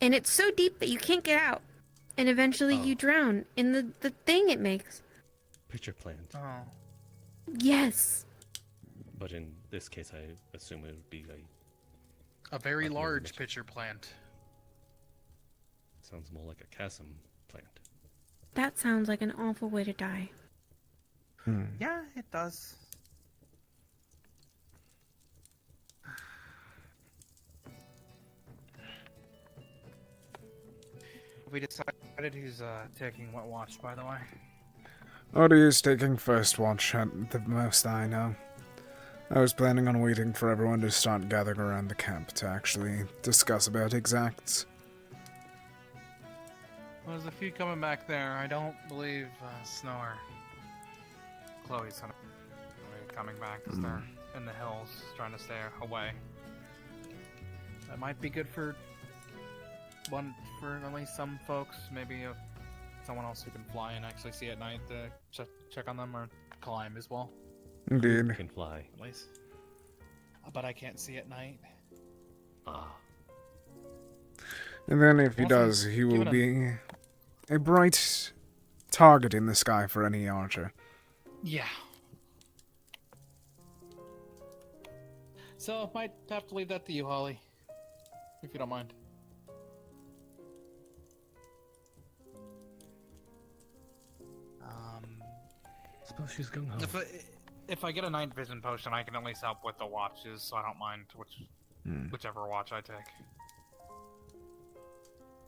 and it's so deep that you can't get out. And eventually you drown in the thing it makes. Pitcher plant. Oh. Yes. But in this case, I assume it would be A very large pitcher plant. sounds more like a chasm plant. That sounds like an awful way to die. Yeah, it does. We decided who's taking what watch, by the way. Odie is taking first watch at the most I know. I was planning on waiting for everyone to start gathering around the camp to actually discuss about exacts. There's a few coming back there. I don't believe Snow or Chloe's gonna be coming back because they're in the hills trying to stay away. That might be good for at least some folks. Maybe someone else who can fly and actually see at night to check on them or climb as well. Indeed. You can fly. At least. But I can't see at night. Ah. And then if he does, he will be a bright target in the sky for any archer. Yeah. So, might have to leave that to you, Holly. If you don't mind. Suppose she's going home. If I get a night vision potion, I can at least help with the watches, so I don't mind whichever watch I take.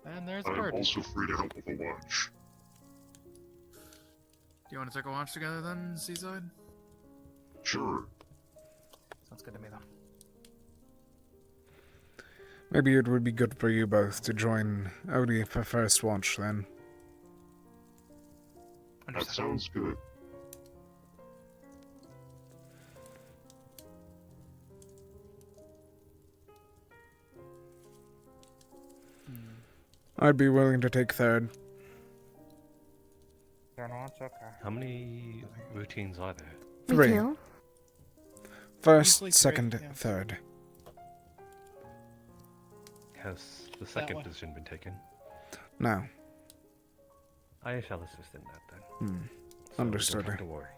And there's a bird. I'm also free to help with a watch. Do you want to take a watch together then, Seaside? Sure. Sounds good to me, though. Maybe it would be good for you both to join Odie for first watch then. That sounds good. I'd be willing to take third. Okay. How many routines are there? 3. First, Usually 3, second, yeah. third. Has the second decision been taken? No. I shall assist in that then. So Understood. You don't have to worry.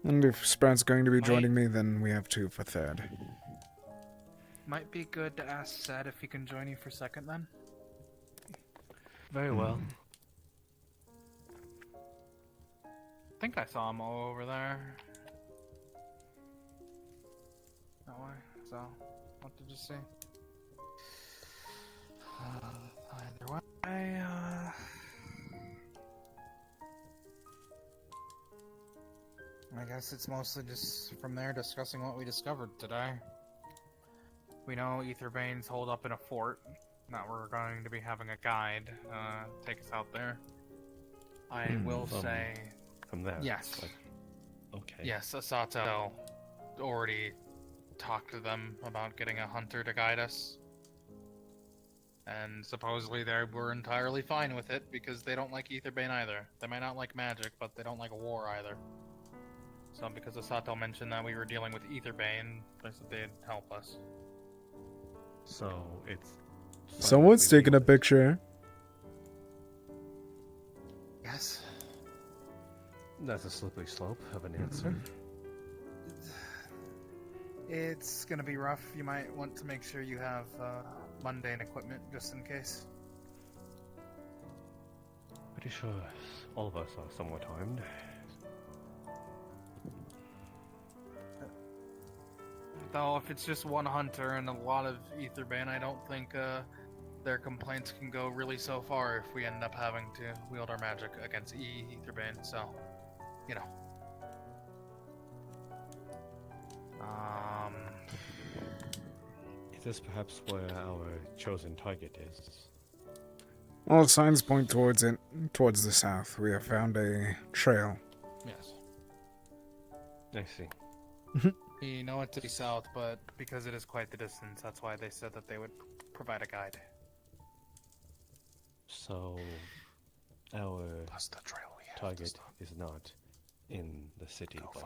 And if Sprout's going to be joining me, then we have 2 for third. Might be good to ask Seth if he can join you for second then. Very well. I think I saw him all over there. That way, so what did you see? Either way, I guess it's mostly just from there discussing what we discovered today. We know Etherbane's holed up in a fort, that we're going to be having a guide take us out there. I will say, from there. yes. Like, okay. Yes, Asato already talked to them about getting a hunter to guide us. And supposedly they were entirely fine with it because they don't like Aetherbane either. They might not like magic, but they don't like war either. So because Asato mentioned that we were dealing with Aetherbane, they said they'd help us. So it's Someone's taking a picture. Yes. That's a slippery slope of an answer. It's gonna be rough. You might want to make sure you have mundane equipment just in case. Pretty sure all of us are somewhat armed. Though if it's just one hunter and a lot of Aetherbane, I don't think their complaints can go really so far if we end up having to wield our magic against Aetherbane, so, you know. Is this perhaps where our chosen target is? All signs point towards it, towards the south. We have found a trail. Yes. I see. We know it to be south, but because it is quite the distance, that's why they said that they would provide a guide. So, our the trail we have target is not in the city, but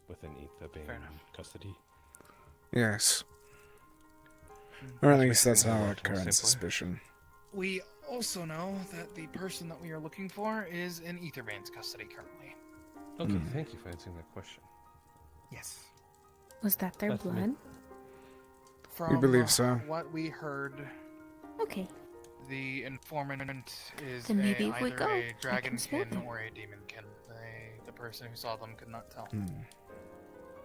within Aetherbane Fair enough. custody. Yes. Or at Which least makes that's things a our lot more current simpler. suspicion. We also know that the person that we are looking for is in Aetherbane's custody currently. Okay, Hmm. thank you for answering that question. Yes. Was that their That's me. blood? From believe so. what we heard, Okay. the informant is Then maybe if we either go, I a can dragonkin smell them. or a demonkin. The person who saw them could not tell. Hmm.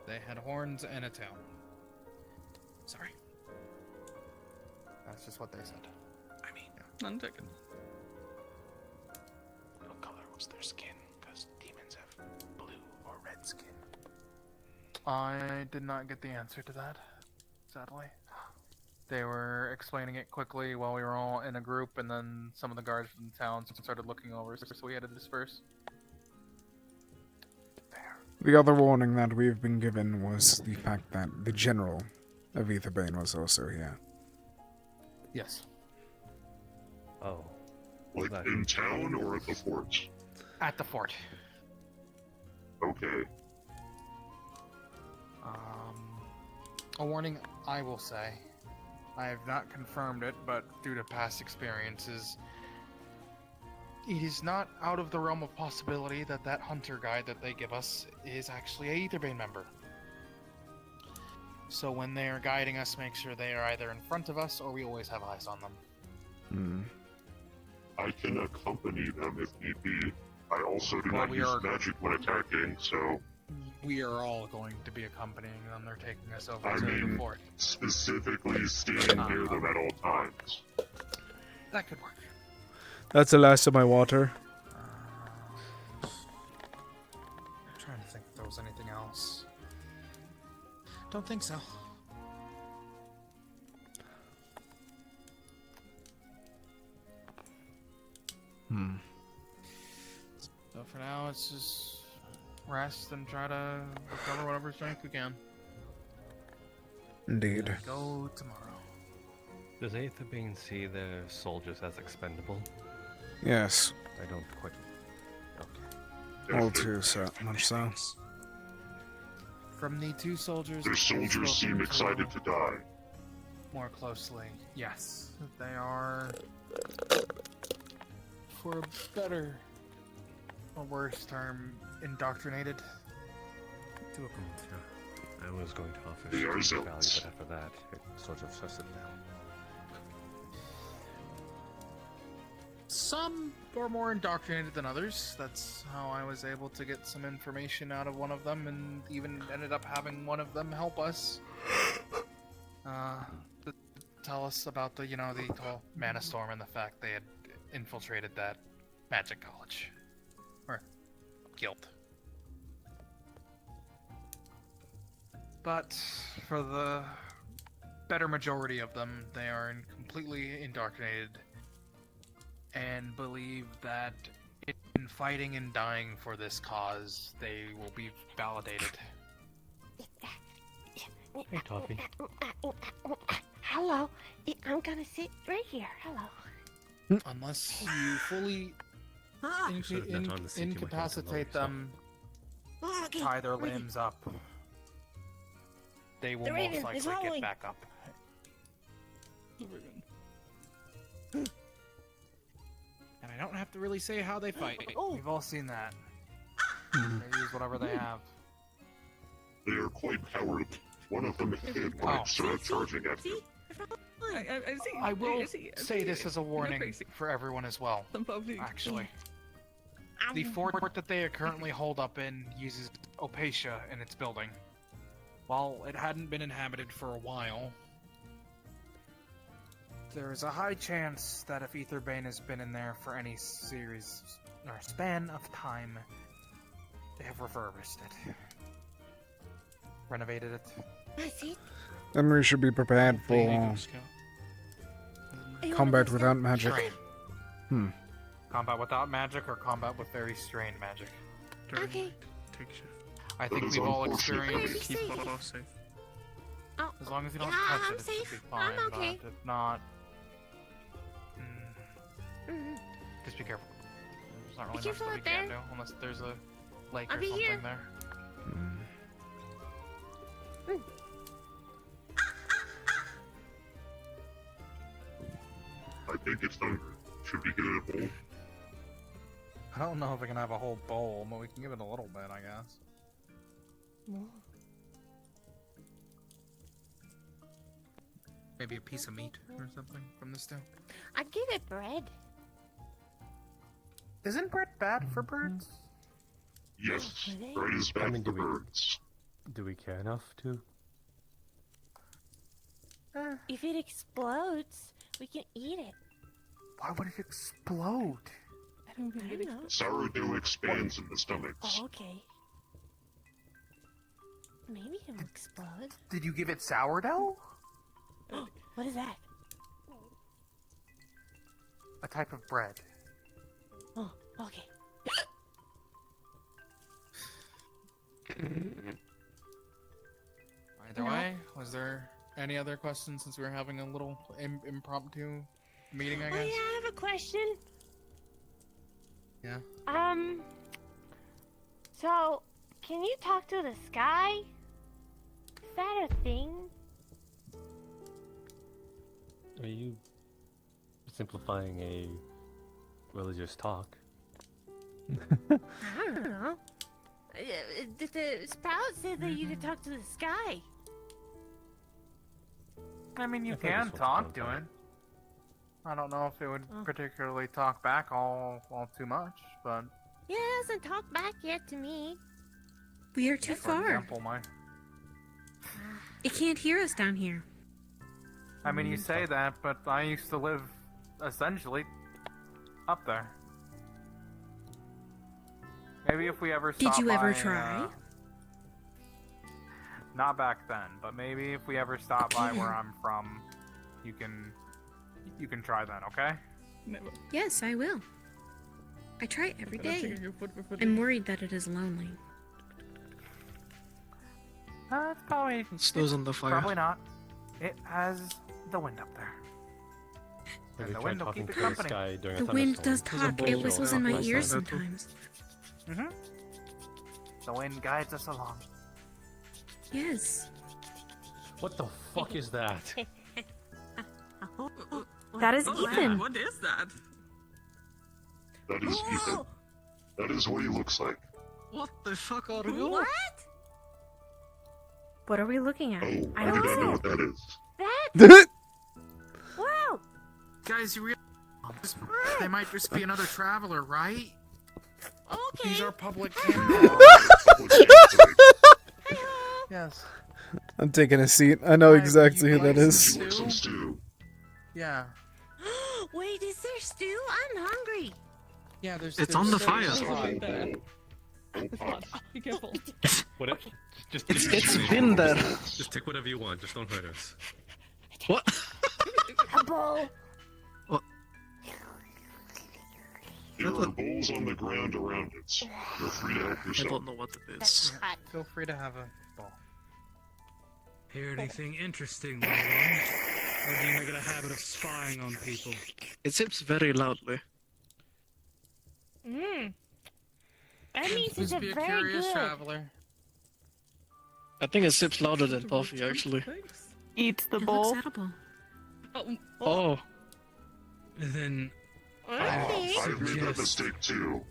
They had horns and a tail. Sorry. That's just what they said. I mean, None taken. what color was their skin? Because demons have blue or red skin. I did not get the answer to that, sadly. They were explaining it quickly while we were all in a group, and then some of the guards from the town started looking over, so we had to disperse. The other warning that we've been given was the fact that the general of Aetherbane was also here. Yes. Oh. Like in town or at the fort? At the fort. Okay. A warning, I will say. I have not confirmed it, but due to past experiences, it is not out of the realm of possibility that that hunter guide that they give us is actually a Aetherbane member. So when they are guiding us, make sure they are either in front of us or we always have eyes on them. Hmm. I can accompany them if need be. I also do Well, not we use are- magic when attacking, so We are all going to be accompanying them. They're taking us over I to the mean, fort. specifically staying near them at all times. That could work. That's the last of my water. I'm trying to think if there was anything else. Don't think so. Hmm. So for now, it's just rest and try to recover whatever strength we can. Indeed. Go tomorrow. Does Aetherbane see their soldiers as expendable? Yes. I don't quite. Okay. All too so much so. From the two soldiers, Their we've soldiers seem spoken excited to die. more closely. Yes, they are, for a better or worse term, indoctrinated. To a point, yeah. I was going to offer They are strategic value, zealots. but after that, it sort of shuts it down. Some are more indoctrinated than others. That's how I was able to get some information out of one of them, and even ended up having one of them help us. To tell us about the whole Mana Storm and the fact they had infiltrated that magic college. Or guild. But for the better majority of them, they are completely indoctrinated and believe that in fighting and dying for this cause, they will be validated. Hey, Toffee. Hello. I'm gonna sit right here. Hello. Unless you fully incapacitate them, tie their limbs up, they will The most raven is likely howling. get back up. And I don't have to really say how they fight. We've all seen that. They use whatever they have. They are quite powerful. One of them had pipes charging at you. I will say this as a warning for everyone as well, actually. The fort that they are currently holed up in uses Opatia in its building. While it hadn't been inhabited for a while, there is a high chance that if Aetherbane has been in there for any series or span of time, they have refurbished it. Renovated it. I see. Then we should be prepared for combat without magic. Strain. Combat without magic or combat with very strained magic? Okay. I think we've all experienced. As long as you don't touch it, it should be fine. I'm okay. But if not, just be careful. There's not really much that we can do unless there's a lake or something there. I think it's done. Should we get it a bowl? I don't know if we can have a whole bowl, but we can give it a little bit, I guess. Maybe a piece of meat or something from the stew. I'd give it bread. Isn't bread bad for birds? Yes, bread is bad for birds. Do we care enough to? If it explodes, we can eat it. Why would it explode? I don't know. Sourdough expands in the stomachs. Oh, okay. Maybe it'll explode. Did you give it sourdough? What is that? A type of bread. Oh, okay. Either way, was there any other questions since we were having a little impromptu meeting, I guess? Oh yeah, I have a question. Yeah. So, can you talk to the sky? Is that a thing? Are you simplifying a religious talk? I don't know. The sprout said that you could talk to the sky. I mean, you I thought can this was talk fun to time. it. I don't know if it would particularly talk back all too much, but Yeah, it hasn't talked back yet to me. We are too for far. example, It can't hear us down here. I mean, you say that, but I used to live essentially up there. Maybe if we ever Did stop you ever by, try? Not back then, but maybe if we ever stop by where I'm from, you can try then, okay? Never. Yes, I will. I try it every Better day. check your foot before I'm they- worried that it is lonely. It's probably. Snow's on the fire. Probably not. It has the wind up there. Have And you the tried wind will talking keep to it the company. sky during The a wind thunderstorm? does talk. It whistles in my ears sometimes. The wind guides us along. Yes. What the fuck is that? That is Ethan. What is that? That is Ethan. That is what he looks like. What the fuck are you? What? What are we looking at? Oh, I I do don't not know see what that is. That? Wow. Guys, you realize they might just be another traveler, right? Okay. These are public Yes. I'm taking a seat. I know exactly who that is. Yeah. Wait, is there stew? I'm hungry. Yeah, there's. It's on the fire. Be careful. What if, just It's been there. Just take whatever you want. Just don't hurt us. What? A bowl. What? There are bowls on the ground around it. You're free to help I yourself. don't know what it is. Feel free to have a ball. Hear anything interesting, little one? Or do you make it a habit of spying on people? It sips very loudly. That means Please it's be a very curious good. traveler. I think it sips louder than coffee, actually. Eats the It bowl. looks edible. Oh. Then Okay. I've made that mistake too.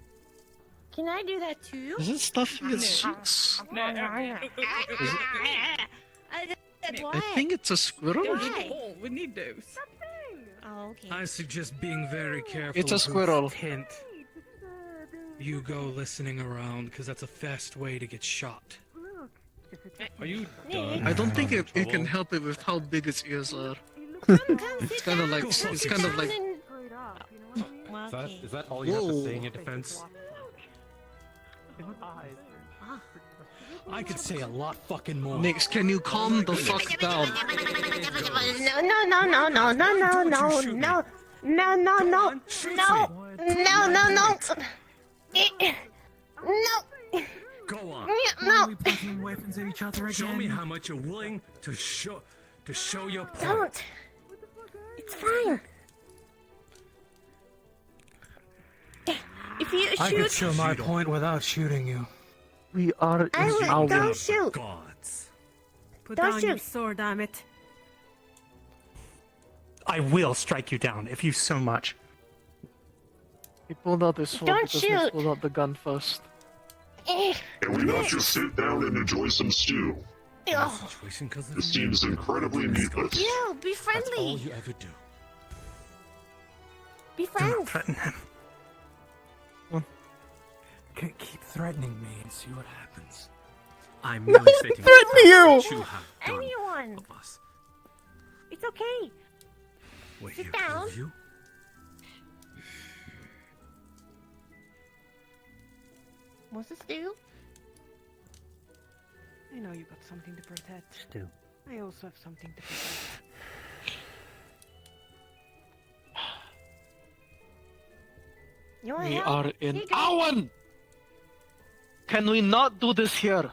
Can I do that too? Is it stuffing its cheeks? I think it's a squirrel. Why? We need those. Oh, okay. I suggest being very careful. It's a of whose squirrel. Hint. You go listening around, because that's a fast way to get shot. Are you I don't think it can help it with how big its ears are. It's kind of like it's kind of like. Is that all you have to say in your defense? I could say a lot fucking more. Nix, can you calm the fuck down? No, no, no, no, no, no, no, no, no, no, no, no, no, no, no. No. Go on. No. We pointing weapons at each other again. Show me how much you're willing to show your point. Don't. It's fire. If you I could shoot, show my point without shooting you. We are I in will. our Don't shoot. Gods. Put Don't down your shoot. sword, Amitt. I will strike you down if you so much. He pulled out his sword Don't because he shoot. pulled out the gun first. Can we not just sit down and enjoy some stew? Oh, This seems incredibly needless. you be That's all friendly. you ever do. Be friends. Threaten him. Keep threatening me and see what happens. I'm merely stating Threaten you! what you have done Anyone. of us. It's okay. Will Sit you down. prove you? What's this do? I know you got something to protect. Stew. I also have something to protect. You want We help? are in Here you go. Awan! Can we not do this here?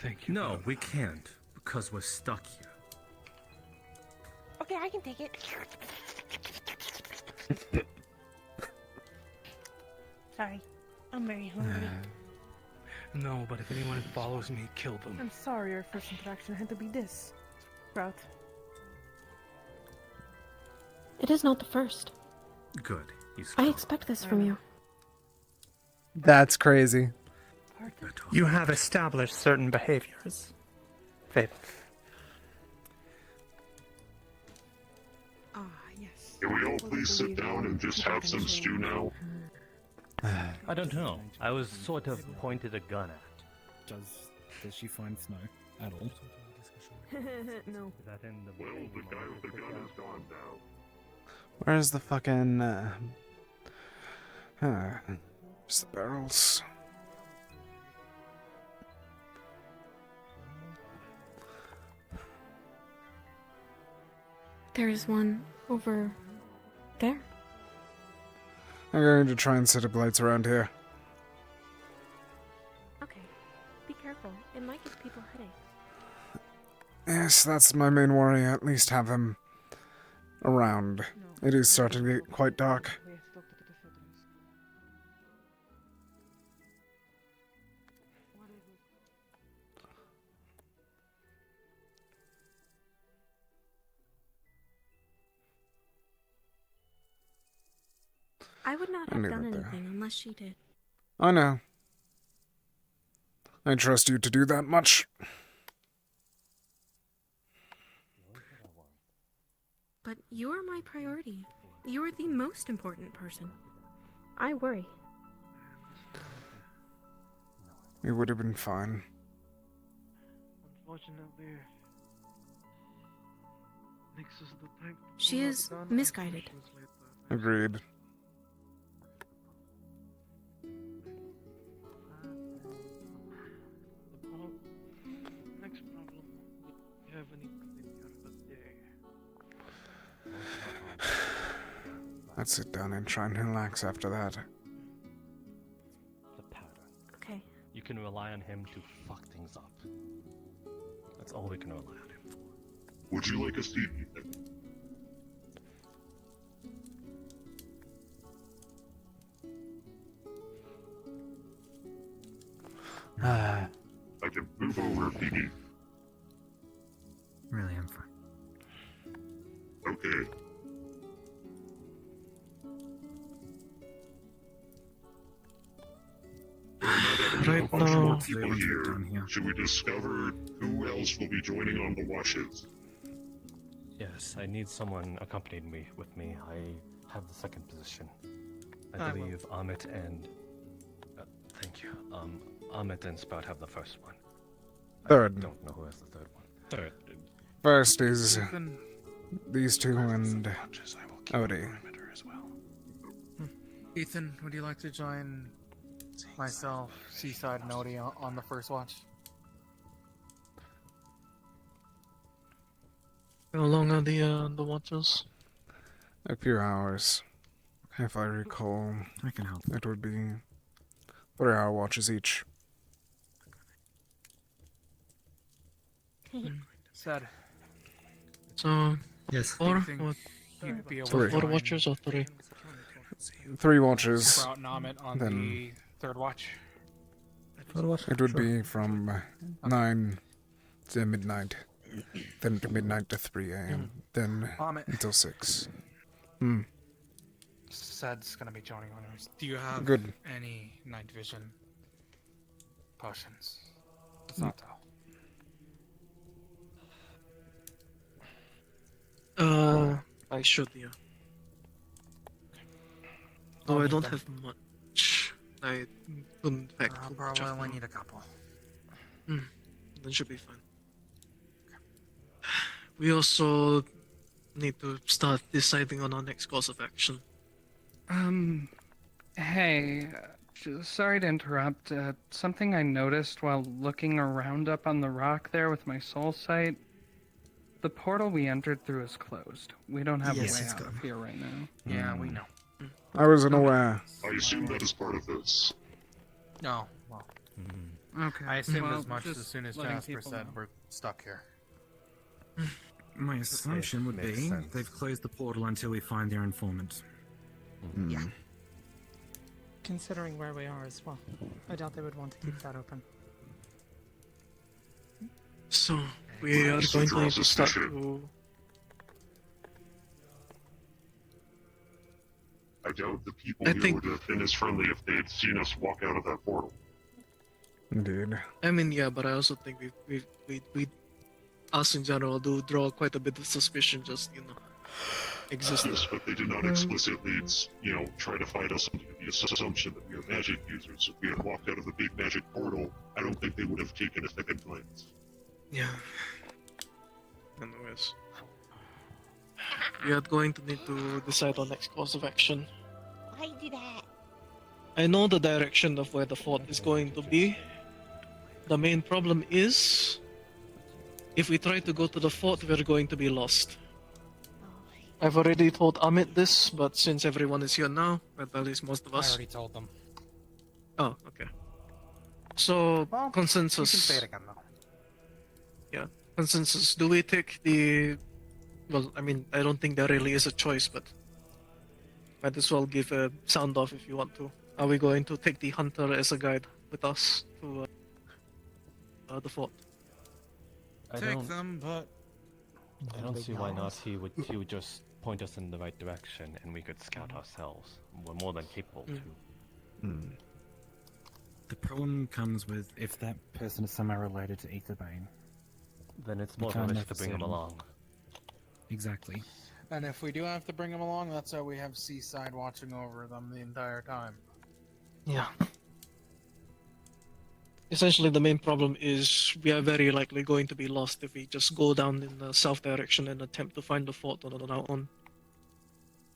Thank you. No, we can't, because we're stuck here. Okay, I can take it. Sorry, I'm very hungry. No, but if anyone follows me, kill them. I'm sorry our first interaction had to be this. Sprout. It is not the first. Good. He's I expect this from you. That's crazy. You have established certain behaviors. Fable. Ah, yes. Can we all please sit down and just have some stew now? I don't know. I was sort of pointed a gun at. Does she find snow at all? No. Is that in the Well, the guy with the gun is gone now. Where's the fucking... Where's the barrels? There is one over there. I'm going to try and set up lights around here. Okay. Be careful. It might give people headaches. Yes, that's my main worry. At least have them around. It is starting to get quite dark. We have to talk to the settlers. What is it? I would not I have knew done it there. anything unless she did. I know. I trust you to do that much. But you're my priority. You're the most important person. I worry. We would have been fine. Unfortunately, Nix is the type to She pull out is the gun misguided. and translate Agreed. Next problem. Do you have any particular day? Let's sit down and try and relax after that. The pattern. Okay. You can rely on him to fuck things up. That's all we can rely on him for. Would you like a seat, Ethan? I can move over if you need. Really, I'm fine. Okay. Right Bunch now, more people here. Should we discover who else will be joining on the watches? Yes, I need someone accompanying me with me. I have the second position. I believe Amitt and thank you. Amitt and Sprout have the first one. Third. I don't know who has the third one. Third. First is these two and Odie. Ethan, would you like to join myself, Seaside, and Odie on the first watch? how long are the watches? A few hours. If I recall, I can help. It would be 3-hour watches each. Said. So, yes. 4? Think you'd be able So to 4 join watches or 3? 3 watches. Sprout and Amitt on Then the third watch. it would be from 9 to midnight, then to midnight to 3 a.m., then until 6. Sad's gonna be joining on yours. Do you have Good. any night vision potions? I should, yeah. No, I don't have much. I couldn't pack too much. Probably of only them. need a couple. Then should be fine. We also need to start deciding on our next course of action. Hey, sorry to interrupt. Something I noticed while looking around up on the rock there with my soul sight. The portal we entered through is closed. We don't have a way out of here right now. Yeah, we know. I wasn't aware. I assume that is part of this. No, well. Okay. I assumed well, as much just as soon as letting Jasper people said know. we're stuck here. My assumption would makes be sense. they've closed the portal until we find their informant. Yeah. Considering where we are as well, I doubt they would want to keep that open. So, we are going to need to start to... I doubt the people I here think- would have been as friendly if they had seen us walk out of that portal. Indeed. I mean, yeah, but I also think we us in general do draw quite a bit of suspicion just, existing. Yes, but they did not explicitly, try to fight us under the assumption that we are magic users. If we had walked out of the big magic portal, I don't think they would have taken a second glance. Yeah. Anyways. We are going to need to decide on next course of action. Why do that? I know the direction of where the fort is going to be. The main problem is, if we try to go to the fort, we're going to be lost. I've already told Amitt this, but since everyone is here now, at least most of I us. already told them. Oh, okay. So, consensus. You can say it again, though. Yeah, consensus. Do we take the... Well, I mean, I don't think there really is a choice, but... Might as well give a sound off if you want to. Are we going to take the hunter as a guide with us to the fort? Take them, but... I don't see why not. He would just point us in the right direction, and we could scout ourselves. We're more than capable to. The problem comes with if that person is somehow related to Aetherbane. Then it's We more of a can't risk to bring him necessarily- along. Exactly. And if we do have to bring them along, that's why we have Seaside watching over them the entire time. Yeah. Essentially, the main problem is we are very likely going to be lost if we just go down in the south direction and attempt to find the fort on our own.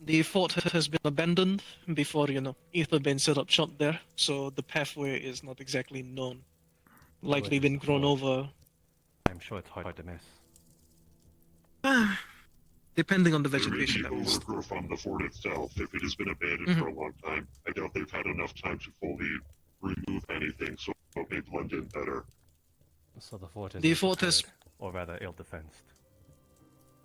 The fort has been abandoned before, Aetherbane set up shop there, so the pathway is not exactly known. Likely been grown over. I'm sure it's hard to miss. depending on the There may vegetation be at least. overgrowth on the fort itself. If it has been abandoned Mhm. for a long time, I doubt they've had enough time to fully remove anything, so it may blend in better. So the fort is The fort has or rather ill-defensed.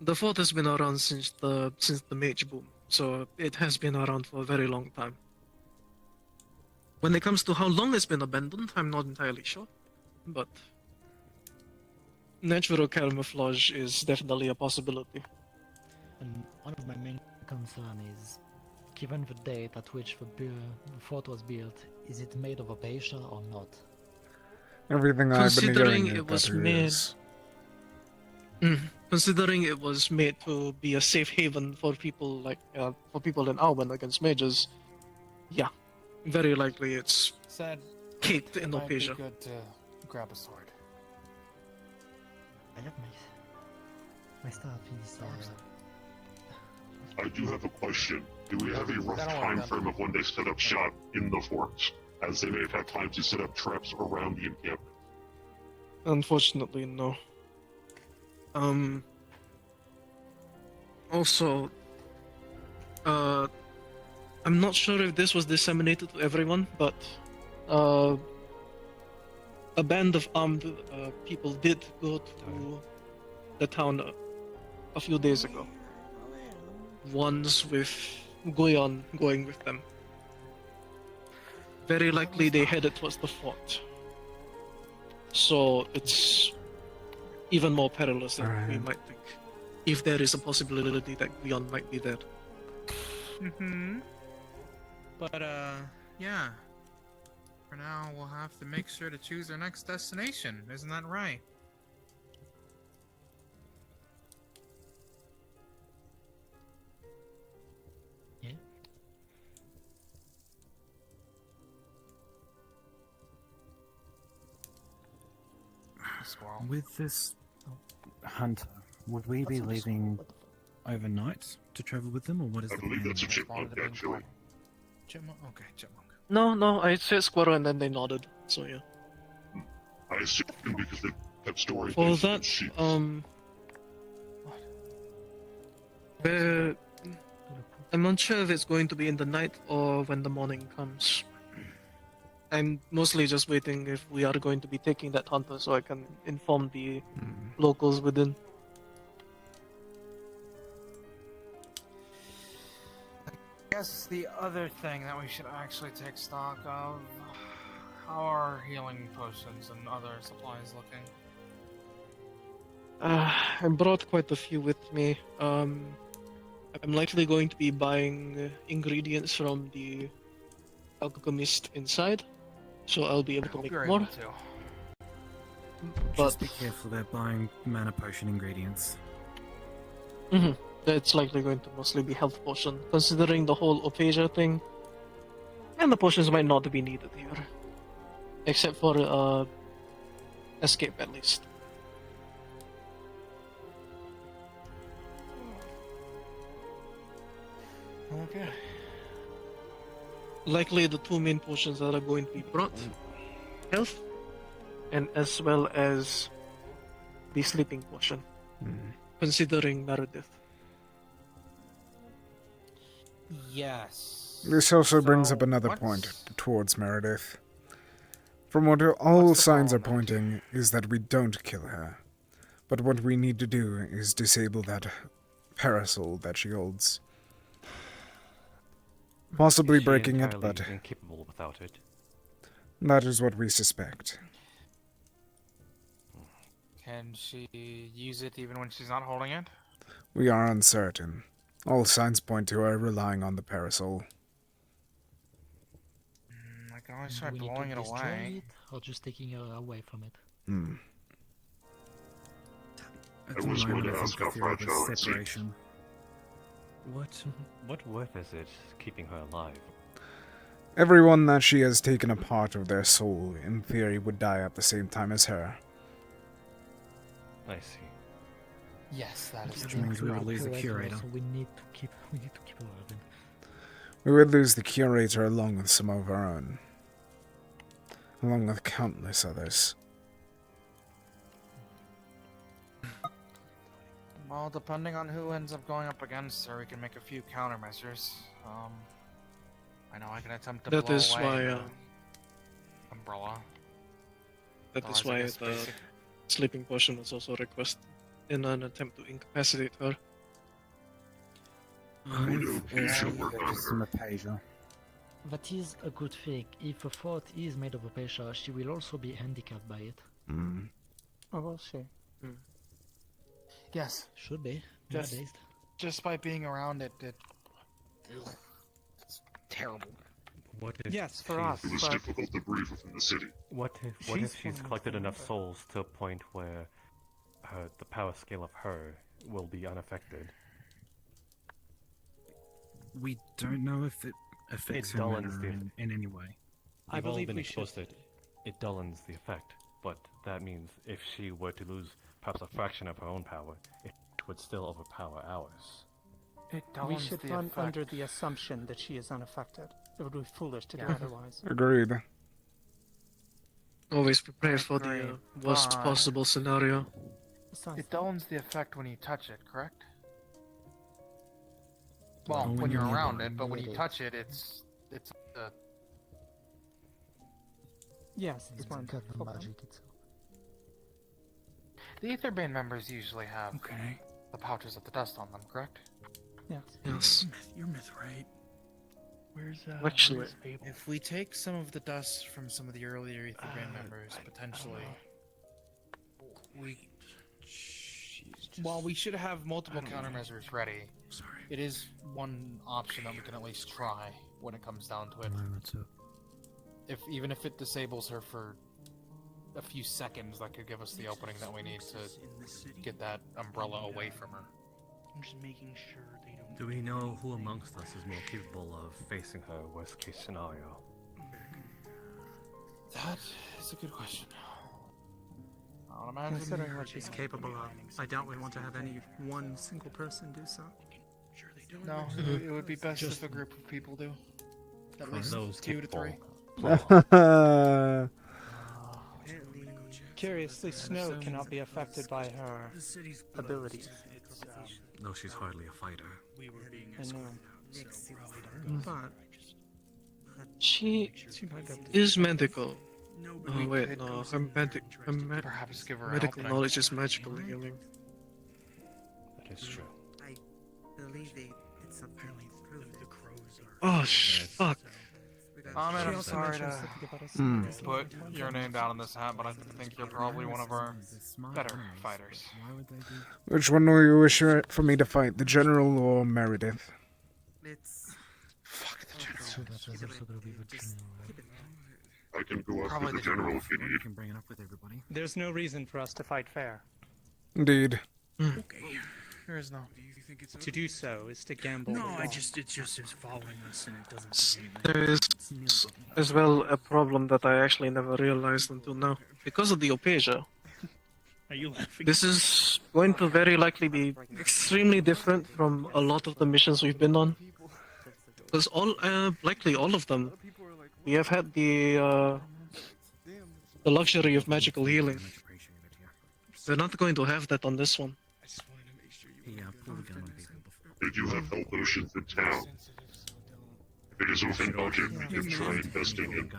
the fort has been around since the mage boom, so it has been around for a very long time. When it comes to how long it's been abandoned, I'm not entirely sure, but natural camouflage is definitely a possibility. And one of my main concerns is, given the date at which the fort was built, is it made of acacia or not? Everything I've been Considering hearing it was that made, is. considering it was made to be a safe haven for people for people in Alban against mages, yeah, very likely it's Said caked it in might be acacia. good to grab a sword. I have my staff is. I do have a question. Do we have a rough That'll work time then. frame of when they set up shop in the fort, as they may have had time to set up traps around the encampment? Unfortunately, no. Also, I'm not sure if this was disseminated to everyone, but a band of armed people did go to the town a few days ago. Ones with Goyon going with them. Very likely they headed towards the fort. So it's even more perilous than we might think. If there is a possibility that Goyon might be dead. But, yeah. For now, we'll have to make sure to choose our next destination. Isn't that right? Yeah. Squirrel. With this hunter, would we be leaving overnight to travel with them, or what is I the believe plan? that's a chipmunk, actually. Chipmunk? Okay, chipmunk. No, I said squirrel and then they nodded, so yeah. I assume because they kept storing For things in that, sheets. I'm not sure if it's going to be in the night or when the morning comes. I'm mostly just waiting if we are going to be taking that hunter so I can inform the locals within. I guess the other thing that we should actually take stock of, how are healing potions and other supplies looking? I brought quite a few with me. I'm likely going to be buying ingredients from the alchemist inside, so I'll be able to make You're more. able to. Just be careful about buying mana potion ingredients. It's likely going to mostly be health potion, considering the whole aphasia thing. And the potions might not be needed here. Except for escape at least. Okay. Likely the two main potions that are going to be brought. Health, and as well as the sleeping potion. Considering Meredith. Yes. This also brings up another point towards Meredith. From what all signs are pointing is that we don't kill her. But what we need to do is disable that parasol that she holds. Possibly Is she breaking it, entirely but incapable without it. that is what we suspect. Can she use it even when she's not holding it? We are uncertain. All signs point to her relying on the parasol. I can always try Do we need blowing to it destroy away. it, or just taking her away from it? At I the was going moment, to I ask think how the theory fragile of it separation. What worth is it keeping her alive? Everyone that she has taken a part of their soul, in theory, would die at the same time as her. I see. Yes, that is Which true. means we would lose the curator. So we need to keep her alive. We would lose the curator along with some of our own. Along with countless others. Well, depending on who ends up going up against her, we can make a few countermeasures. I know I can attempt to That blow is away why, the umbrella. That is Otherwise, I why guess the basic- sleeping potion was also requested in an attempt to incapacitate her. Some apasia. That is a good thing. If a fort is made of apasia, she will also be handicapped by it. Oh, will she? Yes. Should be. Just, Nowadays. just by being around it, it's terrible. What if Yes, for she's- us, It was but difficult to breathe within the city. What if she's collected enough souls to a point where the power scale of her will be unaffected? We don't know if it affects It her dullens matter the- in any way. I We've all believe been we exposed to it. It dullens the effect, but that means if she were to lose perhaps a fraction of her own power, it would still overpower ours. we should run under the assumption that she is unaffected. It would be foolish to do Yeah. otherwise. Agreed. Always prepare for the Agreed, worst but- possible scenario. It dullens the effect when you touch it, correct? Well, Only when you're when you around buy it, but when you it. touch it, it's Yes, It's it's one. got the magic itself. the Aetherbane members usually have Okay. the pouches of the dust on them, correct? Yes. Yes. You're myth, right? Where's Actually- where's Fable? If we take some of the dust from some of the earlier Aetherbane members, I potentially, don't we While we should have multiple countermeasures ready, Sorry. it is one option that we can at least try when it comes down to it. Even if it disables her for a few seconds, that could give us the opening that we need to get that umbrella away from her. I'm just making sure they don't. Do we know who amongst us is more capable of facing her worst case scenario? That is a good question. I would imagine Considering what she's capable of, I doubt we want to have any one single person do so. No, it would be best if a group of people do. At least those 2 to 3. Curiously, Snow cannot be affected by her abilities. Though she's hardly a fighter. I know. But She is medical. Oh wait, no, her perhaps give her an medical opening. knowledge is magical healing. That is true. I believe it's apparently through the crows Oh fuck. Ahmed, She I'm also sorry mentioned to something about us. put your name down in this hat, but I think you're probably one of our better fighters. Which one do you wish for me to fight, the General or Meredith? It's Fuck the So that was also going to be the general. I can go after Probably the the general if you We need. can bring it up with everybody. There's no reason for us to fight fair. Indeed. There is no. To do so is to gamble. No, with it's just following us and it doesn't. There is as well a problem that I actually never realized until now. Because of the Opasia, Are you laughing? this is going to very likely be extremely different from a lot of the missions we've been on. Because likely all of them, we have had the luxury of magical healing. They're not going to have that on this one. Yeah, pull the gun on people. They do have health potions in town. If it is within budget, we can try investing in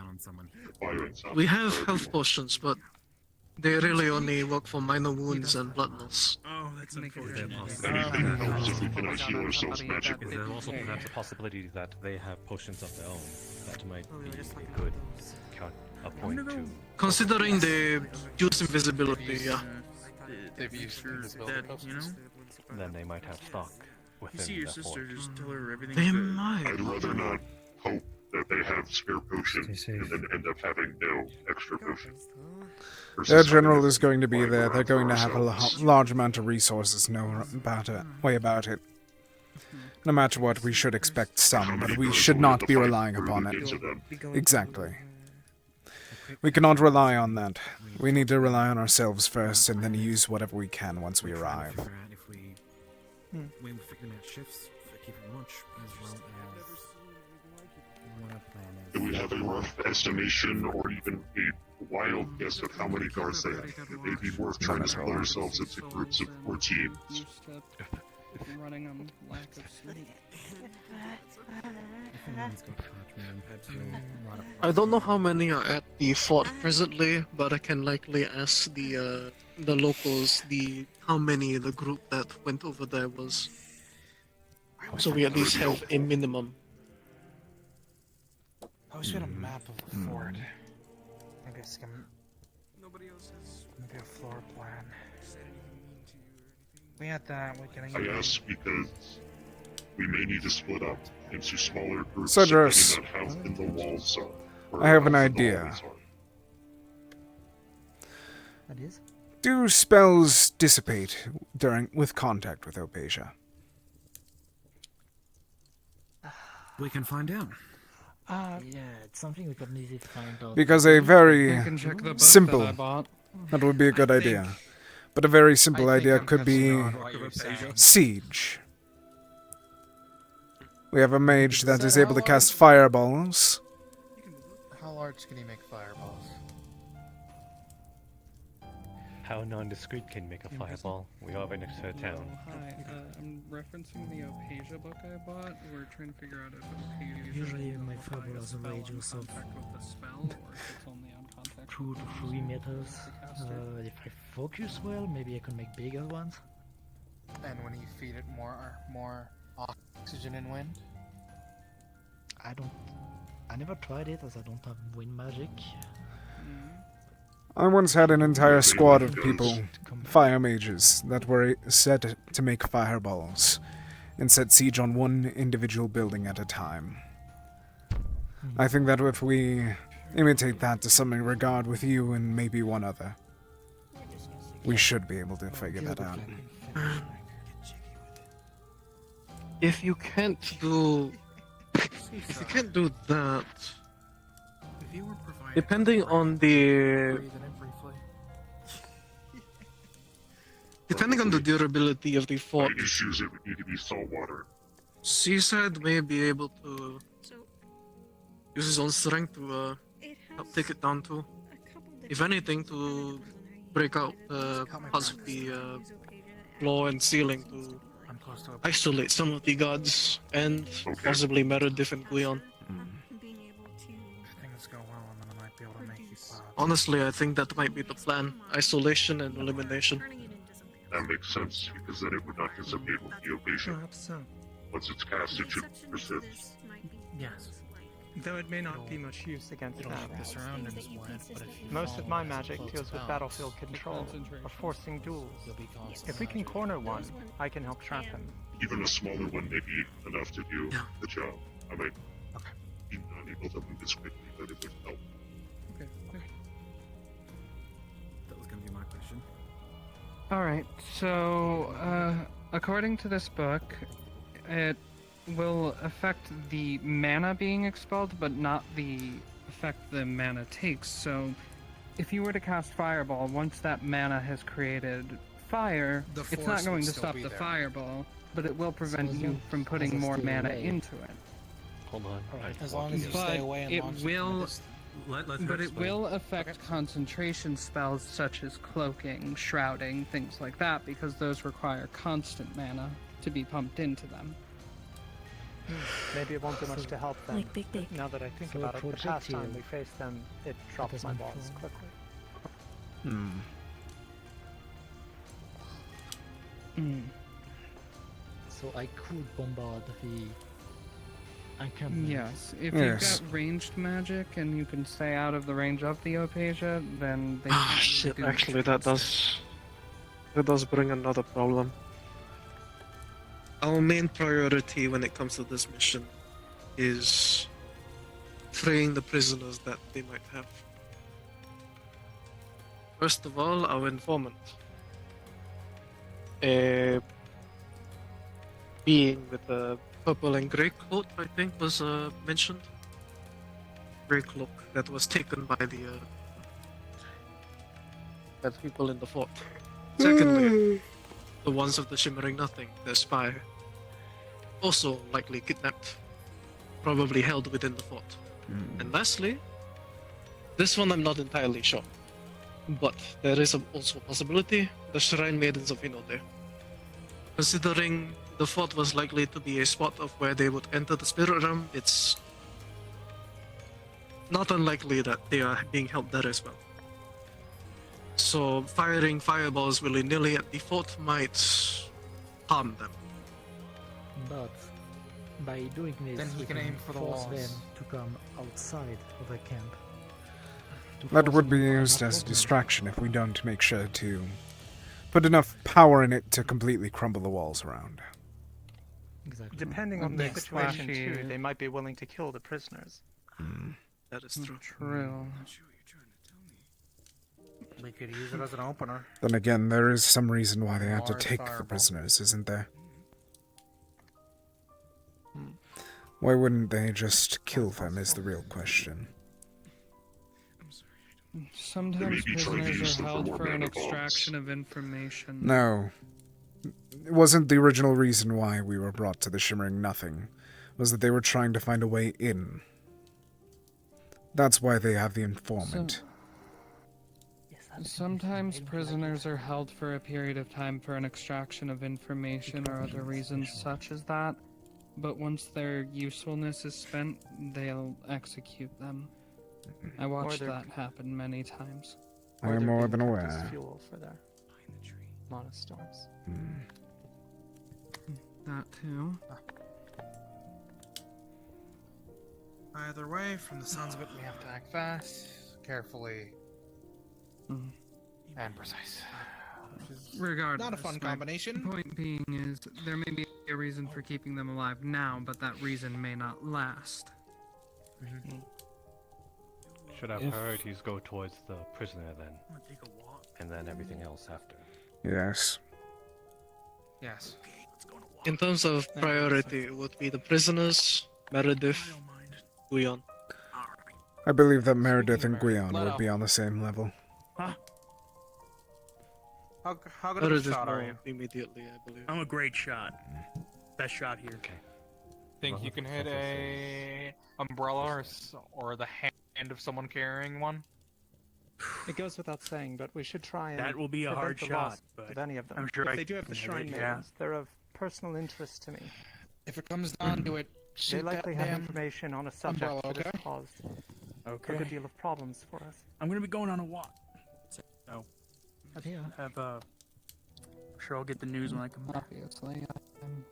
acquiring some. We have health potions, but they really only work for minor wounds and blood loss. Oh, that's unfortunate. Anything helps if we cannot heal ourselves magically. Is there also perhaps a possibility that they have potions of their own that might be a good point to... Considering the use invisibility, yeah. They've used That, you know? Then they might have stock You within see your their sister, fort. just tell her everything's They good. might. I'd rather not hope that they have spare potions and then end up having no extra potions. Their general is going to be there. They're going to have a large amount of resources. No way about it. No matter what, we should expect some, but we should not be relying upon it. Exactly. We cannot rely on that. We need to rely on ourselves first, and then use whatever we can once we arrive. If we when we're figuring out shifts for keeping watch, as well as what our plan is. Do we have a rough estimation or even a wild guess of how many guards they have? It may be worth trying to split ourselves into groups of 4 teams. If you're running on lack of sleep. I don't know how many are at the fort presently, but I can likely ask the locals how many the group that went over there was. So we at least have a minimum. I wish we had a map of the fort. Maybe a skim. Maybe a floor plan. We had that. We can. I ask because we may need to split up into smaller groups Cedros, depending on how thin the walls are. I have an idea. That is? Do spells dissipate with contact with Opasia? We can find out. Yeah, it's something we could easily find out. Because a very I can check the book simple, that I bought. that would be a good idea. But a very simple idea could be siege. We have a mage that is able to cast fireballs. How large can he make fireballs? How nondescript can you make a fireball? We are right next to a town. Hi, I'm referencing the Opasia book I bought. We're trying to figure out if Opasia Usually will my provide fireball a has a spell in radius of contact with the spell, or if it's only on contact 2 with to the 3 person meters. the caster. If I focus well, maybe I can make bigger ones. And when you feed it more oxygen and wind? I never tried it as I don't have wind magic. I once had an entire squad of people, fire mages, that were set to make fireballs and set siege on one individual building at a time. I think that if we imitate that to some regard with you and maybe one other, we should be able to figure that out. If you can't do that, depending on the durability of the fort, Issues, it would need to be salt water. Seaside may be able to use his own strength to help take it down too. If anything, to break out parts of the floor and ceiling to isolate some of the gods and possibly Meredith and Gleon. Things go well, and then I might be able to make you cloud. Honestly, I think that might be the plan. Isolation and elimination. That makes sense, because then it would not dissipate with the ovation. Perhaps so. Once it's cast, it should persist. Yes. Though it may not be much use against that. The surroundings won't, but if you Most of my follow magic floats deals with bounds, battlefield control or forcing duels. If we can corner one, I can help trap him. Even a smaller one may be enough to do the job. I might be unable to move as quickly, but it would help. Okay. That was going to be my question. Alright, so, according to this book, it will affect the mana being expelled, but not the effect the mana takes. So, if you were to cast Fireball, once that mana has created fire, The it's force not would going to still stop be the there. Fireball, but it will prevent as you long from as putting I more stay mana away. into it. Hold on. As long as you But stay away and it launch it from a will, distance. but it will affect concentration spells such as cloaking, shrouding, things like that, because those require constant mana to be pumped into them. Maybe it won't do much to help them. Like Big Dick. Now that I think So about it, the past projectile. time we faced them, it dropped my balls quickly. So I could bombard the encampment. Yes, if Yes. you've got ranged magic and you can stay out of the range of the Opasia, then they Ah, can't shit, do actually, much that does bring another problem. Our main priority when it comes to this mission is freeing the prisoners that they might have. First of all, our informant. A being with a purple and grey coat, I think, was mentioned. Grey cloak that was taken by the people in the fort. Secondly, the ones of the Shimmering Nothing, the spy, also likely kidnapped, probably held within the fort. And lastly, this one I'm not entirely sure, but there is also a possibility the Shrine Maidens of Hinode. Considering the fort was likely to be a spot of where they would enter the spirit realm, it's not unlikely that they are being held there as well. So firing fireballs willy-nilly at the fort might harm them. But by doing this, Then he we can aim for the force walls. them to come outside of the camp. That would be used as a distraction if we don't make sure to put enough power in it to completely crumble the walls around. Exactly. Depending on the Yes, situation flashy. too, they might be willing to kill the prisoners. That is true. True. We could use it as an opener. Then again, there is some reason why they have to Large take the fireball. prisoners, isn't there? Why wouldn't they just kill them is the real question. Sometimes They may be trying to use prisoners them are for held more for an mana bombs. extraction of information. No. It wasn't the original reason why we were brought to the Shimmering Nothing. Was that they were trying to find a way in. That's why they have the informant. Sometimes prisoners are held for a period of time for an extraction of information or other reasons such as that, but once their usefulness is spent, they'll execute them. I watched that happen many times. I am more than As aware. fuel for their monostorms. That too. Either way, from the sounds of it, we have to act fast, carefully, and precise. Regardless, Not a fun my combination. point being is, there may be a reason for keeping them alive now, but that reason may not last. Should our If- priorities go towards the prisoner then? And then everything else after? Yes. Yes. In terms of priority, it would be the prisoners, Meredith, Guion. I believe that Meredith and Guion would be on the same level. How good of a Meredith shot are more you? immediately, I believe. I'm a great shot. Best shot here. Okay. Think you can hit a umbrella or the hand of someone carrying one? It goes without saying, but we should try and That will be a prevent hard the shot, loss but of any of them. I'm sure if I they do have the can hit Shrine it, Maidens, they're of personal interest to me. If it comes down to it, They shoot likely that have damn information on a subject umbrella, that okay? has caused a Okay. good deal of problems for us. I'm gonna be going on a walk. So, Yeah. have sure I'll get the news when I come back. Obviously, I'm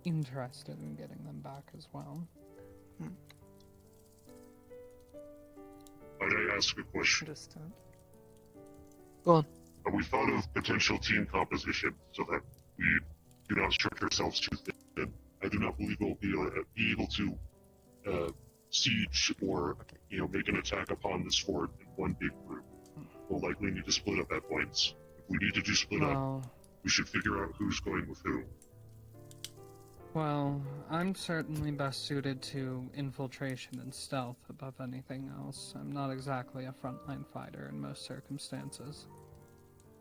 interested in getting them back as well. Might I ask a question? Go on. Have we thought of potential team composition so that we do not stretch ourselves too thin? I do not believe we'll be able to siege or make an attack upon this fort in one big group. We'll likely need to split up at points. If we need to do split up, we should figure out who's going with who. Well, I'm certainly best suited to infiltration and stealth above anything else. I'm not exactly a frontline fighter in most circumstances.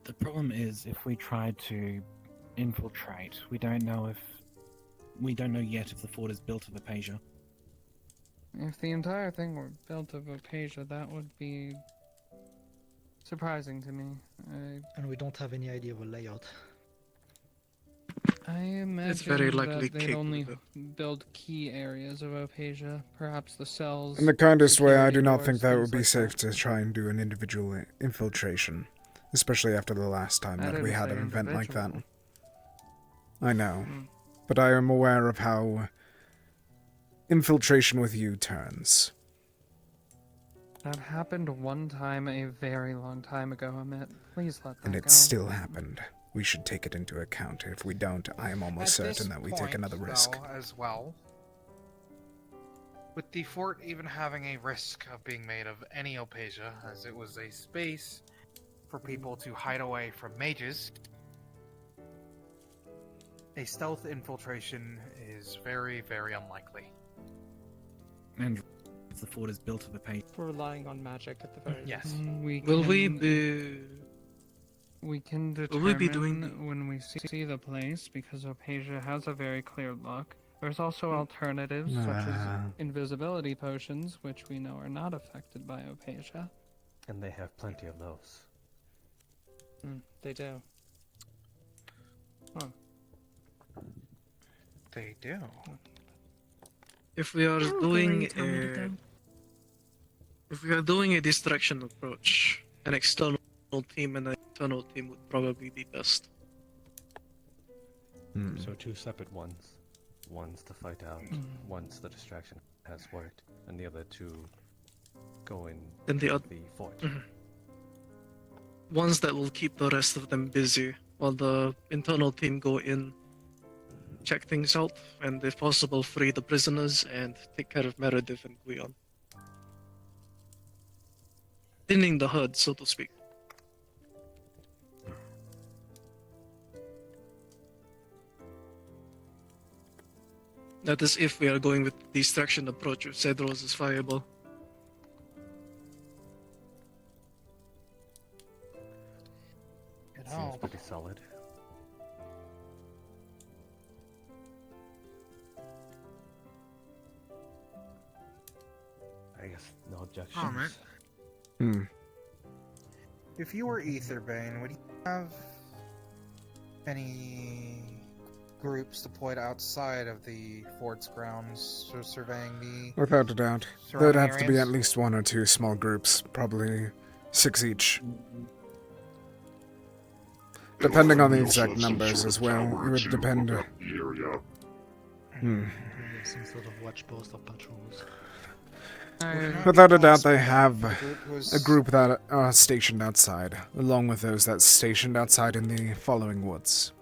The problem is, if we try to infiltrate, we don't know yet if the fort is built of Apasia. If the entire thing were built of Apasia, that would be surprising to me. And we don't have any idea of a layout. I imagine very likely that they'd capable only of it. build key areas of Apasia, perhaps the cells. In the kindest way, I security do not doors, think that it things would be like safe to try and do an individual infiltration. Especially after the last time I that we didn't had say an event like that. individual. I know. But I am aware of how infiltration with you turns. That happened one time a very long time ago, Amitt. Please let that And go. it still happened. We should take it into account. If we don't, I am almost At this certain that we take point, another risk. though, as well, with the fort even having a risk of being made of any Opasia, as it was a space for people to hide away from mages, a stealth infiltration is very, very unlikely. And if the fort is built of Apasia. We're relying on magic at the very Yes. least. Will we be... We can Will determine we be doing when we see the place, because Opasia has a very clear look. There's also alternatives such as Ah. invisibility potions, which we know are not affected by opacia. And they have plenty of those. They do. Huh. They do. If we are I'll go where doing you tell me to a, go. if we are doing a distraction approach, an external team and an internal team would probably be best. So 2 separate ones. One's to fight out, once the distraction has worked, and the other 2 go in And the the fort. Ones that will keep the rest of them busy, while the internal team go in, check things out, and if possible, free the prisoners and take care of Meredith and Guion. Thinning the herd, so to speak. That is if we are going with the distraction approach with Cedros as viable. Seems pretty solid. I guess no objections. Amitt, if you were Aetherbane, would you have any groups deployed outside of the fort's grounds for surveying the... Without a doubt. surrounding There'd have to be areas? at least 1 or 2 small groups, probably 6 each. Depending on the exact numbers as well, it would depend. Some sort of watch post or patrols. Without a doubt, they have a group that are stationed outside, along with those that's stationed outside in the following woods.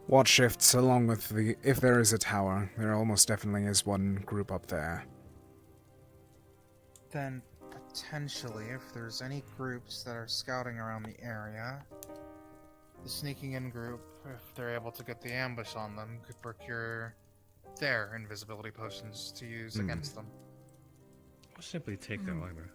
Watch shifts, along with the... if there is a tower, there almost definitely is one group up there. Then, potentially, if there's any groups that are scouting around the area, the sneaking in group, if they're able to get the ambush on them, could procure their invisibility potions to use against them. Or simply take their armor.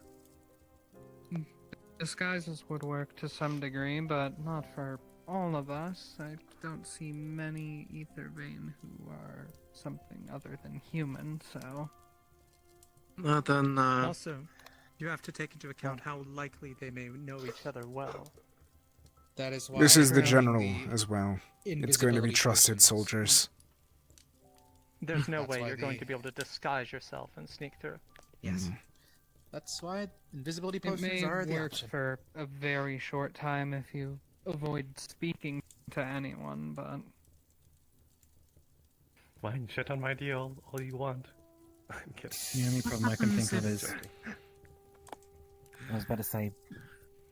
Disguises would work to some degree, but not for all of us. I don't see many Aetherbane who are something other than human, so... Also, you have to take into account how likely they may know each other well. That is why This is the having general the as well. It's going to be invisibility trusted potions. soldiers. There's no That's way why you're going the- to be able to disguise yourself and sneak through. Yes. That's why invisibility It may potions are the work option. for a very short time if you avoid speaking to anyone, but... Fine, shit on my deal all you want. I'm kidding. The only problem I can think of is... I was about to say,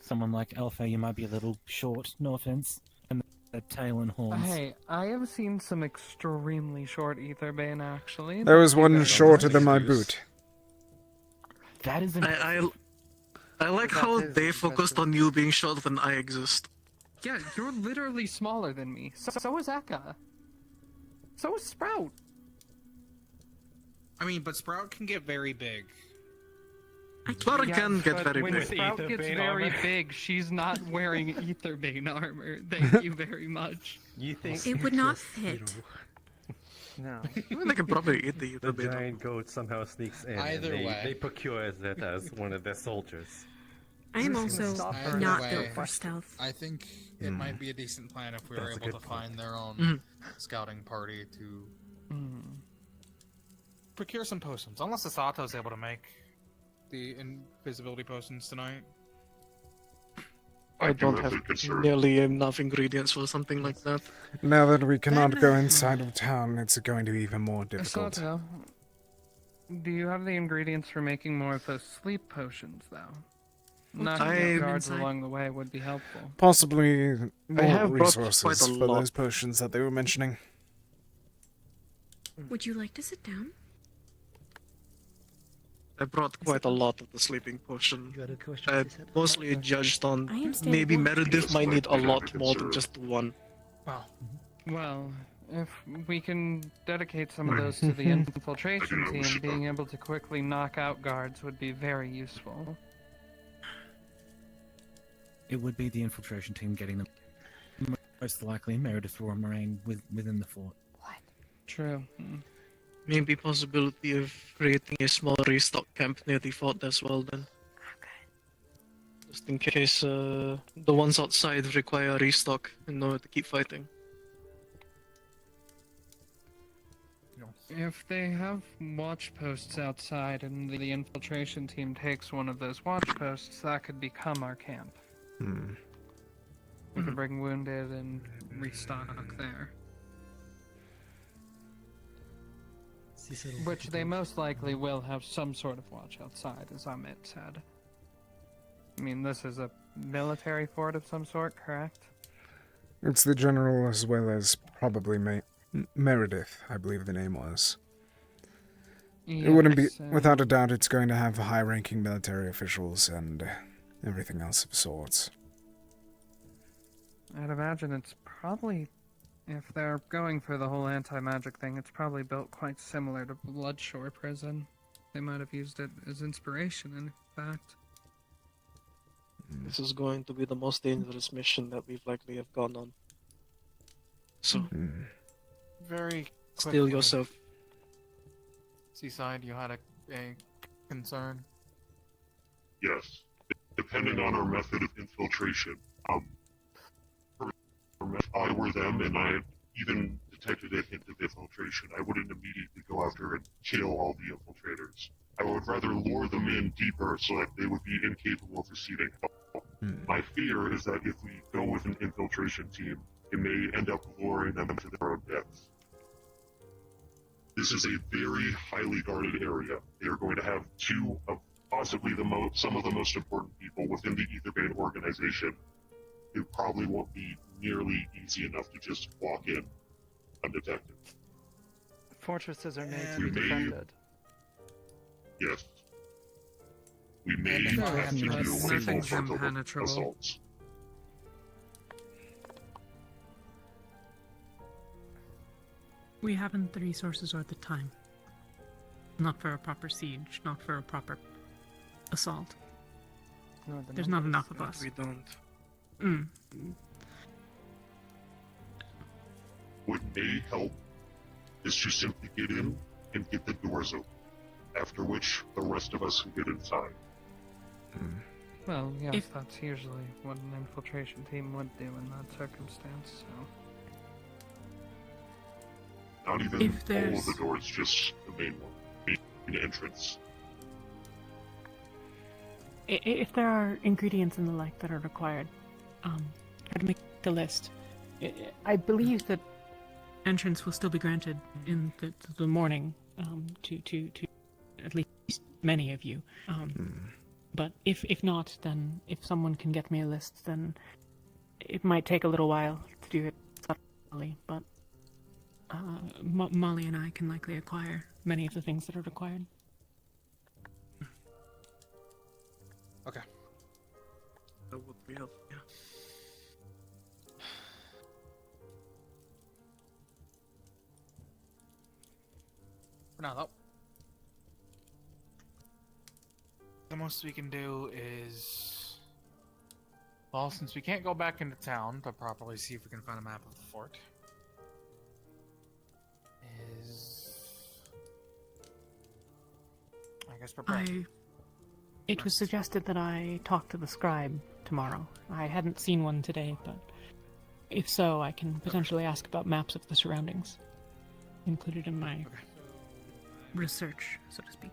someone like Alpha, you might be a little short, no offense, and a tail and horns. Hey, I have seen some extremely short Aetherbane, actually. There was one That's shorter an than my excuse. boot. That is I like how they focused on you being shorter than I exist. Yeah, you're literally smaller than me. So is Eka. So is Sprout. I mean, but Sprout can get very big. Sprout can get but very when big. Sprout gets very big, she's not wearing Aetherbane armor. Thank you very much. You think It would not fit. No. I mean, they can probably eat the The giant goat somehow sneaks in Either and way. they procure it as one of their soldiers. I am also Either not way, built for stealth. I think it might be a decent plan if we were That's a able to good point. find their own Mhm. scouting party to Procure some potions. Unless Asato's able to make the invisibility potions tonight. I don't have nearly enough ingredients for something like that. Now that we cannot go inside of town, it's going to be even more difficult. Asato, do you have the ingredients for making more of those sleep potions, though? Knocking out guards along the way would be helpful. Possibly more have brought resources quite a for lot. those potions that they were mentioning. Would you like to sit down? I brought quite a lot of the sleeping potion. I mostly judged on I am staying maybe warm. Meredith might need a lot more than just one. Well, if we can dedicate some of those to the infiltration team, being able to quickly knock out guards would be very useful. It would be the infiltration team getting them. Most likely, Meredith or Moraine within the fort. True. Maybe possibility of creating a small restock camp near the fort as well then. Just in case the ones outside require a restock in order to keep fighting. If they have watch posts outside and the infiltration team takes one of those watch posts, that could become our camp. We could bring wounded and restock there. Which they most likely will have some sort of watch outside, as Amitt said. I mean, this is a military fort of some sort, correct? It's the general as well as probably Meredith, I believe the name was. It wouldn't be, without a doubt, it's going to have high-ranking military officials and everything else of sorts. I'd imagine it's probably, if they're going for the whole anti-magic thing, it's probably built quite similar to Bloodshore Prison. They might have used it as inspiration, in fact. This is going to be the most dangerous mission that we've likely have gone on. So, Very still quickly, yourself. Seaside, you had a concern? Yes. Depending on our method of infiltration, if I were them and I had even detected a hint of infiltration, I wouldn't immediately go after and kill all the infiltrators. I would rather lure them in deeper so that they would be incapable of receiving help. My fear is that if we go with an infiltration team, it may end up luring them to their own deaths. This is a very highly guarded area. They are going to have two of possibly some of the most important people within the Aetherbane organization. It probably won't be nearly easy enough to just walk in undetected. Fortresses are made We to be may- defended. Yes. We may And have to do away with all nothing's sorts of impenetrable. assaults. We haven't the resources or the time. Not for a proper siege, not for a proper assault. No, There's not enough of us. We don't. What may help is to simply get in and get the doors open, after which the rest of us can get inside. Well, yes, If- that's usually what an infiltration team would do in that circumstance, so... Not even If all of there's- the doors, just the main one, main entrance. If there are ingredients and the like that are required, try to make the list. I believe that entrance will still be granted in the morning to at least many of you. But if not, then if someone can get me a list, then it might take a little while to do it subtly, but Molly and I can likely acquire many of the things that are required. Okay. That would be helpful, yeah. For now, though. The most we can do is... Well, since we can't go back into town to properly see if we can find a map of the fort, I guess prepare. It was suggested that I talk to the scribe tomorrow. I hadn't seen one today, but if so, I can potentially ask about maps of the surroundings, included in my research, so to speak.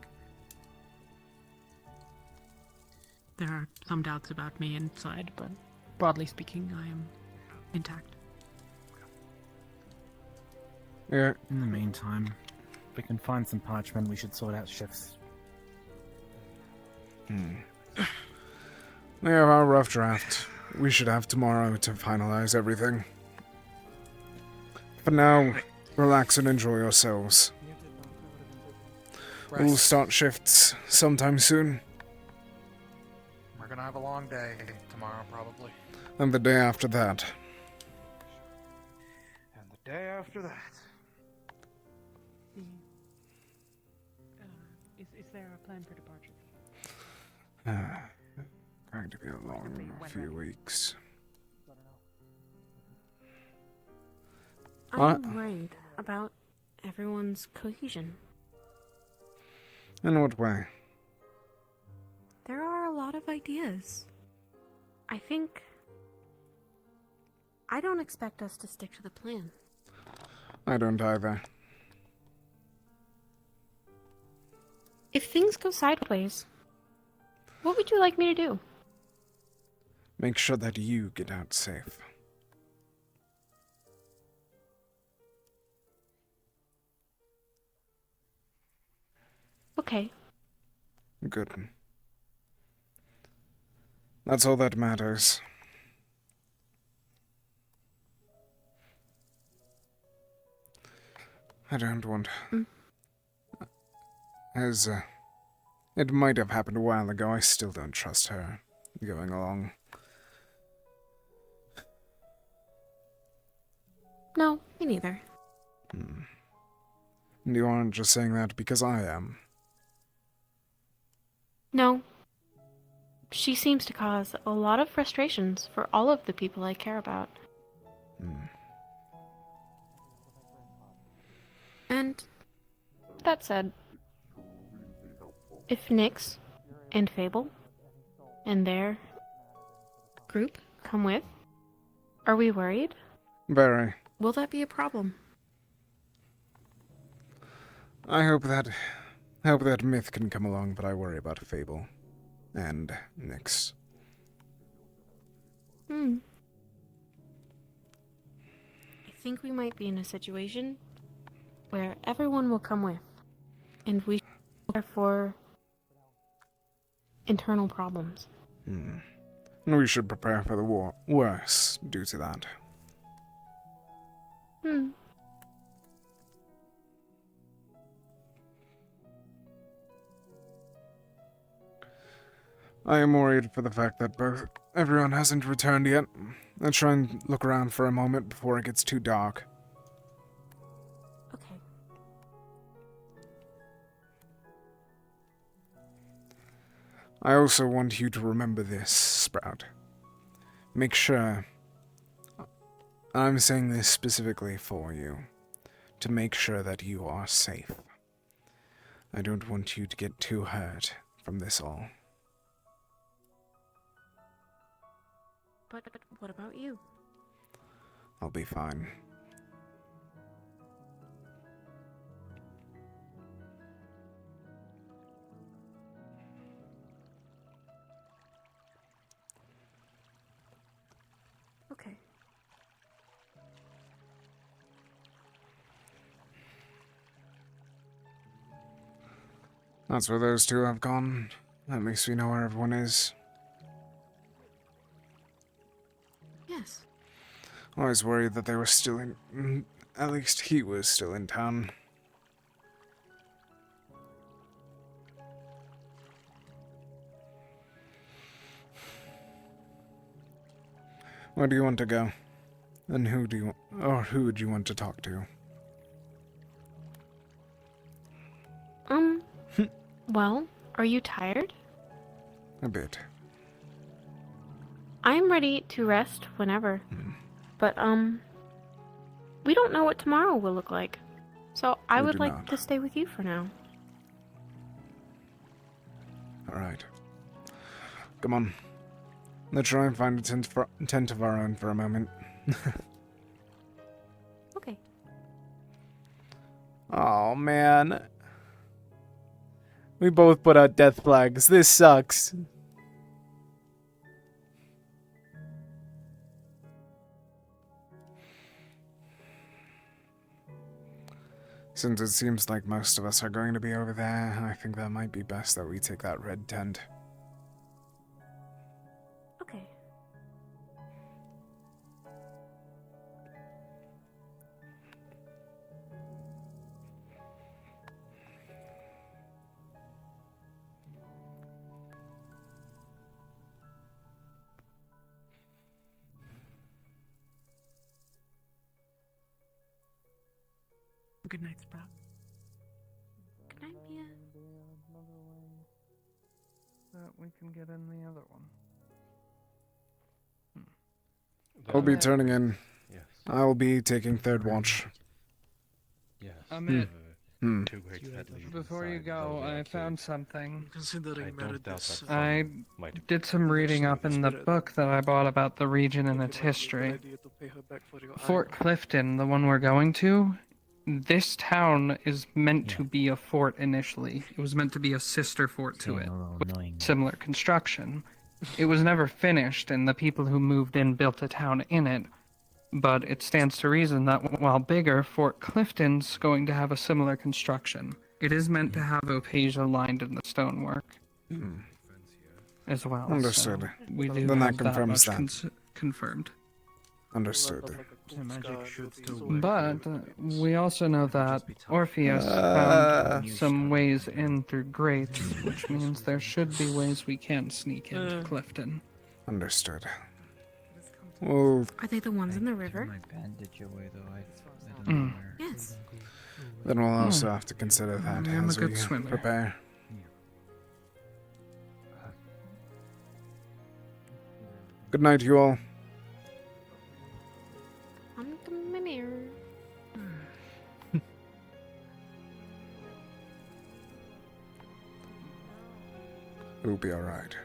There are some doubts about me inside, but broadly speaking, I am intact. Yeah. In the meantime, if we can find some parchment, we should sort out shifts. We have our rough draft. We should have tomorrow to finalize everything. For now, relax and enjoy yourselves. We'll start shifts sometime soon. We're gonna have a long day tomorrow, probably. And the day after that. And the day after that. Is there a plan for departure? Going to be a long few weeks. I'm worried about everyone's cohesion. In what way? There are a lot of ideas. I don't expect us to stick to the plan. I don't either. If things go sideways, what would you like me to do? Make sure that you get out safe. Okay. Good. That's all that matters. I don't want... As, it might have happened a while ago, I still don't trust her going along. No, me neither. You aren't just saying that because I am. No. She seems to cause a lot of frustrations for all of the people I care about. And that said, if Nyx and Fable and their group come with, are we worried? Very. Will that be a problem? I hope that Myth can come along, but I worry about Fable and Nyx. I think we might be in a situation where everyone will come with, and we should prepare for internal problems. And we should prepare for the worse due to that. I am worried for the fact that everyone hasn't returned yet. Let's try and look around for a moment before it gets too dark. Okay. I also want you to remember this, Sprout. Make sure... I'm saying this specifically for you. To make sure that you are safe. I don't want you to get too hurt from this all. But what about you? I'll be fine. Okay. That's where those two have gone. At least we know where everyone is. Yes. I was worried that they were still in... At least he was still in town. Where do you want to go? And who would you want to talk to? Well, are you tired? A bit. I'm ready to rest whenever. But, we don't know what tomorrow will look like. So I would like to stay with you for now. Alright. Come on. Let's try and find a tent of our own for a moment. Okay. Oh man. We both put out death flags. This sucks. Since it seems like most of us are going to be over there, I think that might be best that we take that red tent. Okay. Good night, Sprout. Good night, Mia. That we can get in the other one. I'll be turning in. Yes. I'll be taking third watch. Yes. Amitt, Too great that lead before you inside go, Velvet I Arcade. found something. Considering I don't doubt that I some might did some reading up in the book that I bought about the region and its history. Fort Clifton, the one we're going to, this town is meant to be a fort initially. It was meant to be a sister fort to it, with similar construction. It was never finished, and the people who moved in built a town in it. But it stands to reason that while bigger, Fort Clifton's going to have a similar construction. It is meant to have Opasia lined in the stonework as well. Understood. So we do Then that have confirms much that. Confirmed. Understood. But we also know that Orpheus found some ways in through grates, which means there should be ways we can sneak into Clifton. Understood. Well, Are they the ones in the river? Yes. then we'll also have to consider that I'm a as we good swimmer. prepare. Good night, you all. I'm coming here. It'll be alright.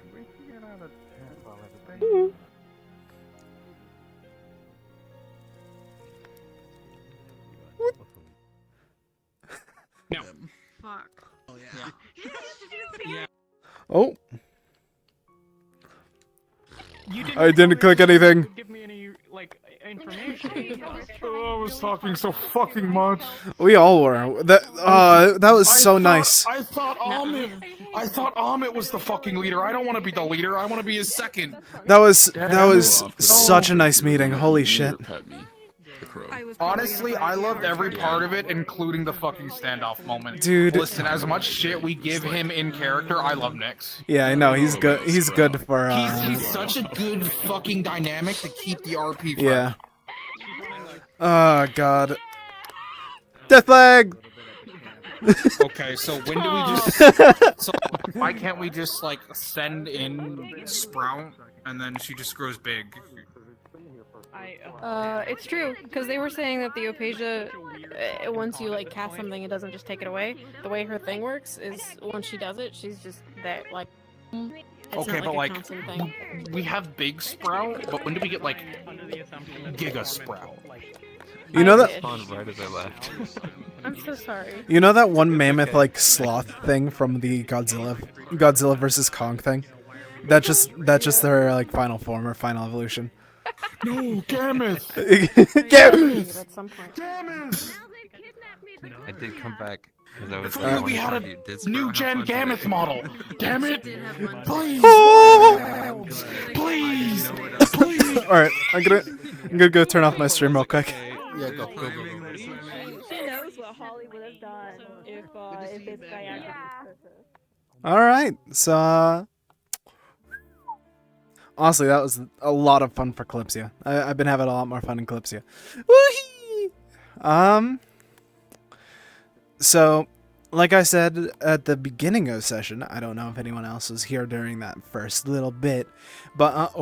No. Fuck. Oh yeah. Oh, You I didn't click anything. give me any like information. Oh, I was talking so fucking much. We all were. That was so nice. I thought Amitt was the fucking leader. I don't want to be the leader. I want to be his second. That was such a nice meeting. Holy shit. Honestly, I loved every part of it, including the fucking standoff moment. Dude. Listen, as much shit we give him in character, I love Nyx. Yeah, I know he's good. He's good for. He's such a good fucking dynamic to keep the RP fresh. Yeah. Oh god. Death flag. Okay, so when do we just? So why can't we just like send in Sprout and then she just grows big? It's true, because they were saying that the Opasia, once you like cast something, it doesn't just take it away. The way her thing works is once she does it, she's just that like. It's Okay, not but a like constant thing. we have Big Sprout, but when do we get like Giga Sprout? You know that. Spawned right as I left. I'm so sorry. You know that one mammoth like sloth thing from the Godzilla versus Kong thing? That's just their like final form or final evolution. No, Gammoth! Gammoth! Gammoth! I did come back because I was. If only we had a new gen Gammoth model. Damn it! Please! Please! Please! All right, I'm gonna go turn off my stream real quick. Yeah, go. She knows what Holly would have done if this guy actually. All right, so honestly, that was a lot of fun for Kalypsia. I've been having a lot more fun in Kalypsia. Woohee! So, like I said at the beginning of the session, I don't know if anyone else was here during that first little bit, but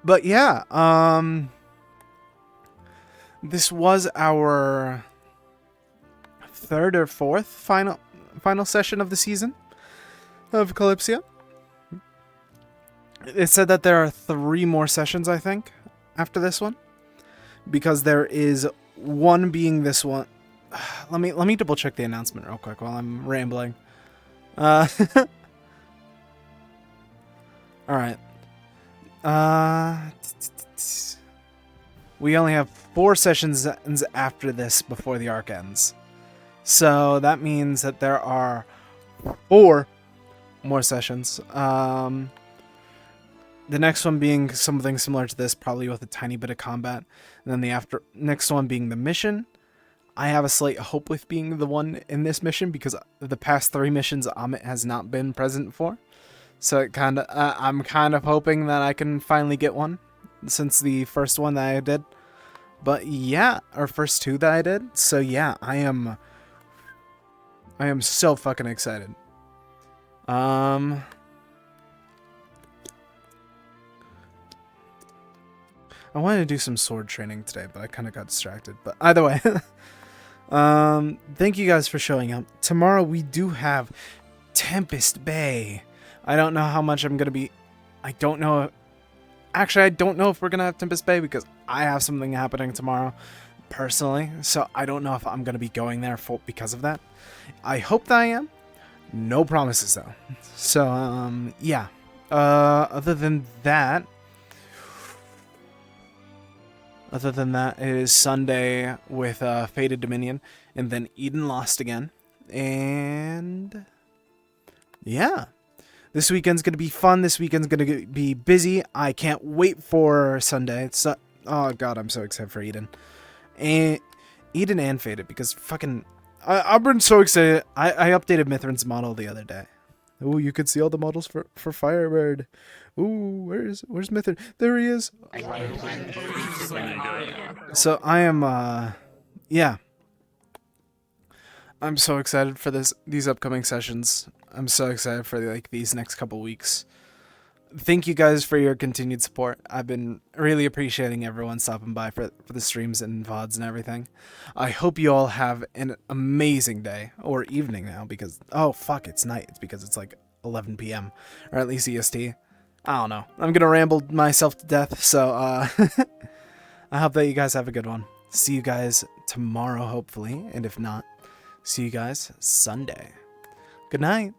but yeah, this was our third or fourth final session of the season of Kalypsia. It said that there are 3 more sessions, I think, after this one, because there is one being this one. Let me double check the announcement real quick while I'm rambling. All right. We only have 4 sessions after this before the arc ends, so that means that there are 4 more sessions. The next one being something similar to this, probably with a tiny bit of combat, and then the next one being the mission. I have a slight hope with being the one in this mission because the past 3 missions Amitt has not been present for, so it I'm kind of hoping that I can finally get one since the first one that I did. But yeah, or first 2 that I did. So yeah, I am so fucking excited. I wanted to do some sword training today, but I kind of got distracted. But either way, thank you guys for showing up. Tomorrow we do have Tempest Bay. I don't know how much I'm going to be... I don't know... Actually, I don't know if we're going to have Tempest Bay because I have something happening tomorrow personally. So I don't know if I'm going to be going there because of that. I hope that I am. No promises though. So, yeah. Other than that, it is Sunday with Fated Dominion, and then Eden lost again. And yeah, this weekend's gonna be fun. This weekend's gonna be busy. I can't wait for Sunday. Oh god, I'm so excited for Eden and Fated because fucking I've been so excited. I updated Mithrin's model the other day. Oh, you could see all the models for Firebird. Ooh, where's Mithrin? There he is. So I am yeah. I'm so excited for these upcoming sessions. I'm so excited for like these next couple weeks. Thank you guys for your continued support. I've been really appreciating everyone stopping by for the streams and VODs and everything. I hope you all have an amazing day or evening now because oh fuck, it's night. It's because it's like 11 p.m. or at least EST. I don't know. I'm gonna ramble myself to death. So I hope that you guys have a good one. See you guys tomorrow, hopefully, and if not, see you guys Sunday. Good night.